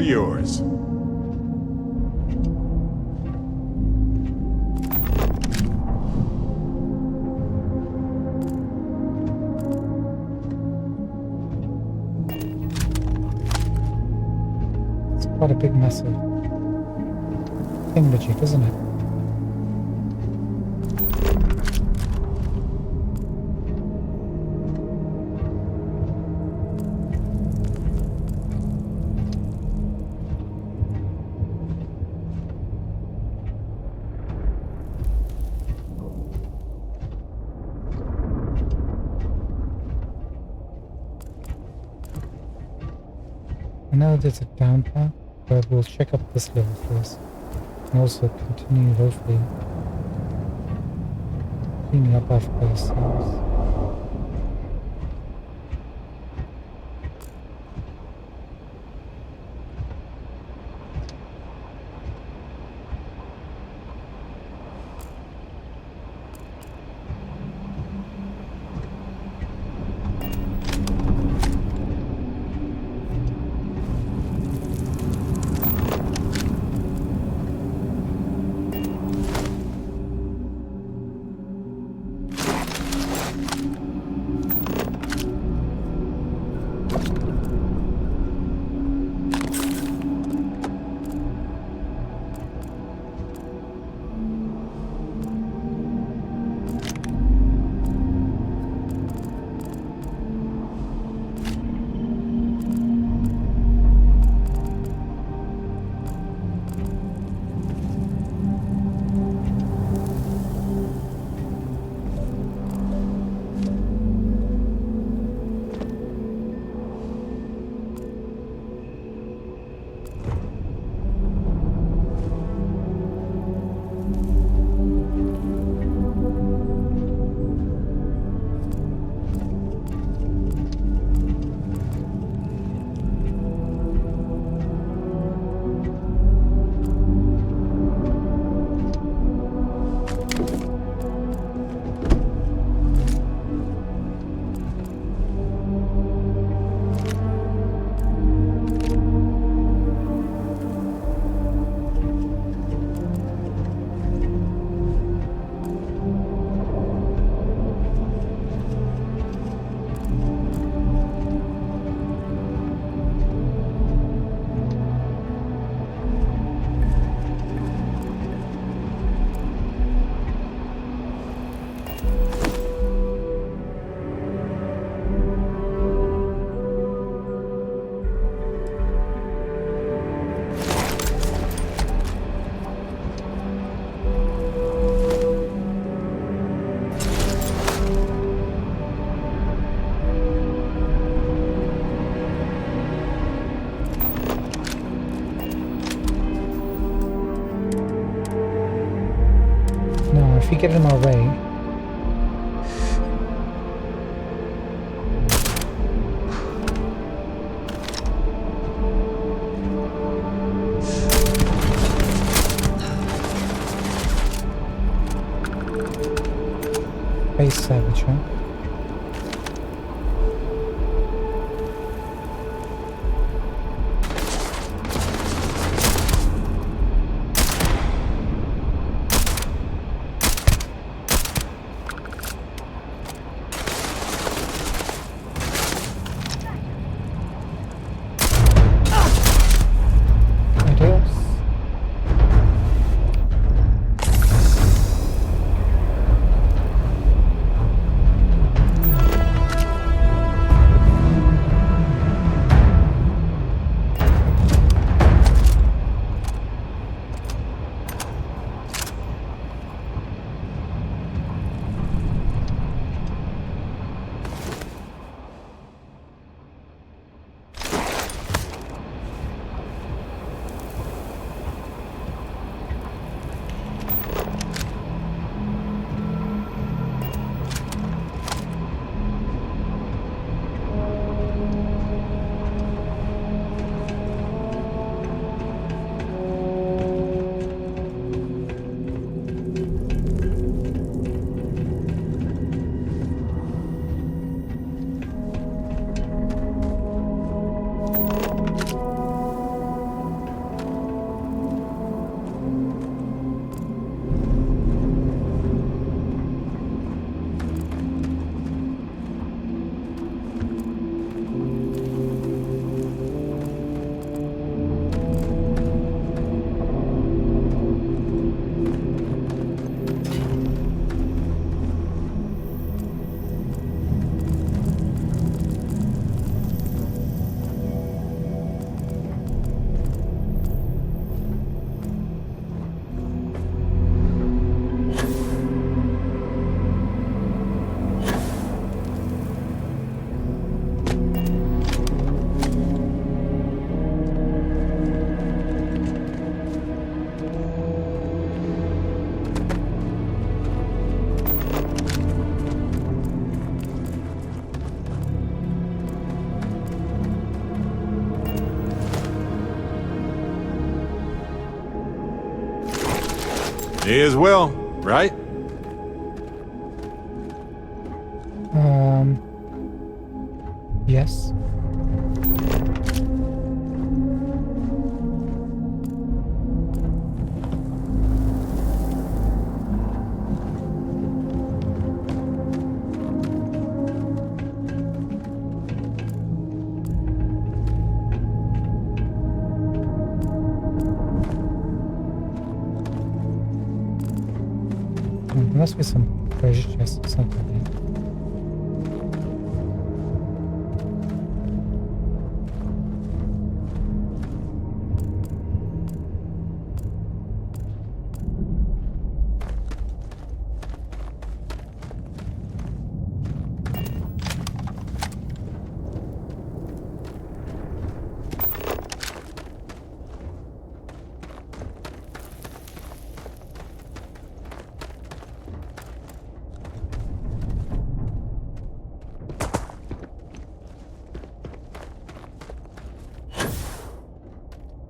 yours. It's quite a big, massive thingamajig, isn't it? I know there's a down path, but we'll check up this level first. And also continue, hopefully, cleaning up after ourselves. If you get in my way, face savage, huh? May as well, right? Yes. There must be some treasure chest or something here.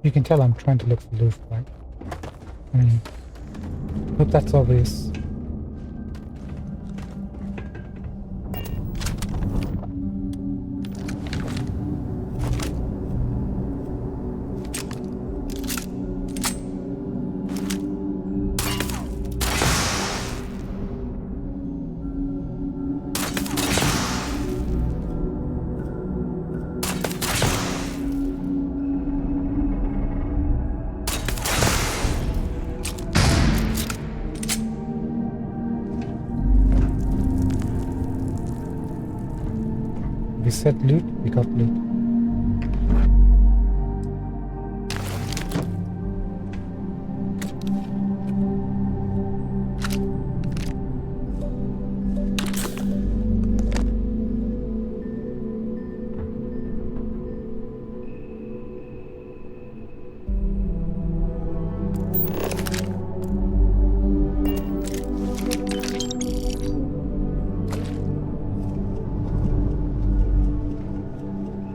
You can tell I'm trying to look for loot, right? I mean, hope that's obvious. We said loot, we got loot.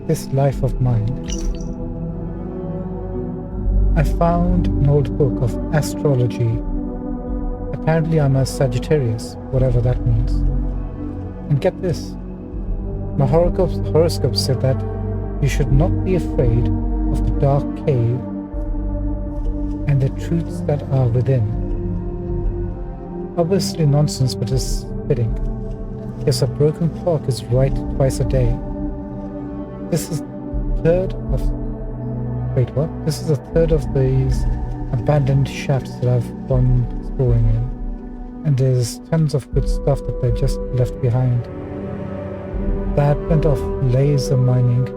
This life of mine. I found an old book of astrology. Apparently I'm a Sagittarius, whatever that means. And get this, my horoscope said that you should not be afraid of the dark cave and the truths that are within. Obviously nonsense, but it's fitting. Yes, a broken clock is right twice a day. This is third of... Wait, what? This is a third of these abandoned shafts that I've gone exploring in. And there's tons of good stuff that they just left behind. The advent of laser mining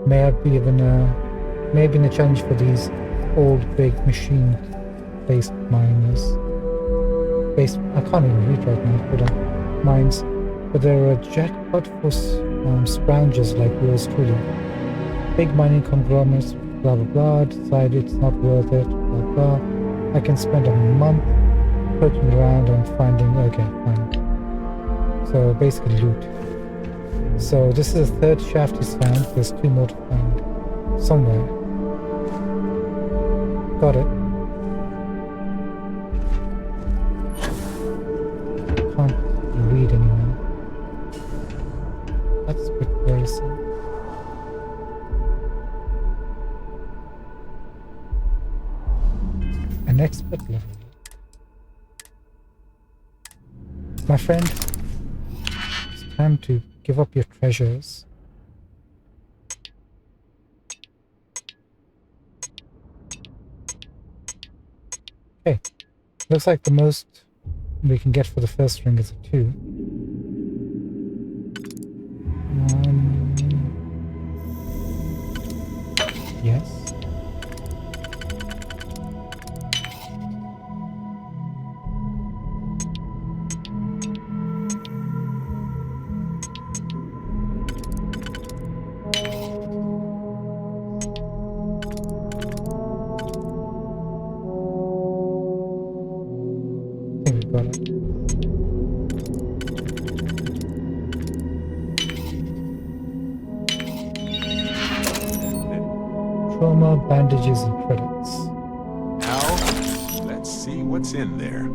may have been a challenge for these old big machine-based miners. I can't even read right now, hold on. Mines. But they're a jackpot for scroungers like yours truly. Big mining conglomerates, blah blah blah, decide it's not worth it, blah blah. I can spend a month poking around and finding, okay, fine. So basically loot. So this is the third shaft he's found, there's 2 more to find. Somewhere. Got it. Can't read anymore. That's a bit worrisome. An expert level. My friend, it's time to give up your treasures. Okay, looks like the most we can get for the first ring is a 2. Yes. I think we've got it. Trauma, bandages, and credits. Now, and see what's in there.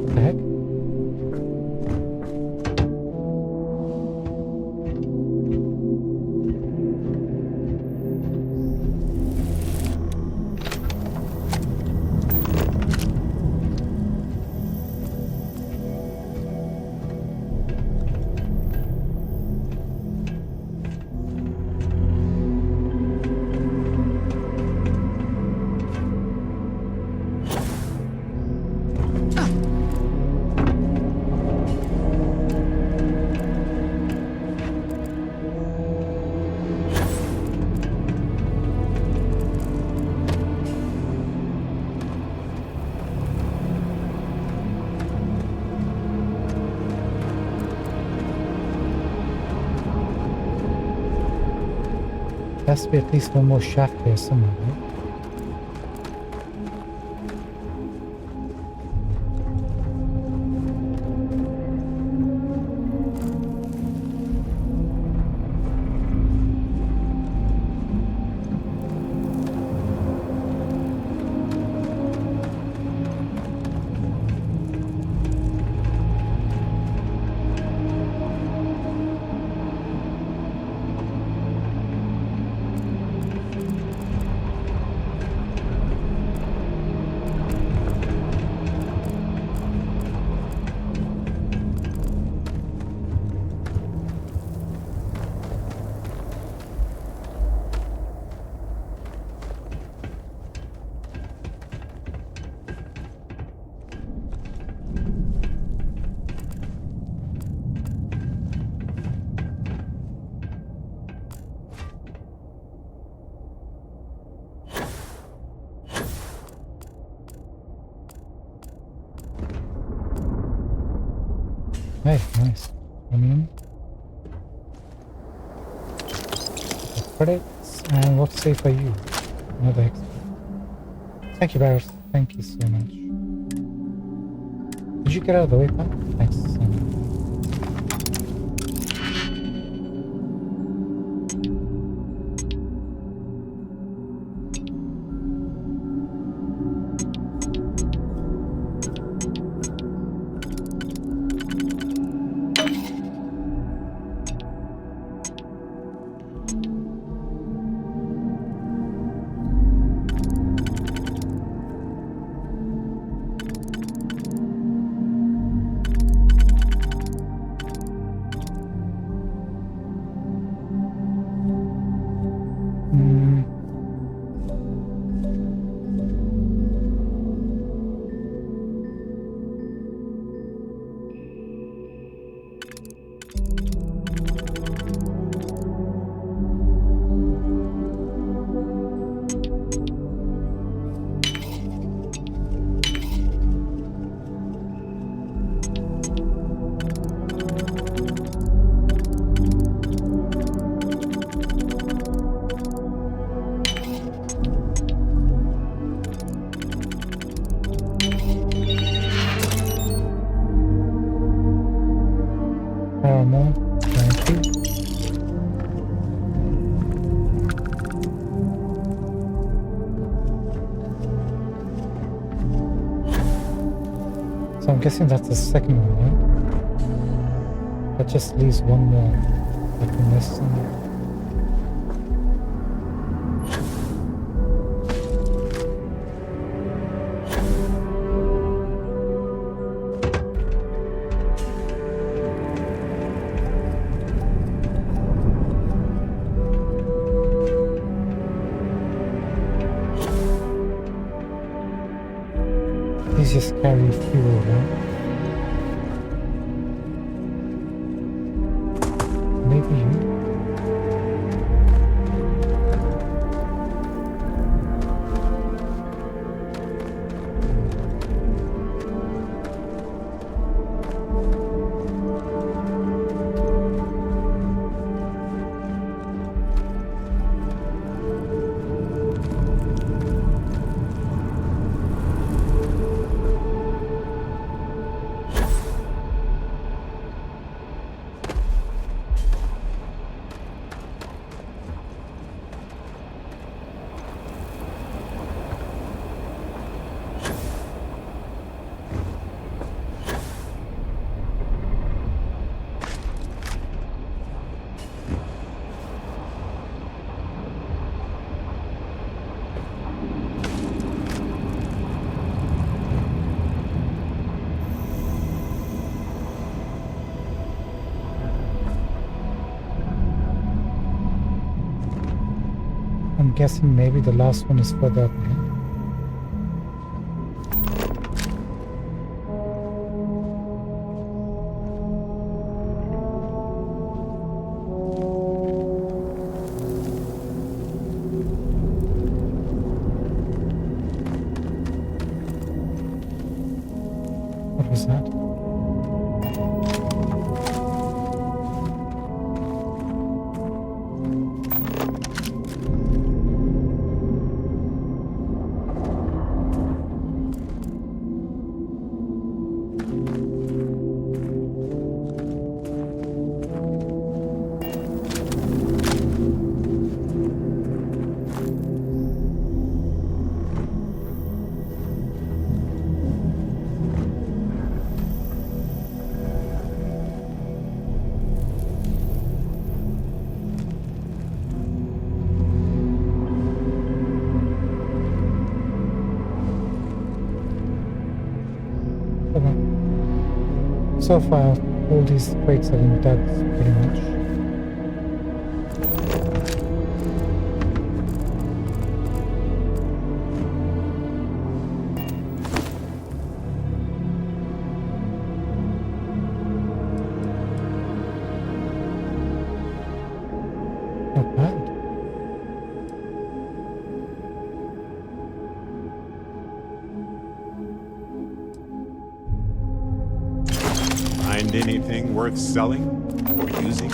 What the heck? There has to be at least one more shaft here somewhere, right? Hey, nice. I mean, credits, and what's safe for you? Another extra. Thank you, Barris. Thank you so much. Did you get out of the way, pal? Thanks so much. Thank you. So I'm guessing that's the second one, right? That just leaves one more. I can miss some. These just carry fuel, right? Maybe you? guessing maybe the last one is further up here. What was that? So far, all these crates have been dug pretty much. Not bad. Find anything worth selling or using?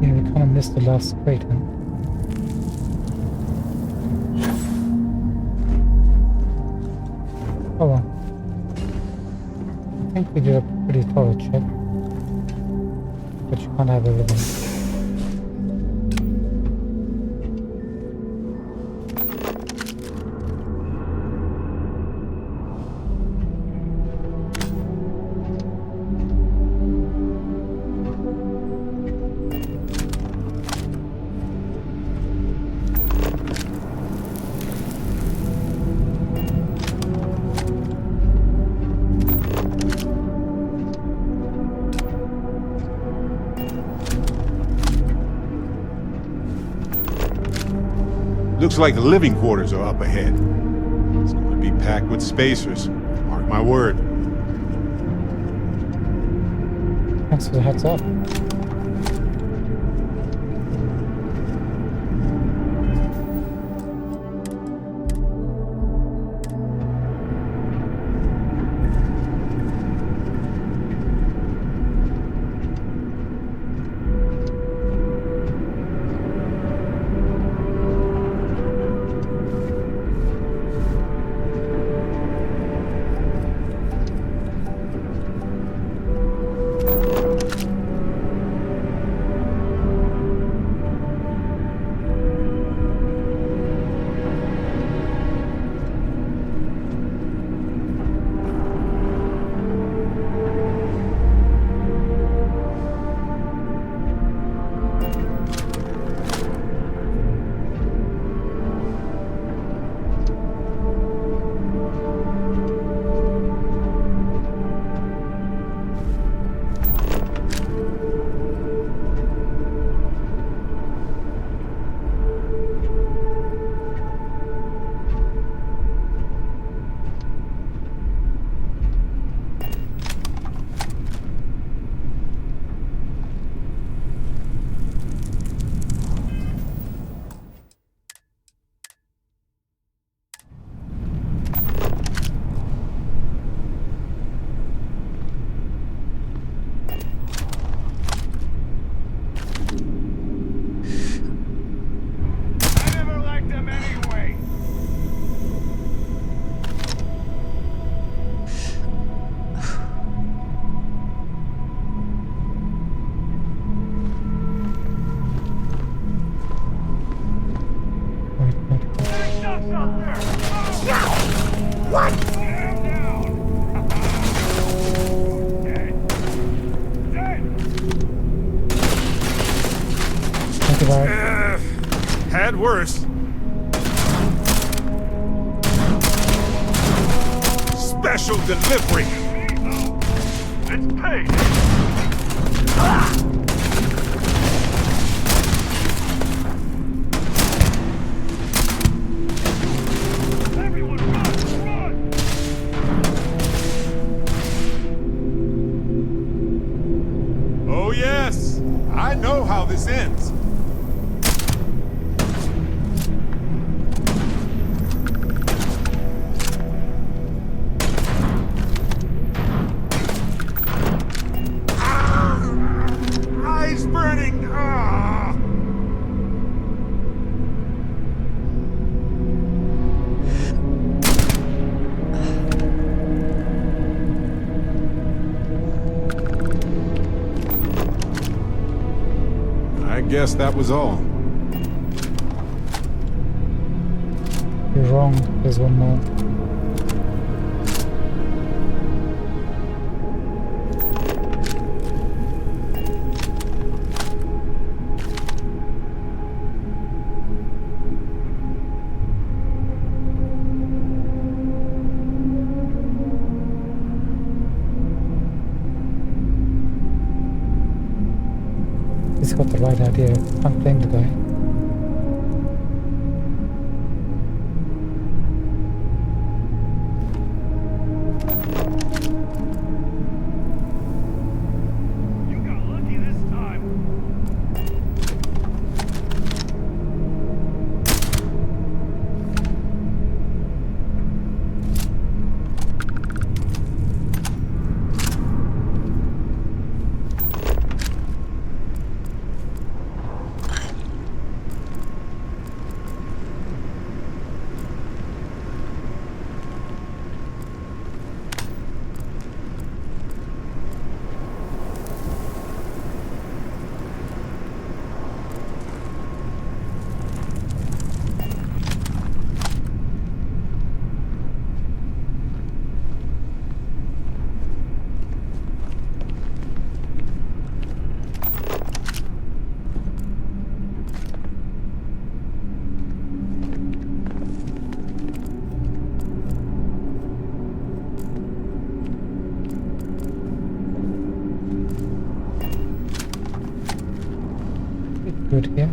Yeah, we kind of missed the last crate, huh? Oh well. I think we did a pretty thorough check. But you can't have everything. Looks like the living quarters are up ahead. It's going to be packed with spacers. Mark my word. Thanks for the heads up. worse. Special delivery. It's paid. Oh yes, I know how this ends. Eyes burning. Ah. I guess that was all. You're wrong. There's one more. He's got the right idea. I'm playing the guy. Good here.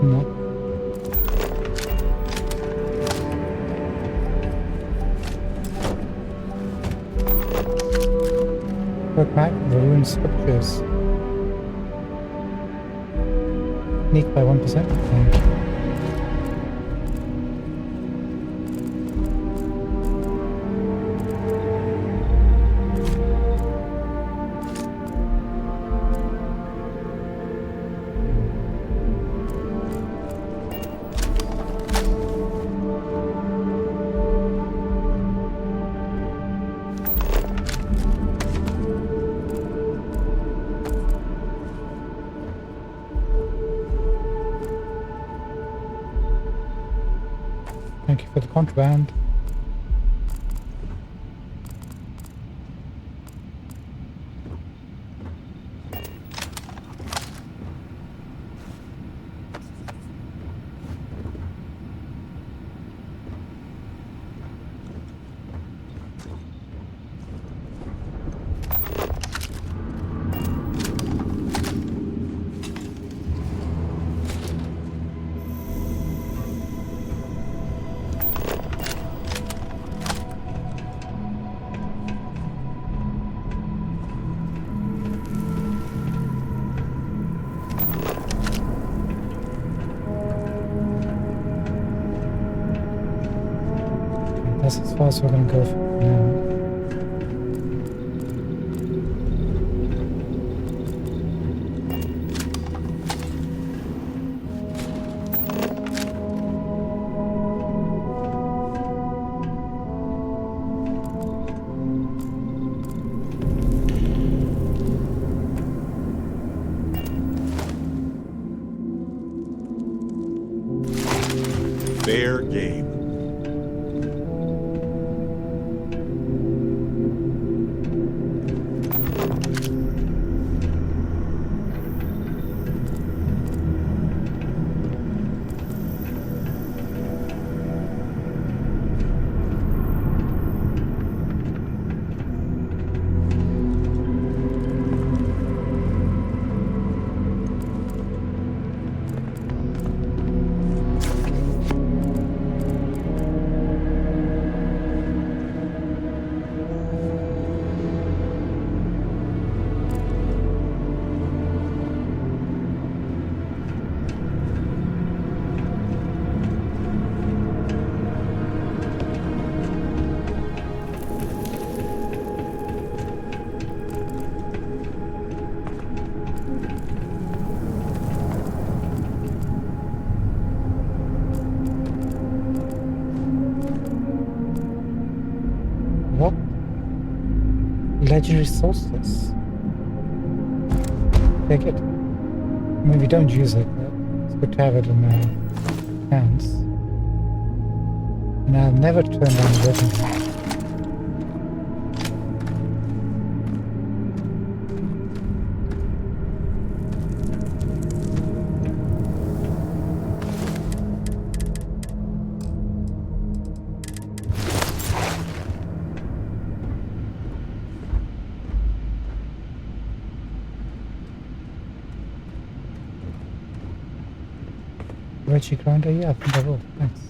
No. Look back, the ruined sculptures. Sneak by 1%. Okay. contraband. That's as far as we're gonna go for now. Fair game. What? Legendary solstice. Take it. I mean, we don't use it, but it's good to have it in our hands. And I'll never turn down legendary. Reggie grinder? Yeah, I think I will. Thanks.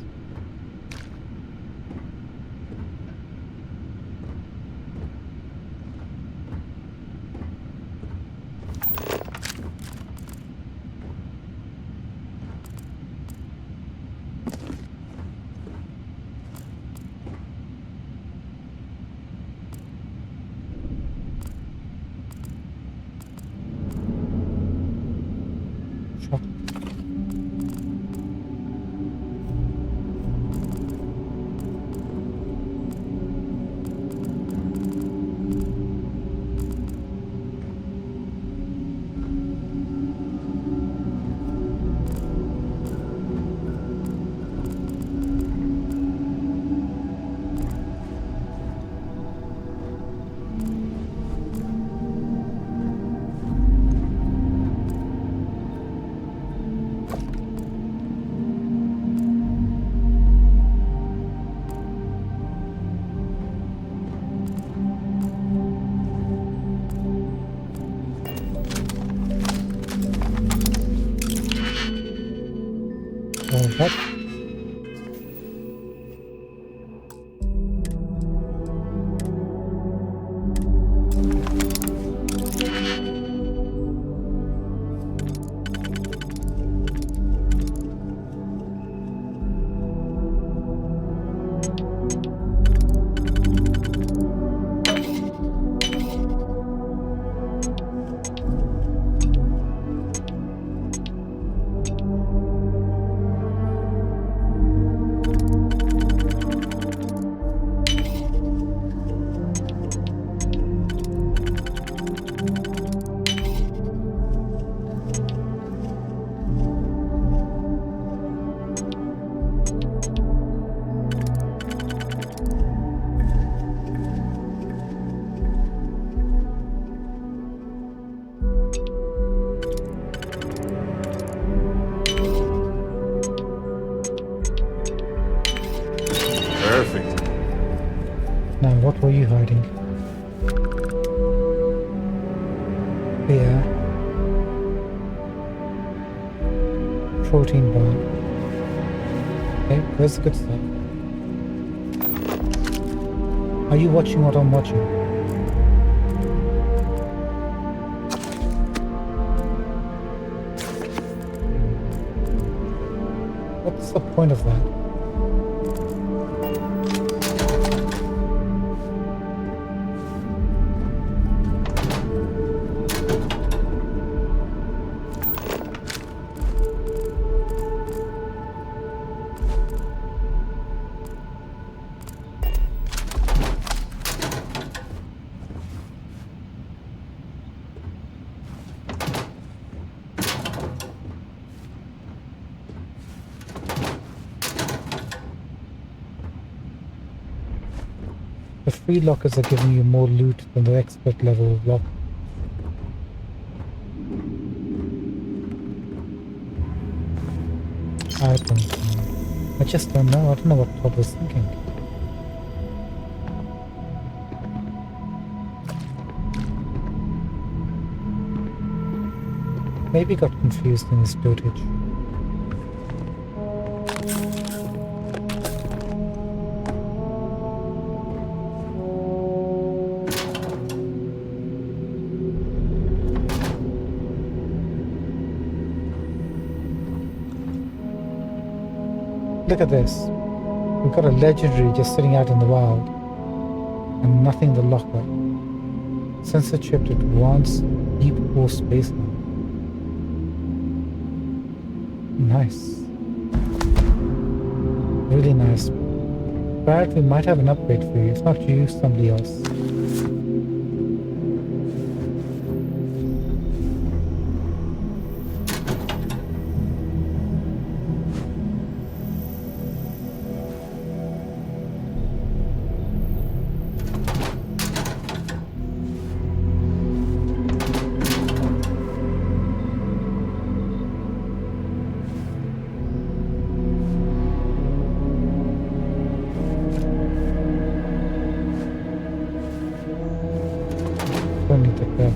What? Now, what were you hiding? Yeah. Protein bar. Okay, where's the good stuff? Are you watching what I'm watching? What's the point of that? The free lockers are giving you more loot than the expert level of lock. I don't know. I just don't know. I don't know what Todd was thinking. Maybe got confused in his dotage. Look at this. We've got a legendary just sitting out in the wild. And nothing in the locker. Sensor chipped advanced deep core space now. Nice. Really nice. Barrett, we might have an upgrade for you. If not you, somebody else. Don't need the grab.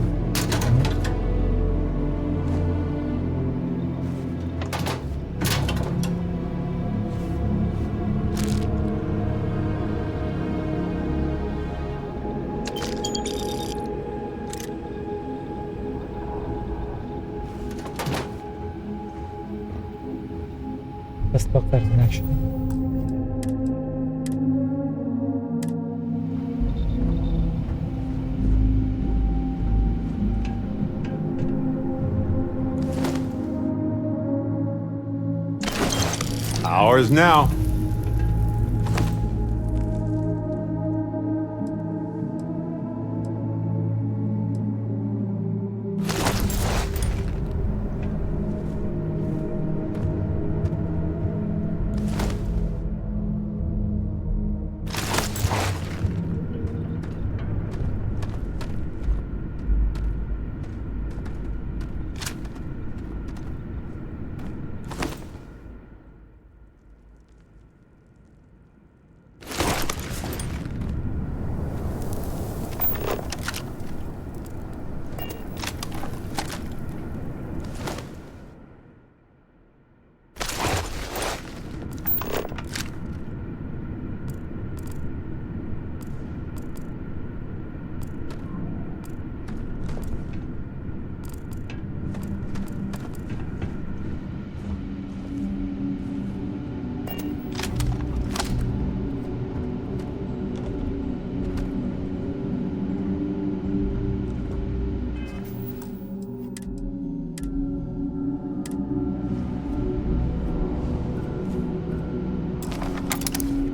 Let's lock that in action. Ours now.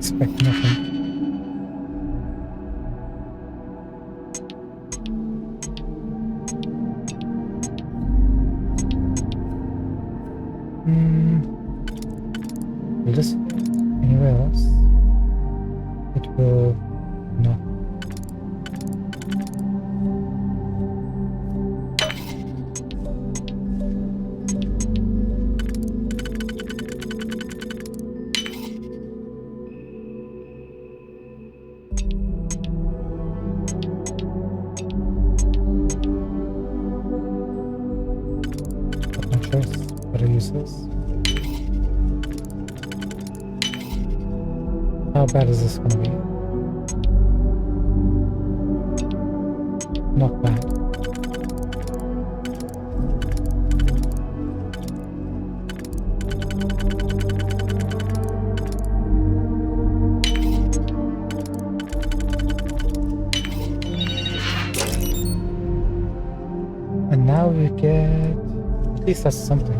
Expect nothing. Will this anywhere else? It will not. resources. How bad is this gonna be? Not bad. And now we get, at least that's something.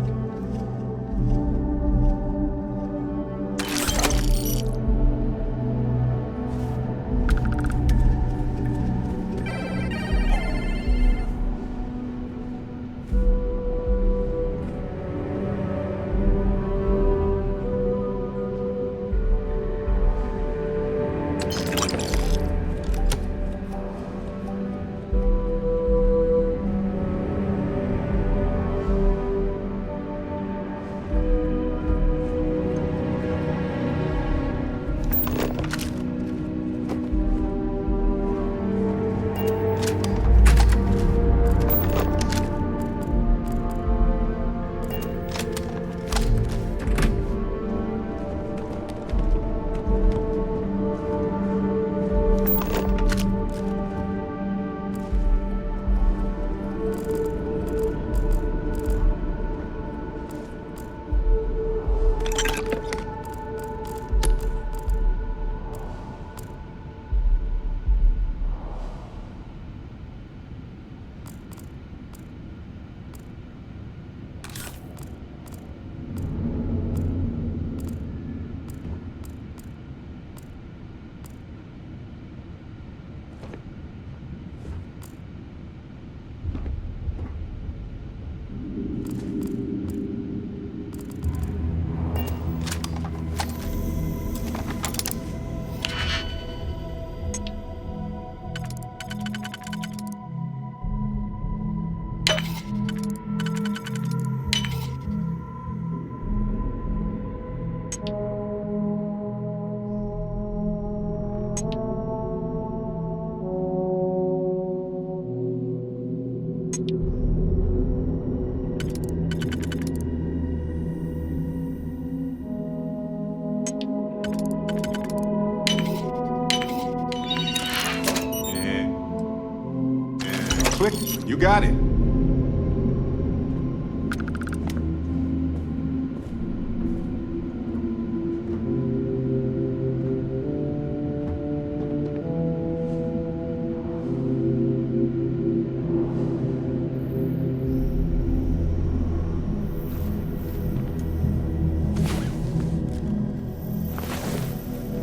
Click. You got it.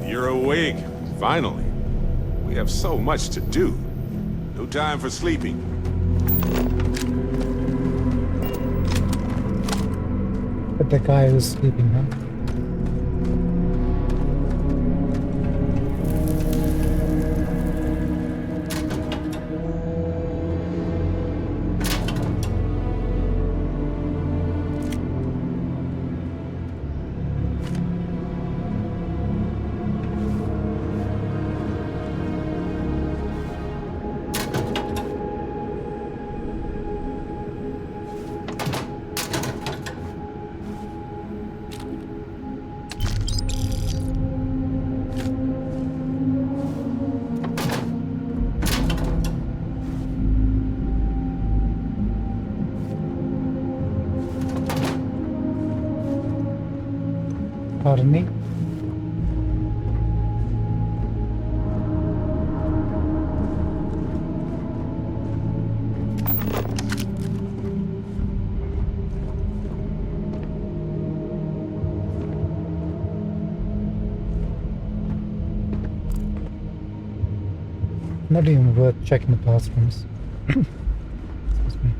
You're awake. Finally. We have so much to do. No time for sleeping. But the guy who's sleeping, huh? Pardon me? Not even worth checking the bathrooms. Excuse me.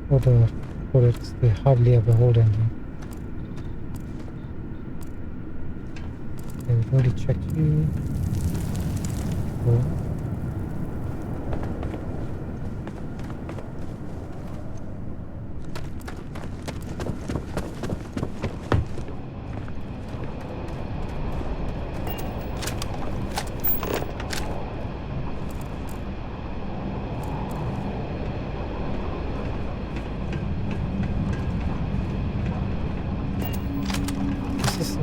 Or the toilets, they hardly ever hold anything. Okay, we've already checked you. Cool.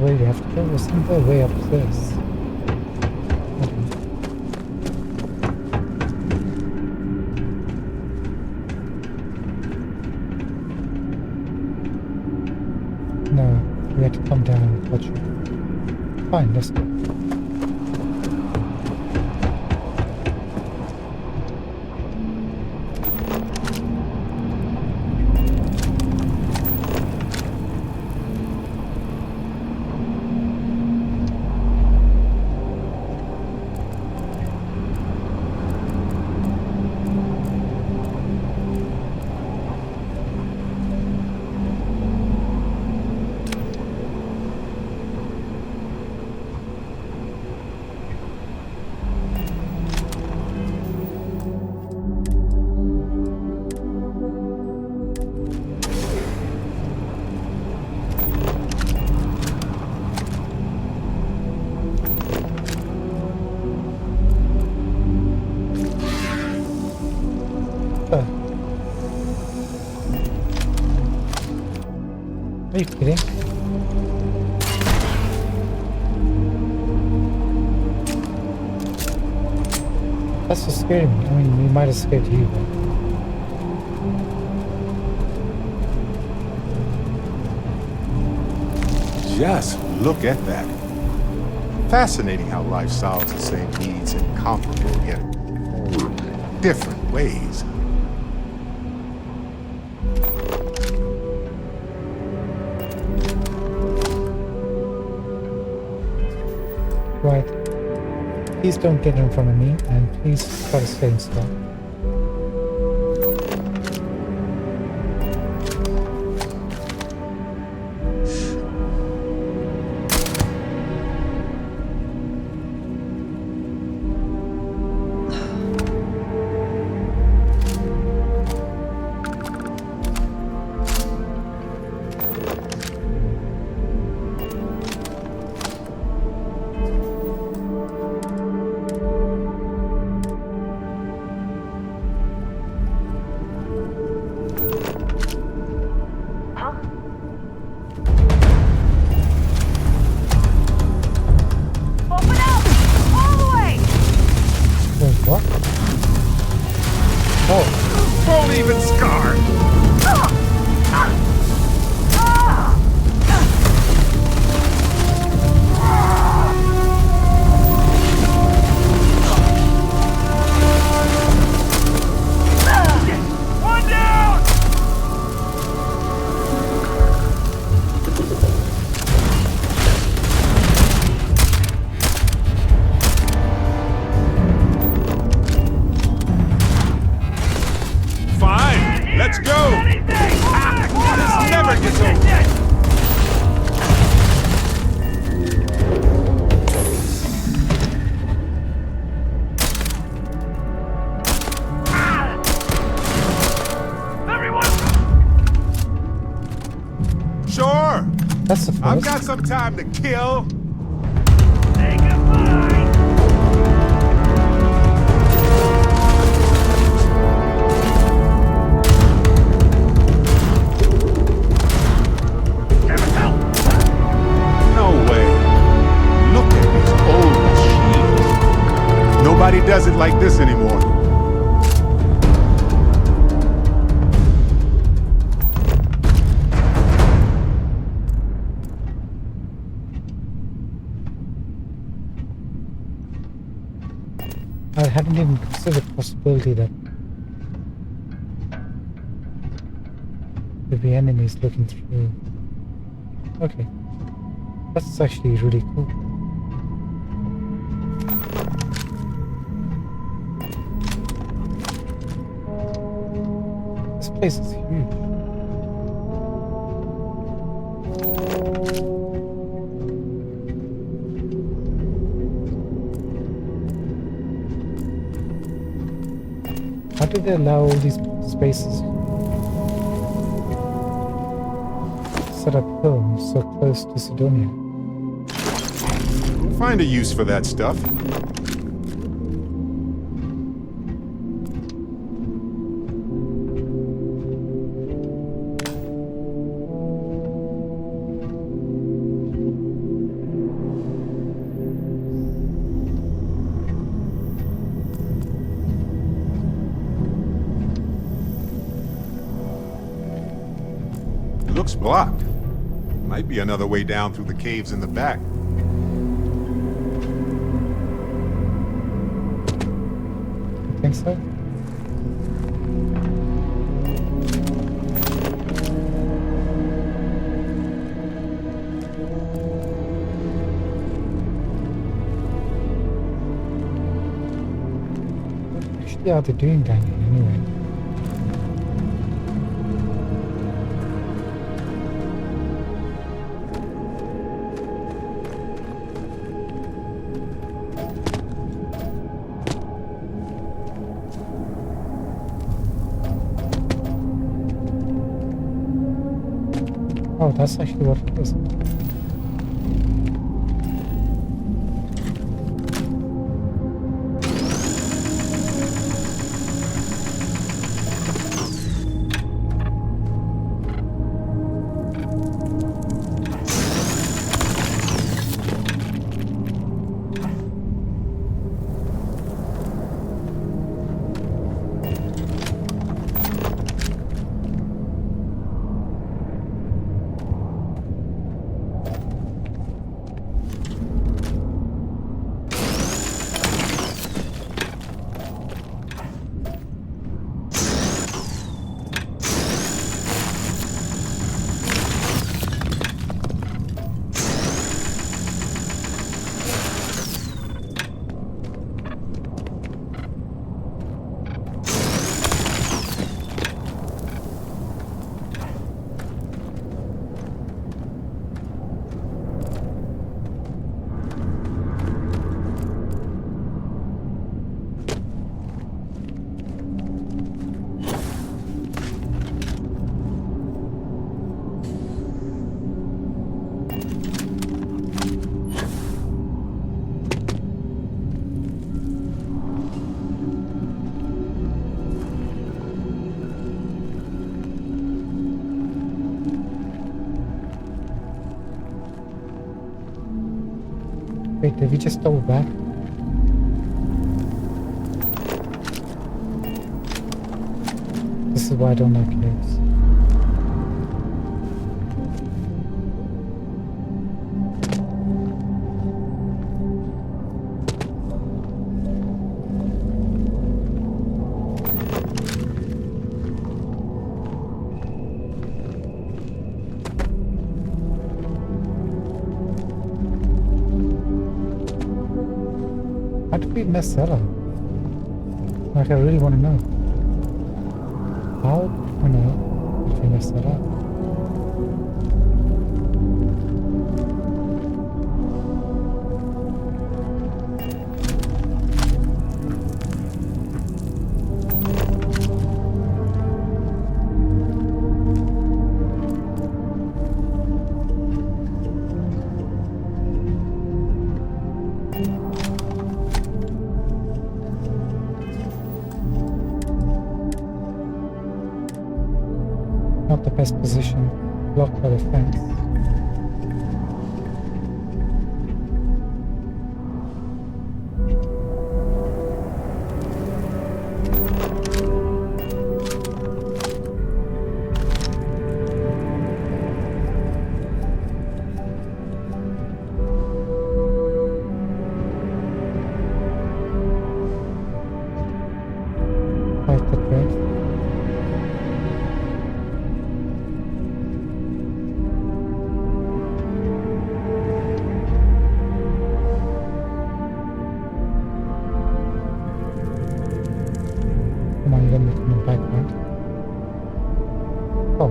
way we have to go? Isn't there a way up this? No, we have to come down and touch it. Fine, let's go. Are you kidding? That's what scared me. I mean, we might have scared you, but... Just look at that. Fascinating how life solves the same needs in comparable yet different ways. Right. Please don't get in front of me, and please try to stay in stop. Won't even scar. One down! Fine, let's go. This never gets old. Sure. That's the first. I've got some time to kill. Say goodbye! No way. Look at these old machines. Nobody does it like this anymore. I hadn't even considered the possibility that there'd be enemies looking through. Okay. That's actually really cool. This place is huge. How do they allow all these spaces set up homes so close to Sidonia? We'll find a use for that stuff. looks blocked. Might be another way down through the caves in the back. I think so. What actually are they doing down here anyway? Oh, that's actually what it is. Wait, did we just double back? This is why I don't like caves. How did we mess that up? Like, I really want to know. How on earth did we mess that up? Not the best position, blocked by the fence. Quite the drift. Come on, let me come back, right? Oh.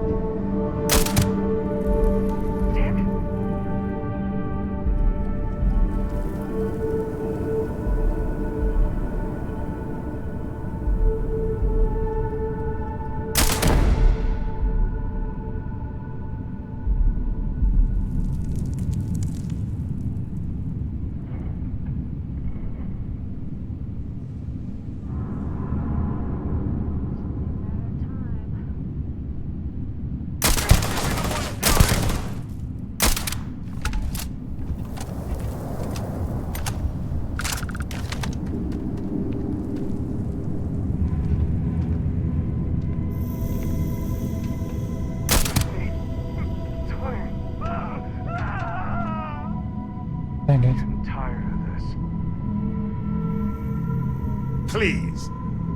Please.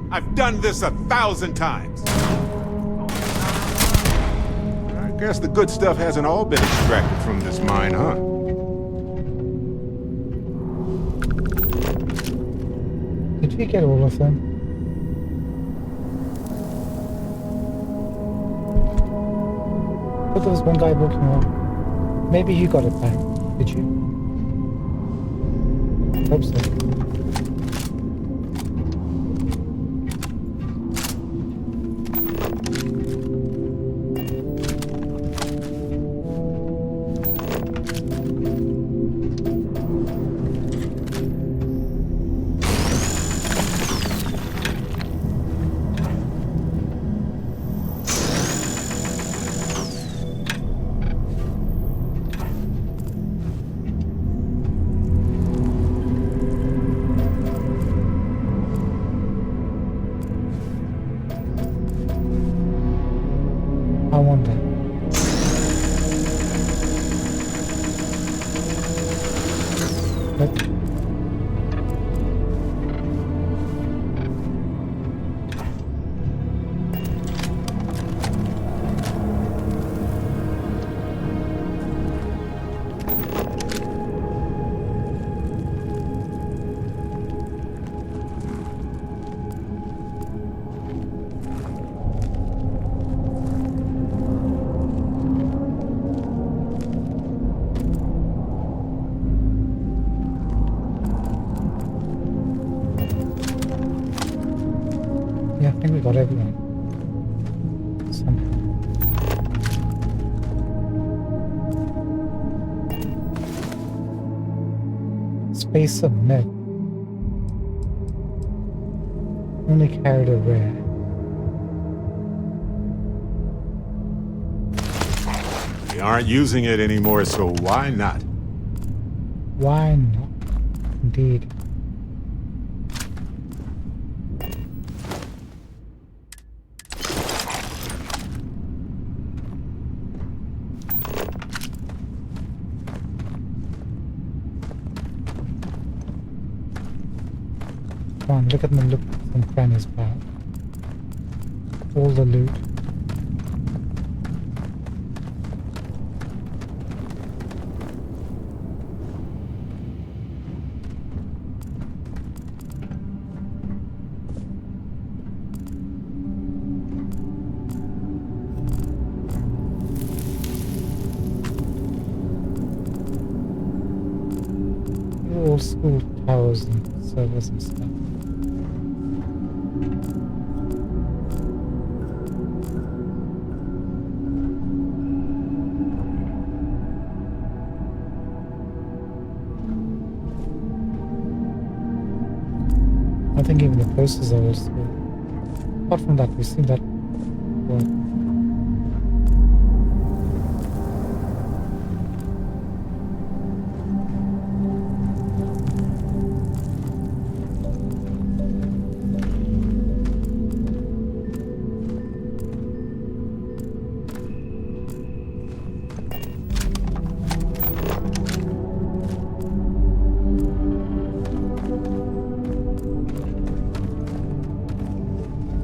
I've done this 1,000 times. I guess the good stuff hasn't all been extracted from this mine, huh? Did we get all of them? But there was one guy walking around. Maybe you got it back. Did you? Hope so. I wonder. But yeah, I think we got everyone. Somehow. Space submit. Only carried a rare. We aren't using it anymore, so why not? Why not? Indeed. Come on, look at me, look some crannies back. All the loot. Old school towers and servers and stuff. I think even the posters are old school. Apart from that, we've seen that work.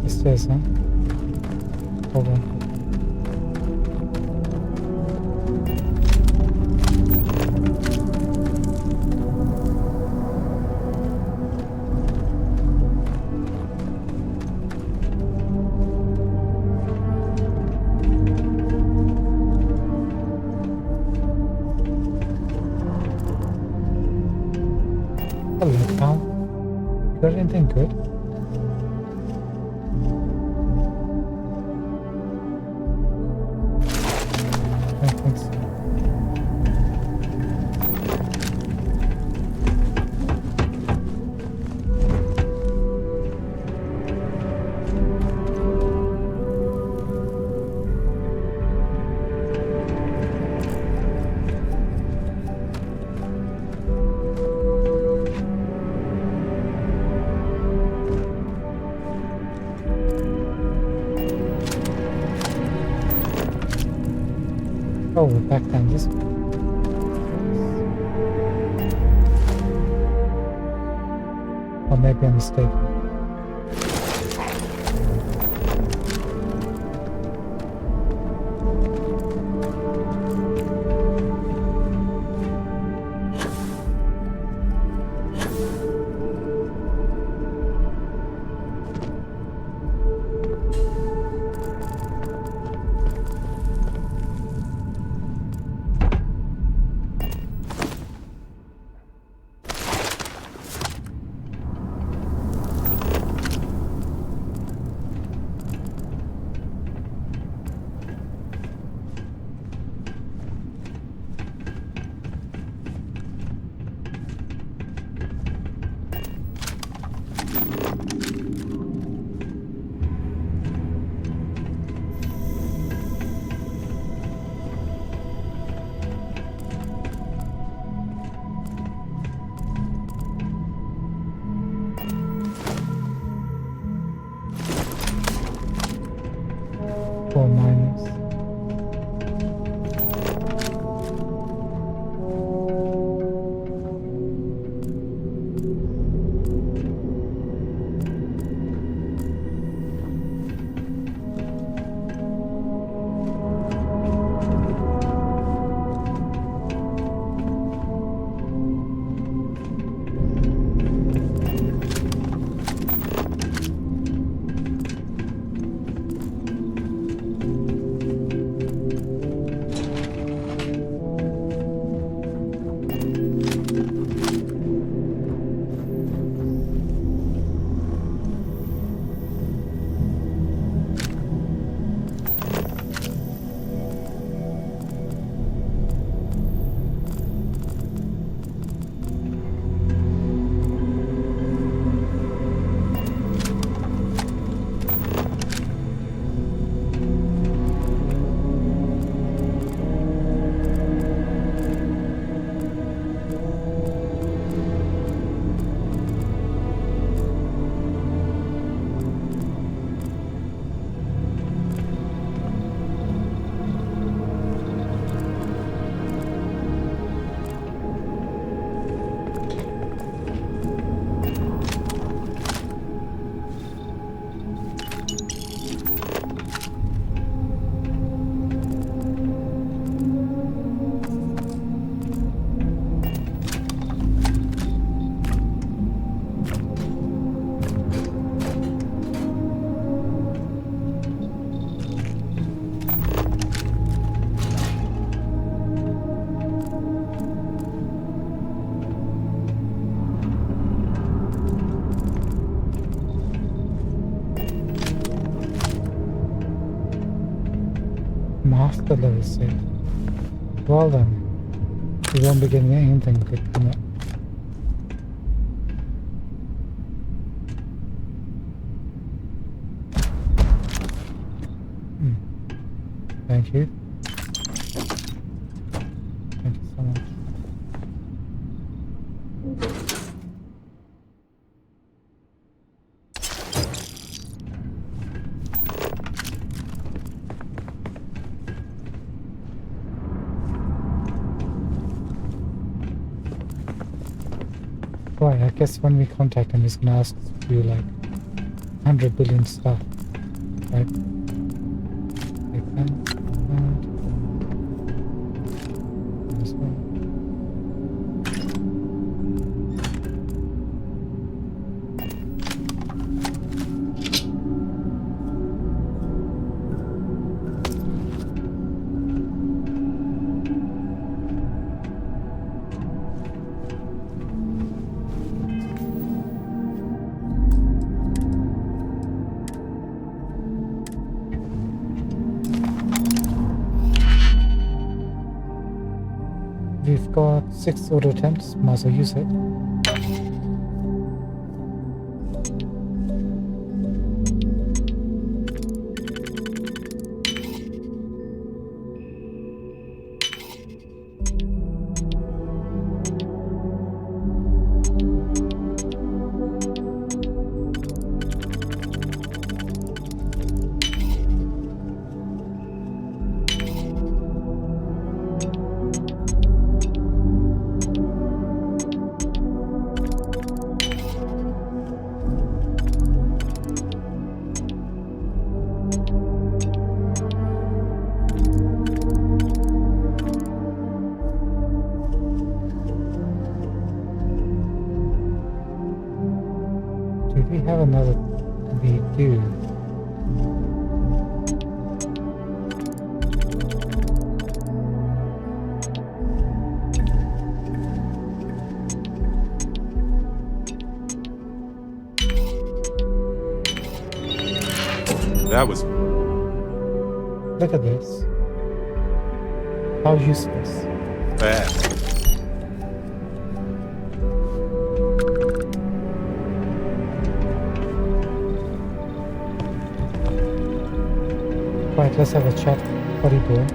Stairs, huh? Hold on. Hello, pal. You got anything good? Oh, we're back down this way. Or maybe I'm mistaken. Poor miners. Master level save. Well then, we won't be getting anything good from it. Thank you. Thank you so much. Right, I guess when we contact him, he's gonna ask us to do like 100 billion stuff, right? Like that. This one. We've got 6 auto attempts, might as well use it. Do we have another? We do. That was... Look at this. How useless. fast. Right, let's have a chat. What are you doing?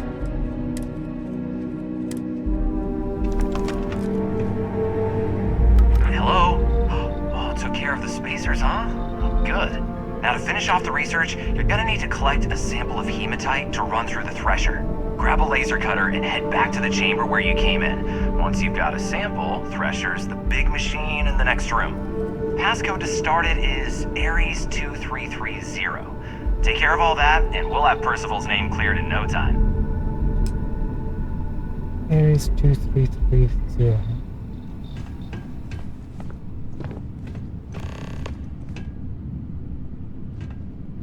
Hello? Oh, took care of the spacers, huh? Good. Now, to finish off the research, you're gonna need to collect a sample of hematite to run through the thresher. Grab a laser cutter and head back to the chamber where you came in. Once you've got a sample, thresher's the big machine in the next room. Passcode to start it is Ares 2330. Take care of all that, and we'll have Percival's name cleared in no time. Ares 2330.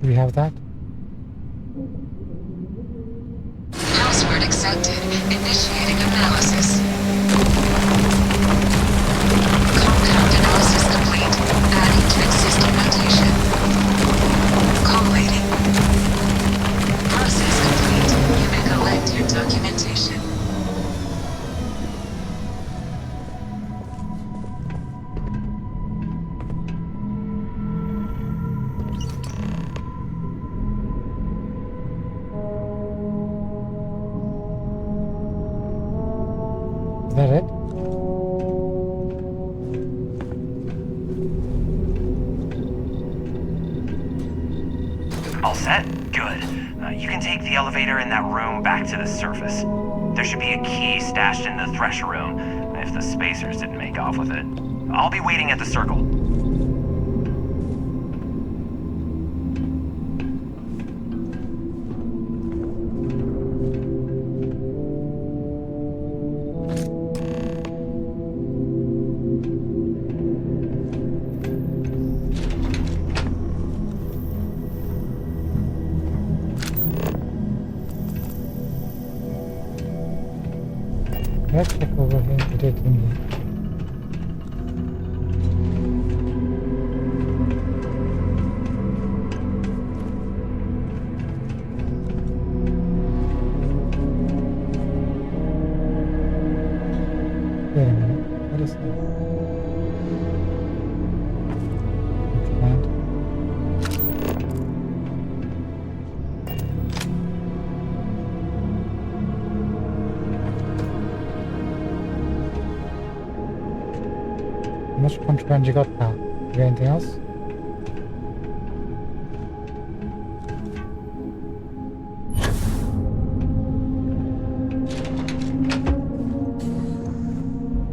Do we have that? Password accepted. Initiating analysis. Compound analysis complete. Adding to existing notation. Collating. Process complete. You may collect your documentation. Is that it? All set? Good. You can take the elevator in that room back to the surface. There should be a key stashed in the thresher room, if the spacers didn't make off with it. I'll be waiting at the circle. Let's check over here. It is in there. Wait a minute. What is that? Command. How much contraband you got now? You got anything else?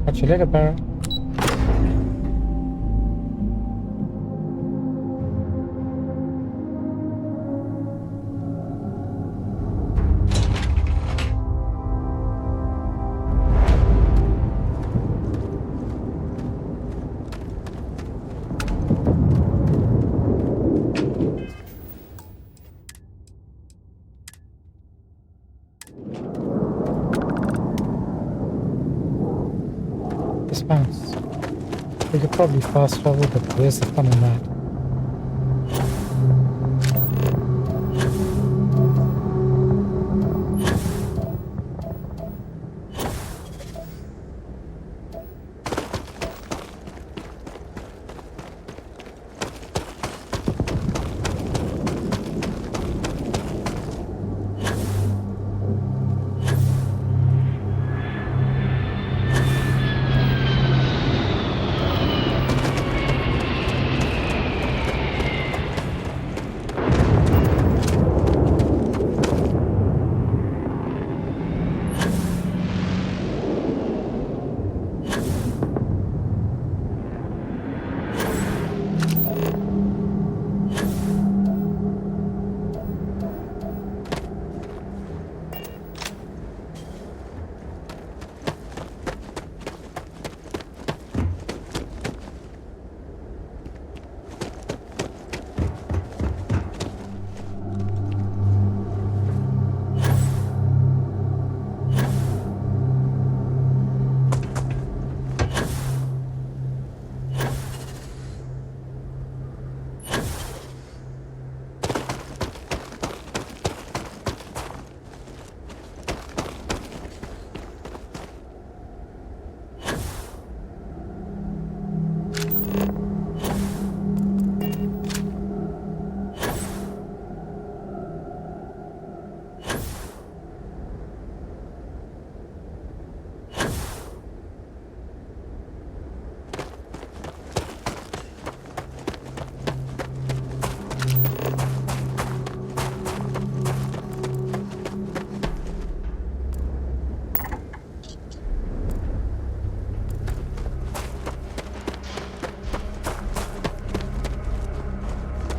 Catch you later, Barra. This bounce. We could probably fast travel, but where's the fun in that?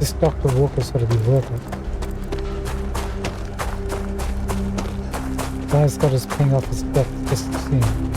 This Dr. Walker's gotta be worth it. Guy's got us paying off his debt just to see him.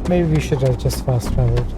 Maybe we should have just fast traveled.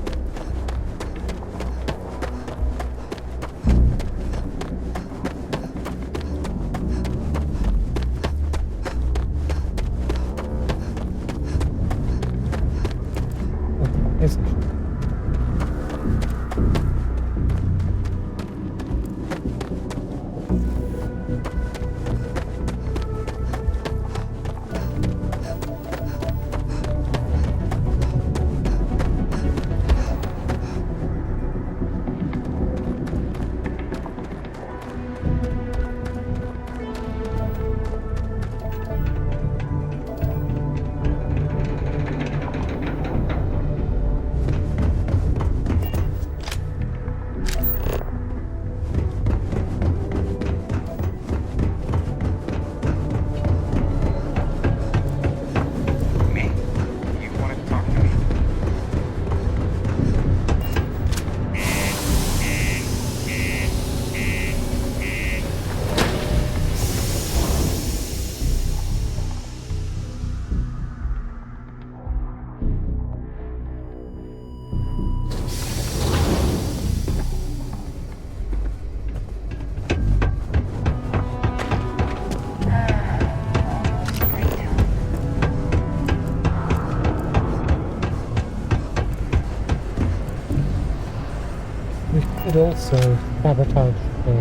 It also sabotage the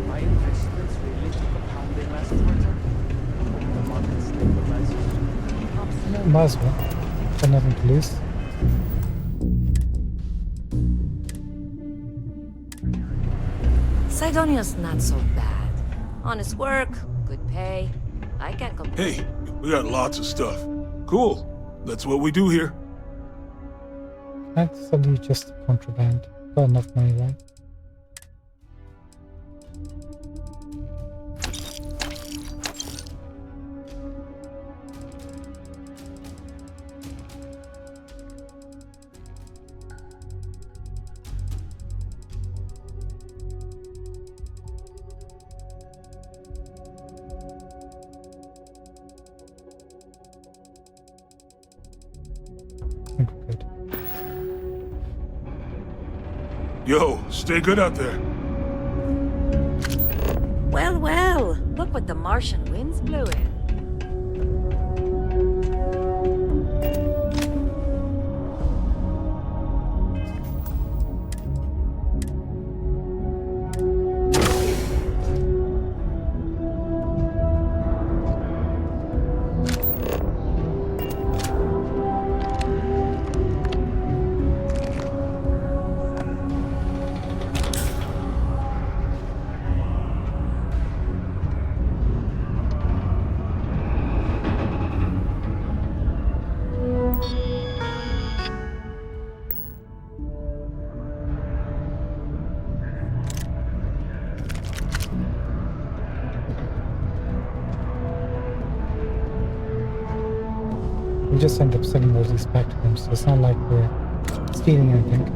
My investments relate to compounding last quarter. The market stabilizes. might as well. Got nothing to lose. Sidonia's not so bad. Honest work, good pay. I can't complain. Hey, we got lots of stuff. Cool. That's what we do here. That's only just contraband. Got enough money, right? Yo, stay good out there. Well, well, look what the Martian winds blew in. We just end up selling all these back to them, so it's not like we're stealing anything.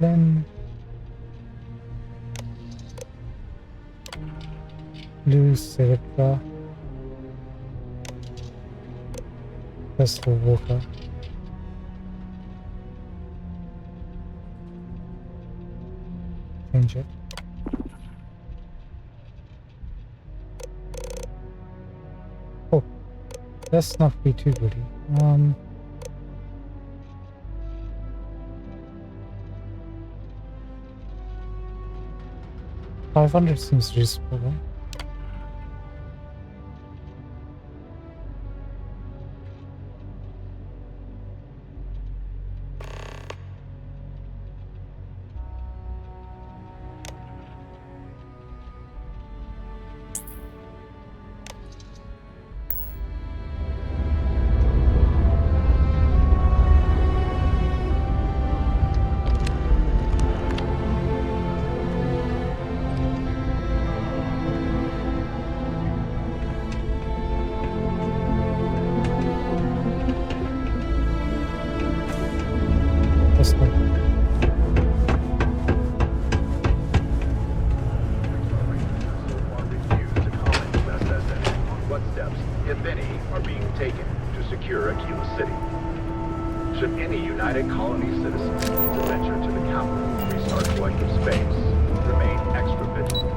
Discipline. Blue Cerebra. Crystal Walker. Change it. Oh, let's not be too greedy. 500 seems reasonable. What steps, if any, are being taken to secure Aquila City? Should any United Colony citizens need to venture to the capital to restart collective space, remain extra vigilant.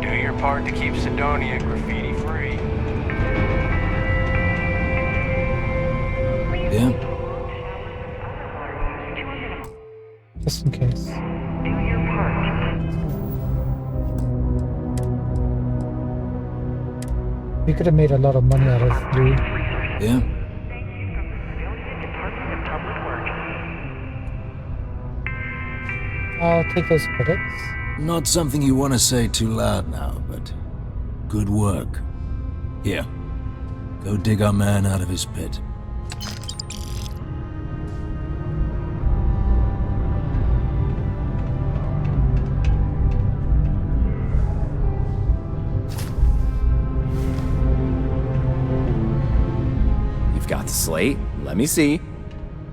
Do your part to keep Sidonia graffiti free. Yeah? Just in case. We could have made a lot of money out of blue. Yeah? I'll take those credits. Not something you want to say too loud now, but good work. Here, go dig our man out of his pit. Got the slate? Let me see.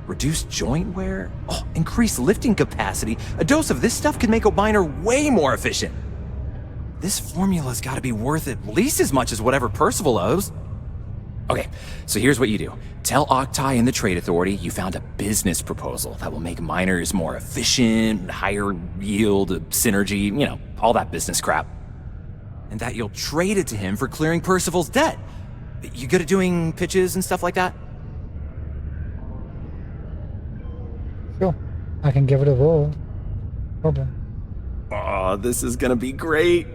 Reduced joint wear? Oh, increased lifting capacity. A dose of this stuff could make a miner way more efficient. This formula's gotta be worth at least as much as whatever Percival owes. Okay, so here's what you do. Tell Octai and the Trade Authority you found a business proposal that will make miners more efficient, higher yield, synergy, you know, all that business crap. And that you'll trade it to him for clearing Percival's debt. You good at doing pitches and stuff like that? Sure. I can give it a whirl. Problem. Oh, this is gonna be great.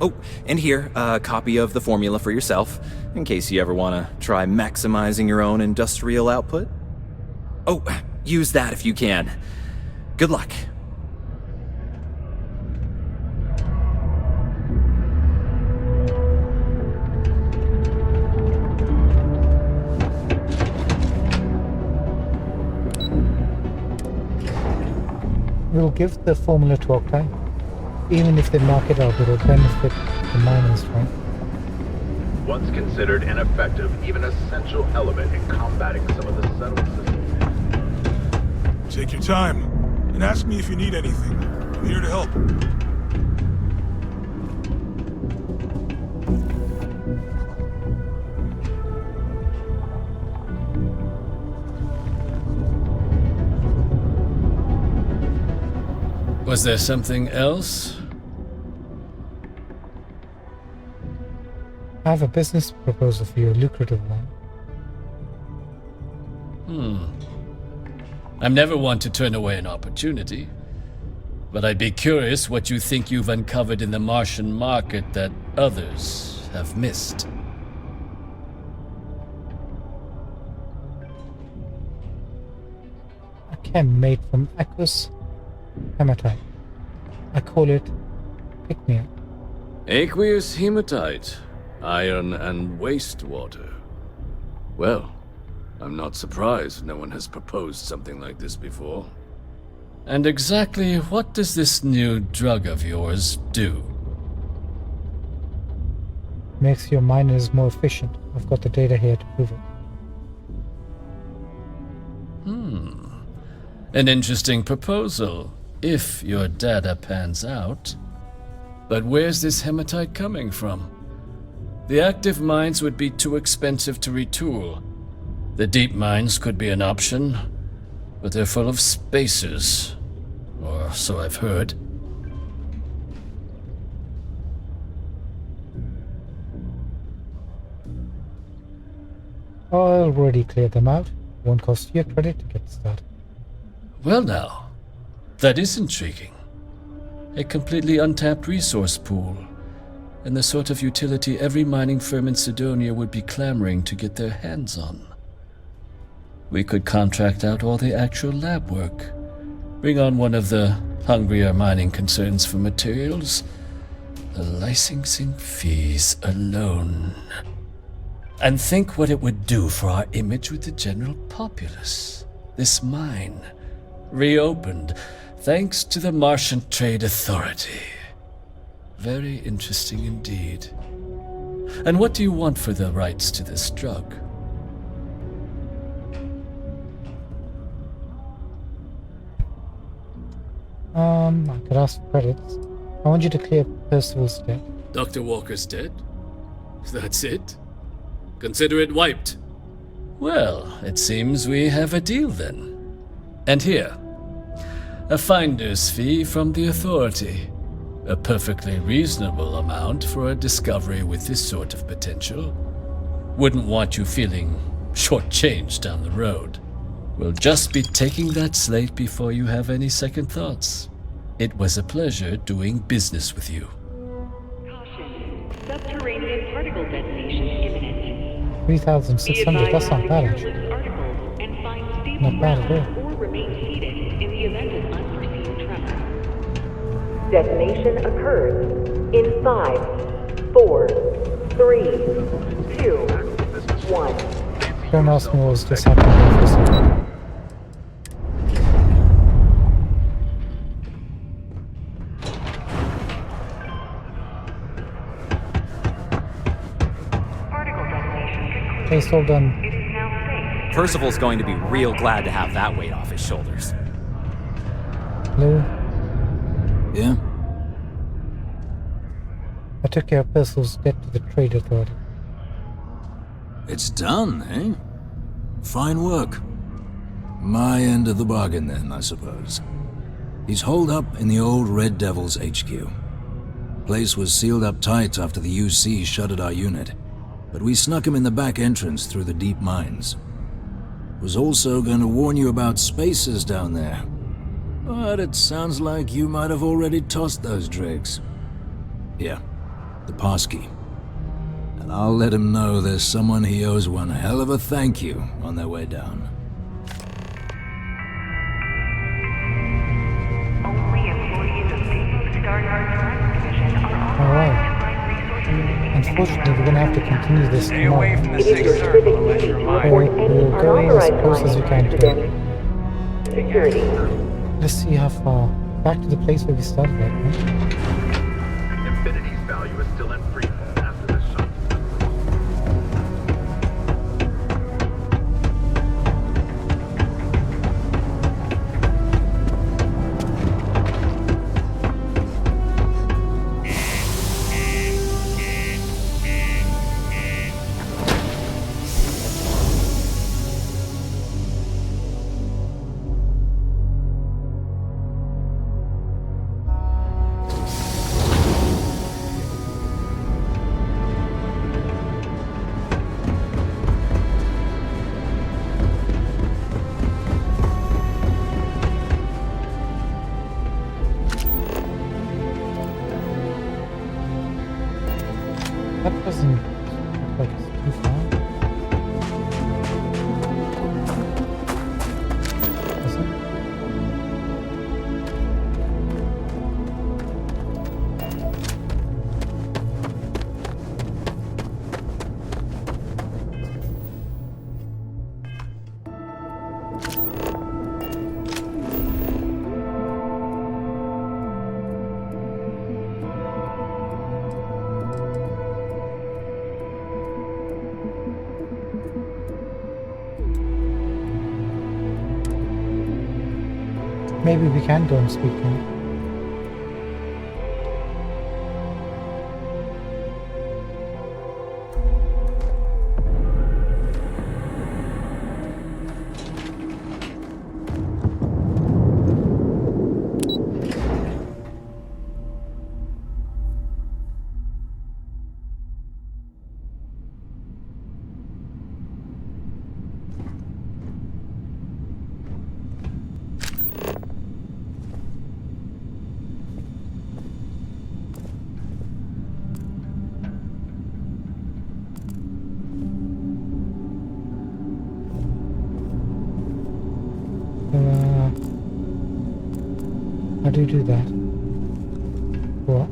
Oh, and here, a copy of the formula for yourself, in case you ever want to try maximizing your own industrial output. Oh, use that if you can. Good luck. We'll give the formula to Octai. Even if they mark it out, it'll benefit the miners, right? Once considered an effective, even essential element in combating some of the settled systems. Take your time, and ask me if you need anything. I'm here to help. Was there something else? I have a business proposal for you, a lucrative one. I'm never one to turn away an opportunity, but I'd be curious what you think you've uncovered in the Martian market that others have missed. A chem made from aqueous hematite. I call it pick-me-up. Aqueous hematite, iron and wastewater. Well, I'm not surprised no one has proposed something like this before. And exactly what does this new drug of yours do? Makes your miners more efficient. I've got the data here to prove it. An interesting proposal, if your data pans out. But where's this hematite coming from? The active mines would be too expensive to retool. The deep mines could be an option, but they're full of spacers. Or so I've heard. Oh, I already cleared them out. Won't cost you a credit to get started. Well now, that is intriguing. A completely untapped resource pool, and the sort of utility every mining firm in Sidonia would be clamoring to get their hands on. We could contract out all the actual lab work, bring on one of the hungrier mining concerns for materials. The licensing fees alone. And think what it would do for our image with the general populace. This mine, reopened thanks to the Martian Trade Authority. Very interesting indeed. And what do you want for the rights to this drug? I could ask for credits. I want you to clear Percival's debt. Dr. Walker's dead? That's it? Consider it wiped. Well, it seems we have a deal then. And here, a finder's fee from the Authority. A perfectly reasonable amount for a discovery with this sort of potential. Wouldn't want you feeling shortchanged down the road. We'll just be taking that slate before you have any second thoughts. It was a pleasure doing business with you. Caution. Subterranean particle detonation imminent. 3,600, that's not bad actually. Articles and find stable Not bad at ground all. or remain seated in the event of unforeseen tremor. Detonation occurs in 5, 4, 3, 2, 1. Don't ask me what was just happening for a second. Case all done. Percival's going to be real glad to have that weight off his shoulders. Hello? Yeah? I took care of Percival's debt to the Trade Authority. It's done, eh? Fine work. My end of the bargain then, I suppose. He's holed up in the old Red Devil's HQ. Place was sealed up tight after the UC shuttered our unit, but we snuck him in the back entrance through the deep mines. Was also going to warn you about spacers down there, but it sounds like you might have already tossed those dregs. Here, the passkey. And I'll let him know there's someone he owes one hell of a thank you on their way down. Only employees of Depot Staryard's Crime Division are Alright. Unfortunately, we're gonna have to continue this Stay away tomorrow. from the Sixth Circle unless you're mine. We'll go as close as we can to it. Security. Let's see how far. Back to the place where we started at, right? Infinity's value is still in free fall after this shot. That doesn't look like it's too far. Is it? Maybe we can go and speak to him. How do you do that? What?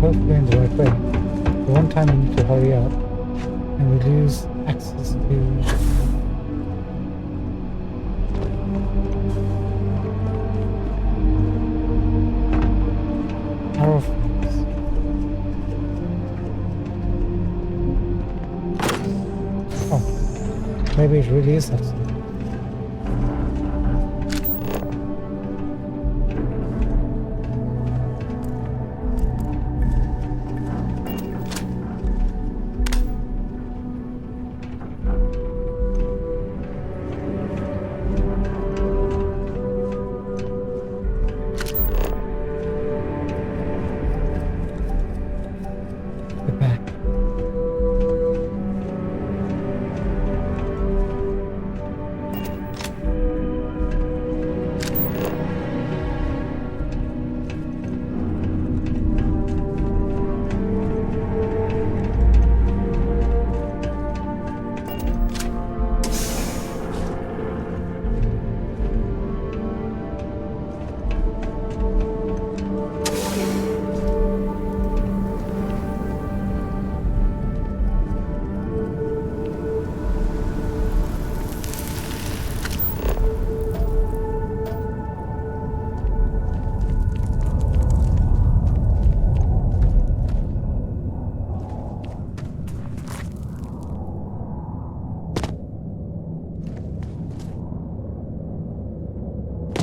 Hopefully in the right way. The one time we need to hurry up and we lose access to arrow frames. Oh, maybe it really is that.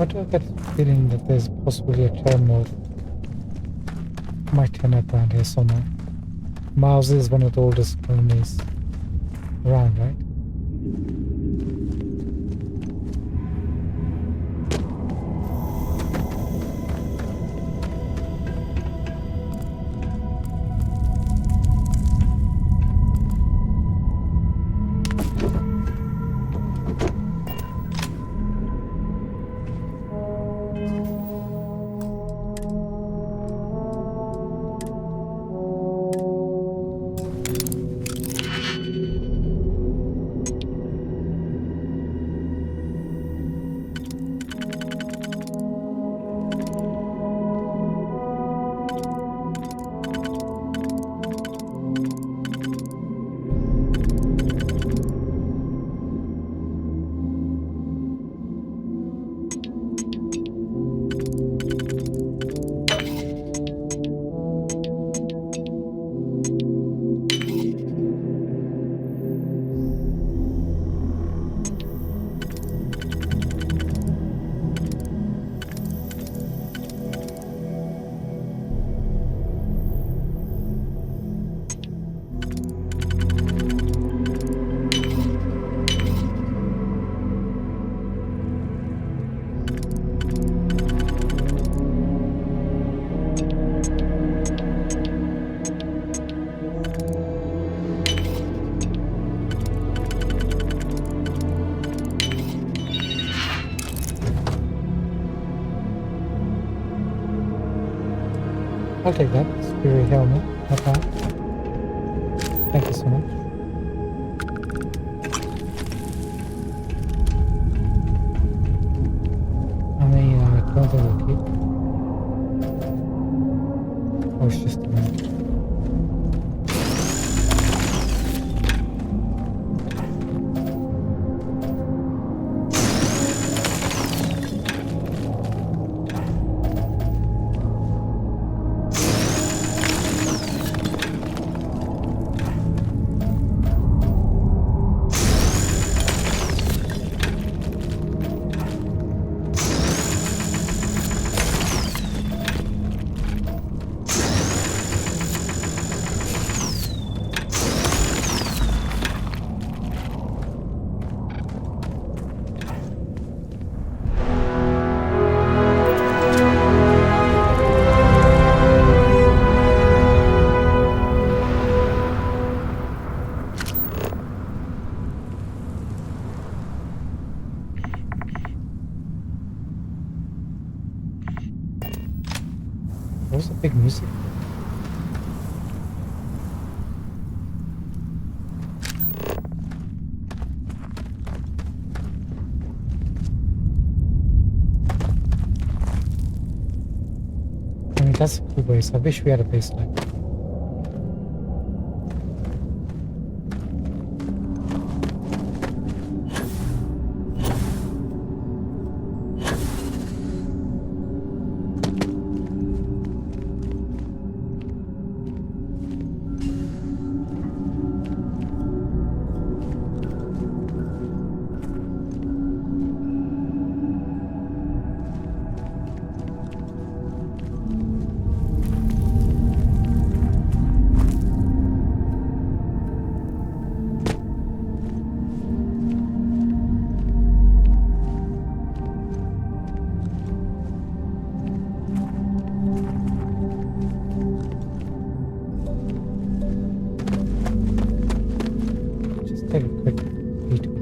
Why do I get the feeling that there's possibly a turn mode? Might turn up around here somewhere. Mars is one of the oldest colonies around, right? I'll take that. Spirit helmet. Not bad. Thank you so much. How many clones will keep? Oh, it's just a minute. Where's the big music? I mean, that's a cool base. I wish we had a base like that. Take a quick detour.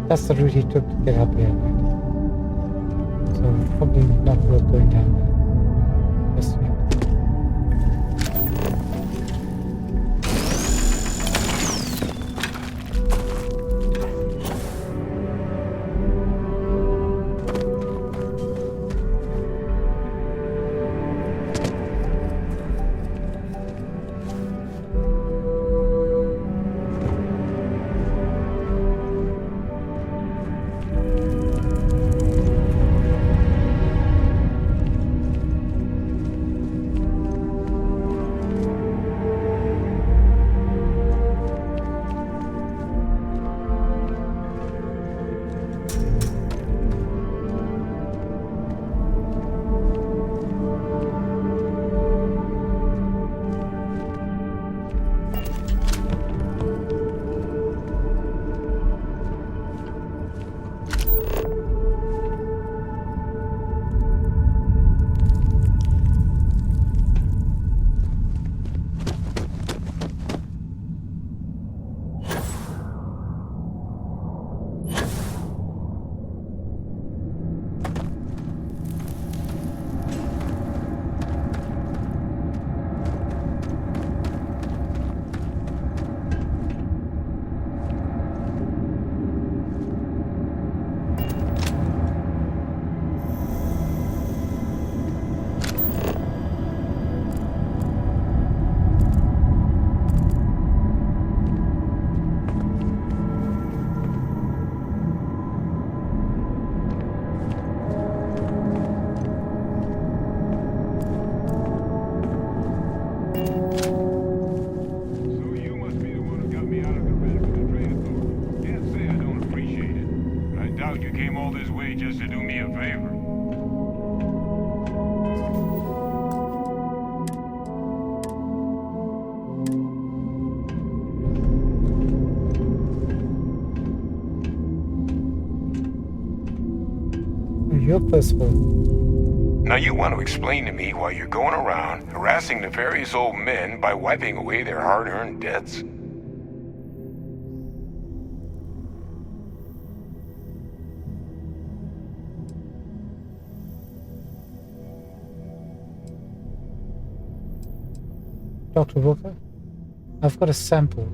That's the route he took to get up here, right? So probably not worth going down there. Just yet. all this way just to do me a favor. You're Percival. Now you want to explain to me why you're going around harassing nefarious old men by wiping away their hard-earned debts? Dr. Walker, I've got a sample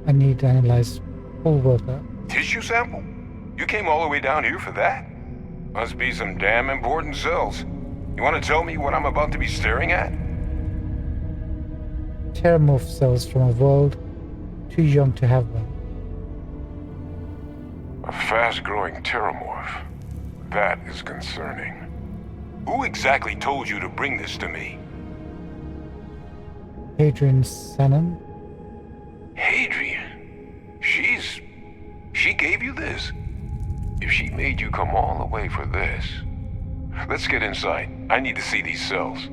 I need to analyze. Full worker. Tissue sample? You came all the way down here for that? Must be some damn important cells. You want to tell me what I'm about to be staring at? Terramorph cells from a world too young to have one. A fast-growing terramorph. That is concerning. Who exactly told you to bring this to me? Hadrian Sannon. Hadrian? She gave you this? If she made you come all the way for this... Let's get inside. I need to see these cells.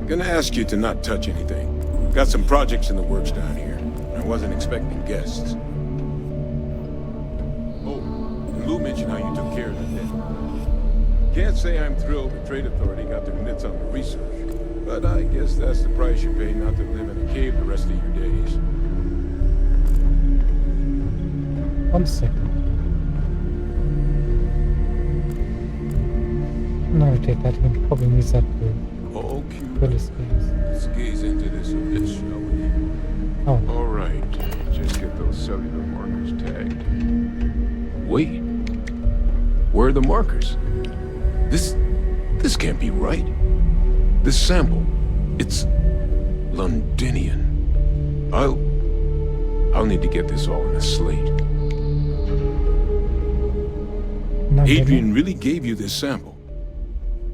Gonna ask you to not touch anything. Got some projects in the works down here. I wasn't expecting guests. Oh, and Lou mentioned how you took care of the dead. Can't say I'm thrilled the Trade Authority got their mitts on the research, but I guess that's the price you pay not to live in a cave the rest of your days. 1 second. No, take that. He probably needs that to fill his space. Let's gaze into this abyss, shall we? Oh. All right. Just get those cellular markers tagged. Wait. Where are the markers? This can't be right. This sample, it's Londinian. I'll need to get this all in a slate. Adrian really gave you this sample.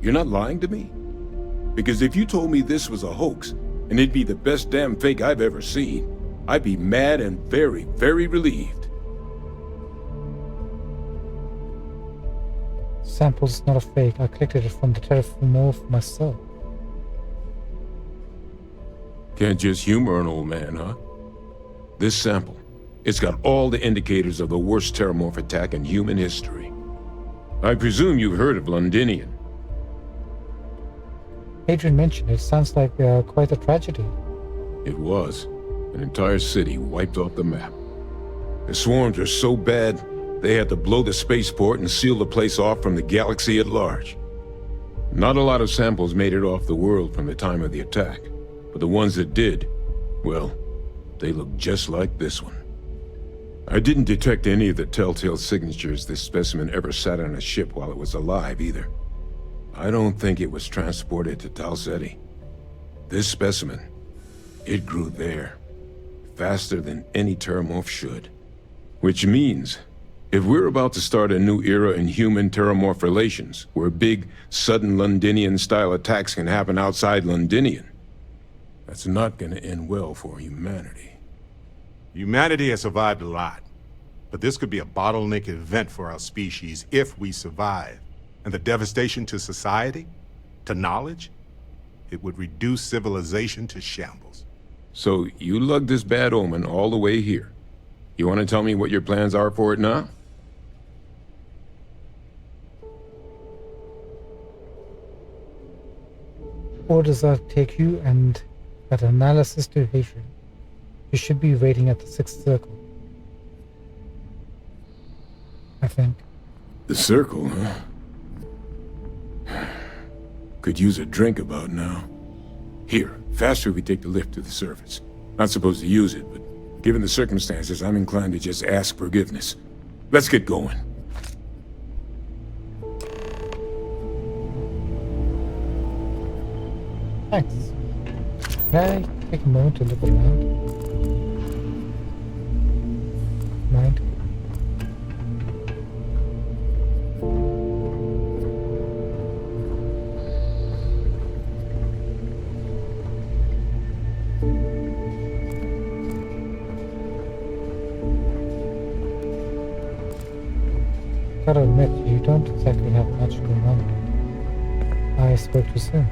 You're not lying to me? Because if you told me this was a hoax, and it'd be the best damn fake I've ever seen, I'd be mad and very, very relieved. Sample's not a fake. I collected it from the Terramorph myself. Can't just humor an old man, huh? This sample, it's got all the indicators of the worst Terramorph attack in human history. I presume you've heard of Londinian. Adrian mentioned it. Sounds like quite a tragedy. It was. An entire city wiped off the map. The swarms were so bad, they had to blow the spaceport and seal the place off from the galaxy at large. Not a lot of samples made it off the world from the time of the attack, but the ones that did, well, they look just like this one. I didn't detect any of the telltale signatures this specimen ever sat on a ship while it was alive, either. I don't think it was transported to Tal Ceti. This specimen, it grew there, faster than any Terramorph should. Which means, if we're about to start a new era in human-Terramorph relations, where big, sudden Londinian-style attacks can happen outside Londinian, that's not gonna end well for humanity. Humanity has survived a lot, but this could be a bottleneck event for our species if we survive. And the devastation to society, to knowledge, it would reduce civilization to shambles. So you lugged this bad omen all the way here. You want to tell me what your plans are for it now? Orders that take you and that analysis to Hadrian. You should be waiting at the 6th circle. I think. The circle, huh? Could use a drink about now. Here, faster we take the lift to the surface. Not supposed to use it, but given the circumstances, I'm inclined to just ask forgiveness. Let's get going. Thanks. Can I take a moment to look around? Mind? Gotta admit, you don't exactly have much going on. I spoke too soon.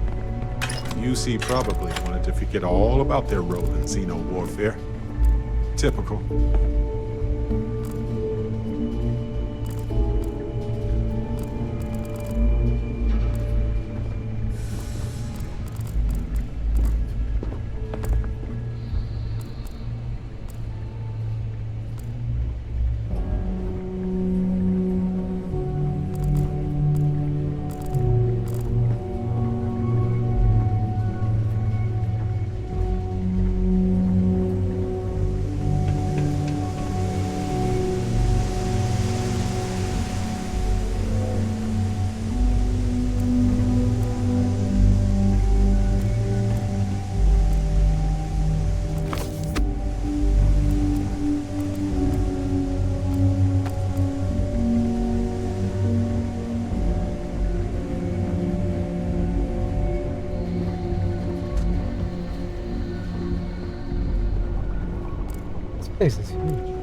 UC probably wanted to forget all about their role in Xeno warfare. Typical. This place is huge.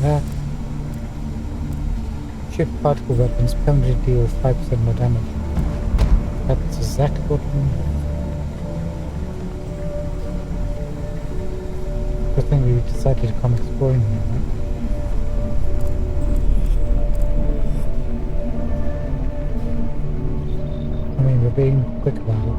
That ship particle weapons permanently deal 5% more damage. That's exactly what we need. Good thing we decided to come exploring here, right? I mean, we're being quick about it.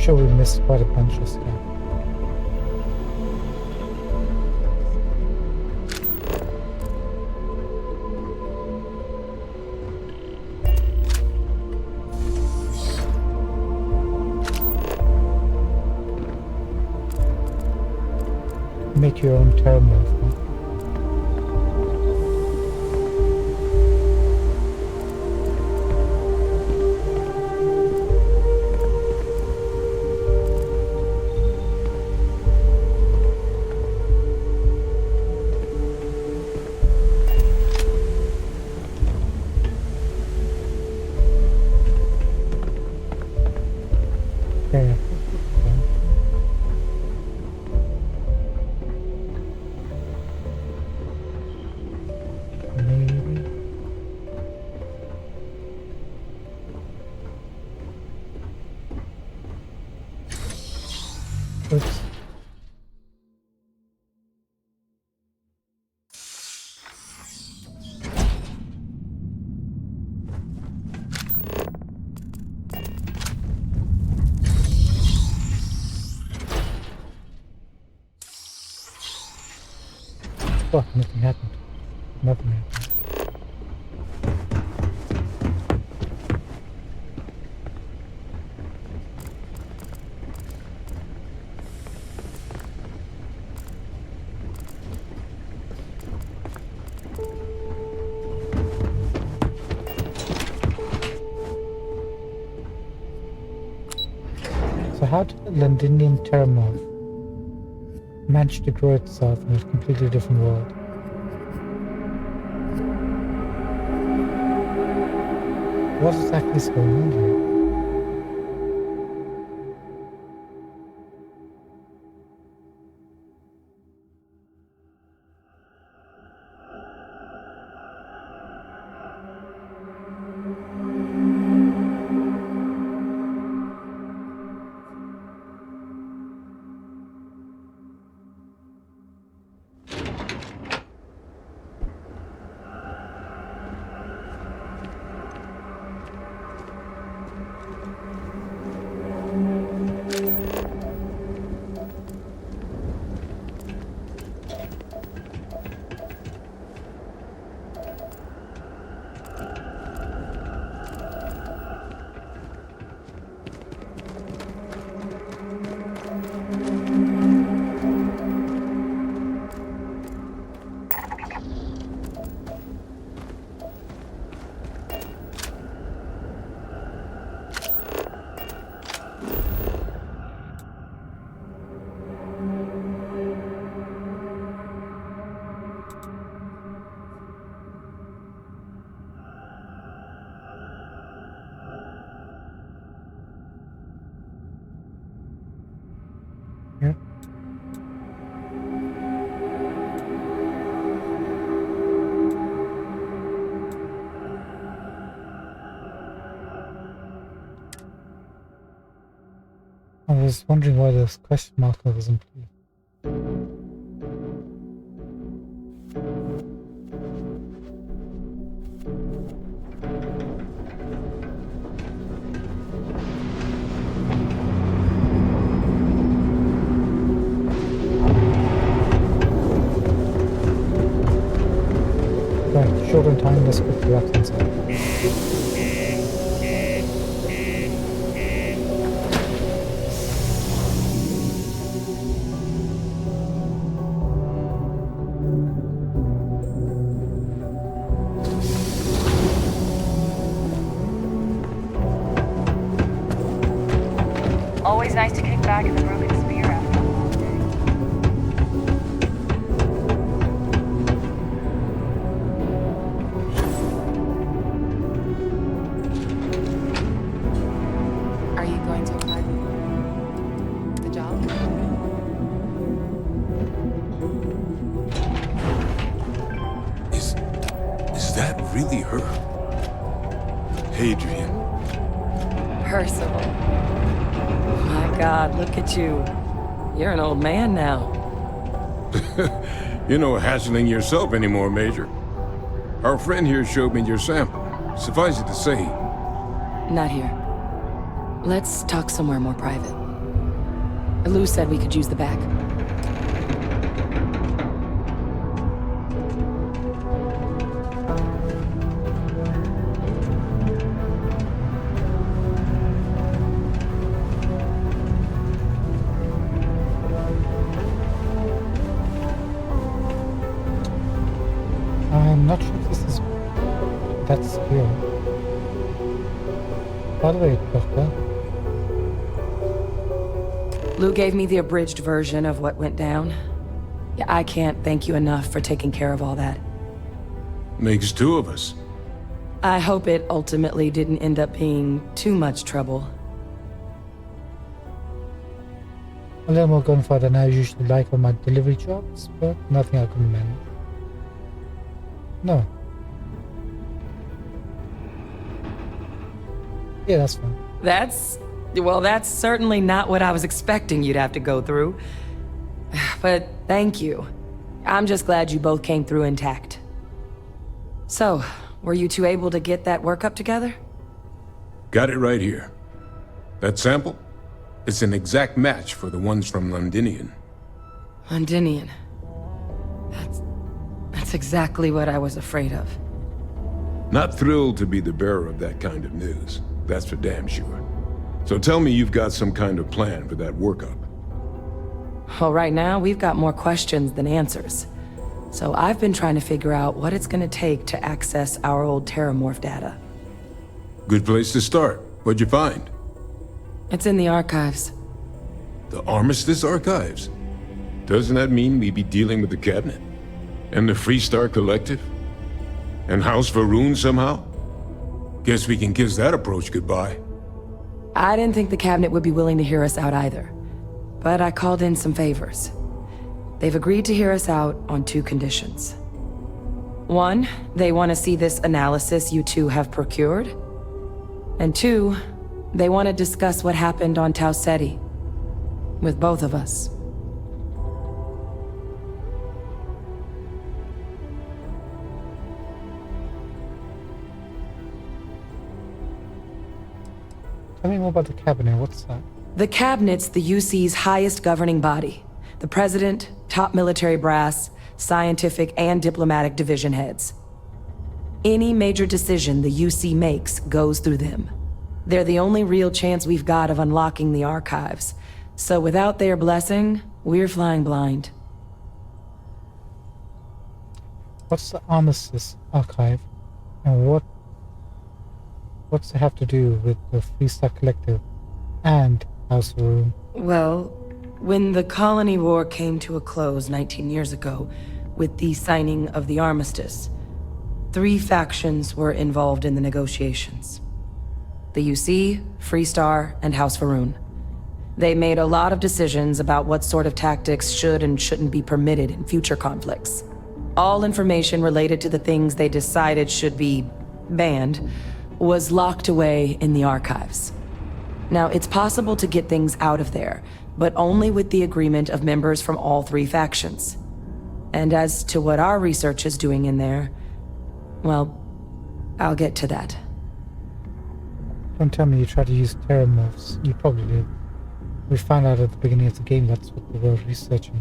Sure we missed quite a bunch of stuff. make your own terminal. Okay. Maybe. Oops. Oh, nothing happened. Nothing happened. So how did the Londinium terminal manage to grow itself in a completely different world? What exactly is going on here? Yeah. I was wondering why this question marker wasn't blue. Right, short on time, let's quickly wrap things up. Always nice to kick back in the broken spear after a long day. Are you going to apply for the job? Is that really her? Hadrian. Percival. My God, look at you. You're an old man now. You're no hassling yourself anymore, Major. Our friend here showed me your sample. Suffice it to say... Not here. Let's talk somewhere more private. Lou said we could use the back. not sure if this is that secure. By the way, Doctor. Lou gave me the abridged version of what went down. Yeah, I can't thank you enough for taking care of all that. Makes two of us. I hope it ultimately didn't end up being too much trouble. A little more gunfire than I usually like on my delivery jobs, but nothing I couldn't manage. No. Yeah, that's fine. That's certainly not what I was expecting you'd have to go through. But thank you. I'm just glad you both came through intact. So, were you two able to get that workup together? Got it right here. That sample? It's an exact match for the ones from Londinian. Londinian. That's exactly what I was afraid of. Not thrilled to be the bearer of that kind of news. That's for damn sure. So tell me you've got some kind of plan for that workup. Well, right now, we've got more questions than answers. So I've been trying to figure out what it's gonna take to access our old Terramorph data. Good place to start. What'd you find? It's in the archives. The Armistice Archives? Doesn't that mean we'd be dealing with the Cabinet? And the Freestar Collective? And House Varun somehow? Guess we can kiss that approach goodbye. I didn't think the Cabinet would be willing to hear us out either. But I called in some favors. They've agreed to hear us out on two conditions. One, they want to see this analysis you two have procured. And two, they want to discuss what happened on Tau Ceti. With both of us. Tell me more about the Cabinet, what's that? The Cabinet's the UC's highest governing body. The President, top military brass, scientific and diplomatic division heads. Any major decision the UC makes goes through them. They're the only real chance we've got of unlocking the archives. So without their blessing, we're flying blind. What's the Armistice Archive? And what's it have to do with the Freestar Collective and House Varun? Well, when the Colony War came to a close 19 years ago, with the signing of the Armistice, 3 factions were involved in the negotiations. The UC, Freestar, and House Varun. They made a lot of decisions about what sort of tactics should and shouldn't be permitted in future conflicts. All information related to the things they decided should be banned was locked away in the archives. Now, it's possible to get things out of there, but only with the agreement of members from all 3 factions. And as to what our research is doing in there, well, I'll get to that. Don't tell me you tried to use Terramorphs. You probably did. We found out at the beginning of the game that's what they were researching.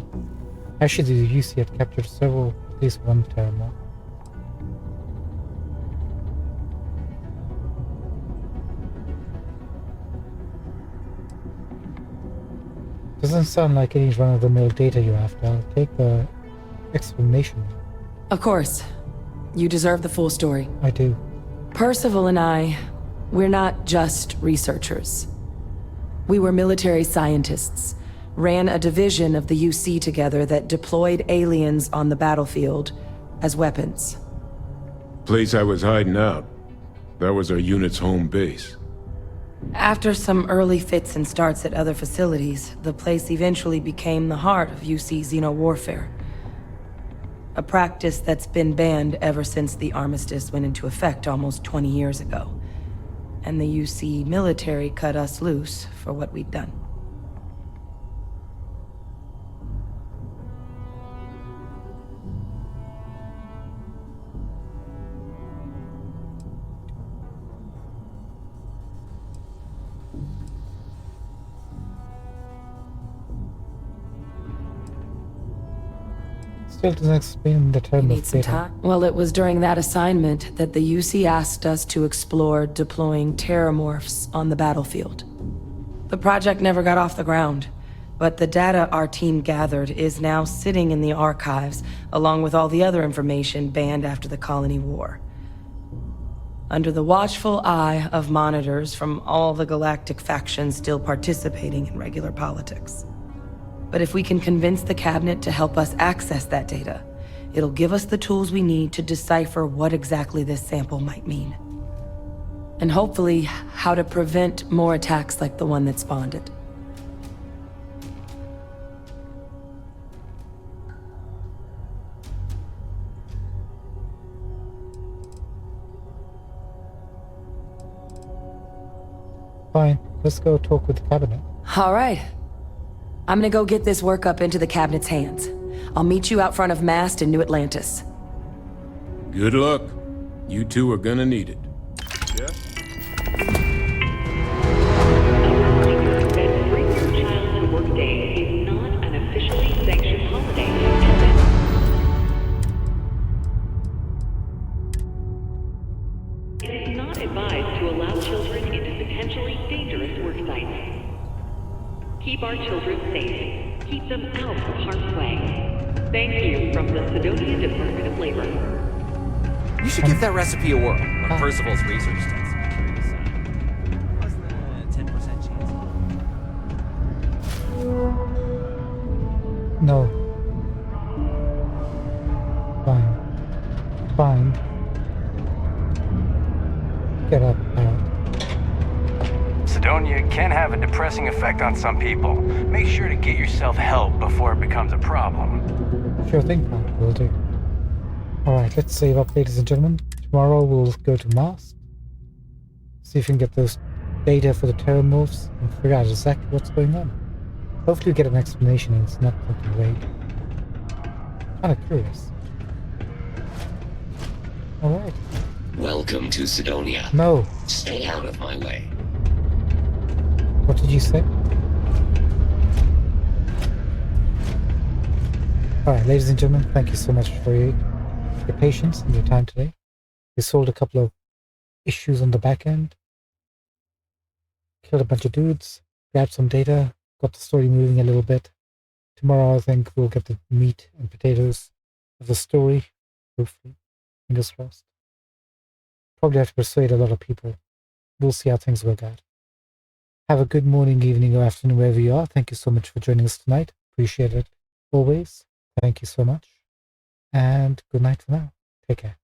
Actually, the UC had captured at least one Terramorph. Doesn't sound like any run-of-the-mill data you're after. I'll take the explanation. Of course. You deserve the full story. I do. Percival and I, we're not just researchers. We were military scientists, ran a division of the UC together that deployed aliens on the battlefield as weapons. Place I was hiding out. That was our unit's home base. After some early fits and starts at other facilities, the place eventually became the heart of UC xeno-warfare. A practice that's been banned ever since the Armistice went into effect almost 20 years ago. And the UC military cut us loose for what we'd done. Still doesn't explain the term of data. Well, it was during that assignment that the UC asked us to explore deploying terramorphs on the battlefield. The project never got off the ground, But the data our team gathered is now sitting in the archives, along with all the other information banned after the Colony War. Under the watchful eye of monitors from all the galactic factions still participating in regular politics. But if we can convince the cabinet to help us access that data, it'll give us the tools we need to decipher what exactly this sample might mean. And hopefully, how to prevent more attacks like the one that spawned it. Fine, let's go talk with the cabinet. All right. I'm gonna go get this work up into the cabinet's hands. I'll meet you out front of Mast in New Atlantis. Good luck. You two are gonna need it. Yeah? Bring your child to work day is not an officially sanctioned holiday. It is not advised to allow children into potentially dangerous work sites. Keep our children safe. Keep them out of harm's way. Thank you from the Sidonia Department of Labor. You should give that recipe a whirl. When Percival's research tends to be curious. What's the 10% chance? No. Fine. Fine. Get up, Harold. Sidonia can have a depressing effect on some people. Make sure to get yourself help before it becomes a problem. Sure thing, pal. Will do. Alright, let's save up, ladies and gentlemen. Tomorrow we'll go to Mars. See if we can get those data for the terramorphs and figure out exactly what's going on. Hopefully we get an explanation and it's not fucking vague. Kinda curious. Alright. Welcome to Sidonia. No. Stay out of my way. What did you say? Alright, ladies and gentlemen, thank you so much for your patience and your time today. We solved a couple of issues on the back end. Killed a bunch of dudes, grabbed some data, got the story moving a little bit. Tomorrow I think we'll get the meat and potatoes of the story, hopefully. Fingers crossed. Probably have to persuade a lot of people. We'll see how things work out. Have a good morning, evening, or afternoon, wherever you are. Thank you so much for joining us tonight. Appreciate it always. Thank you so much. And good night for now. Take care.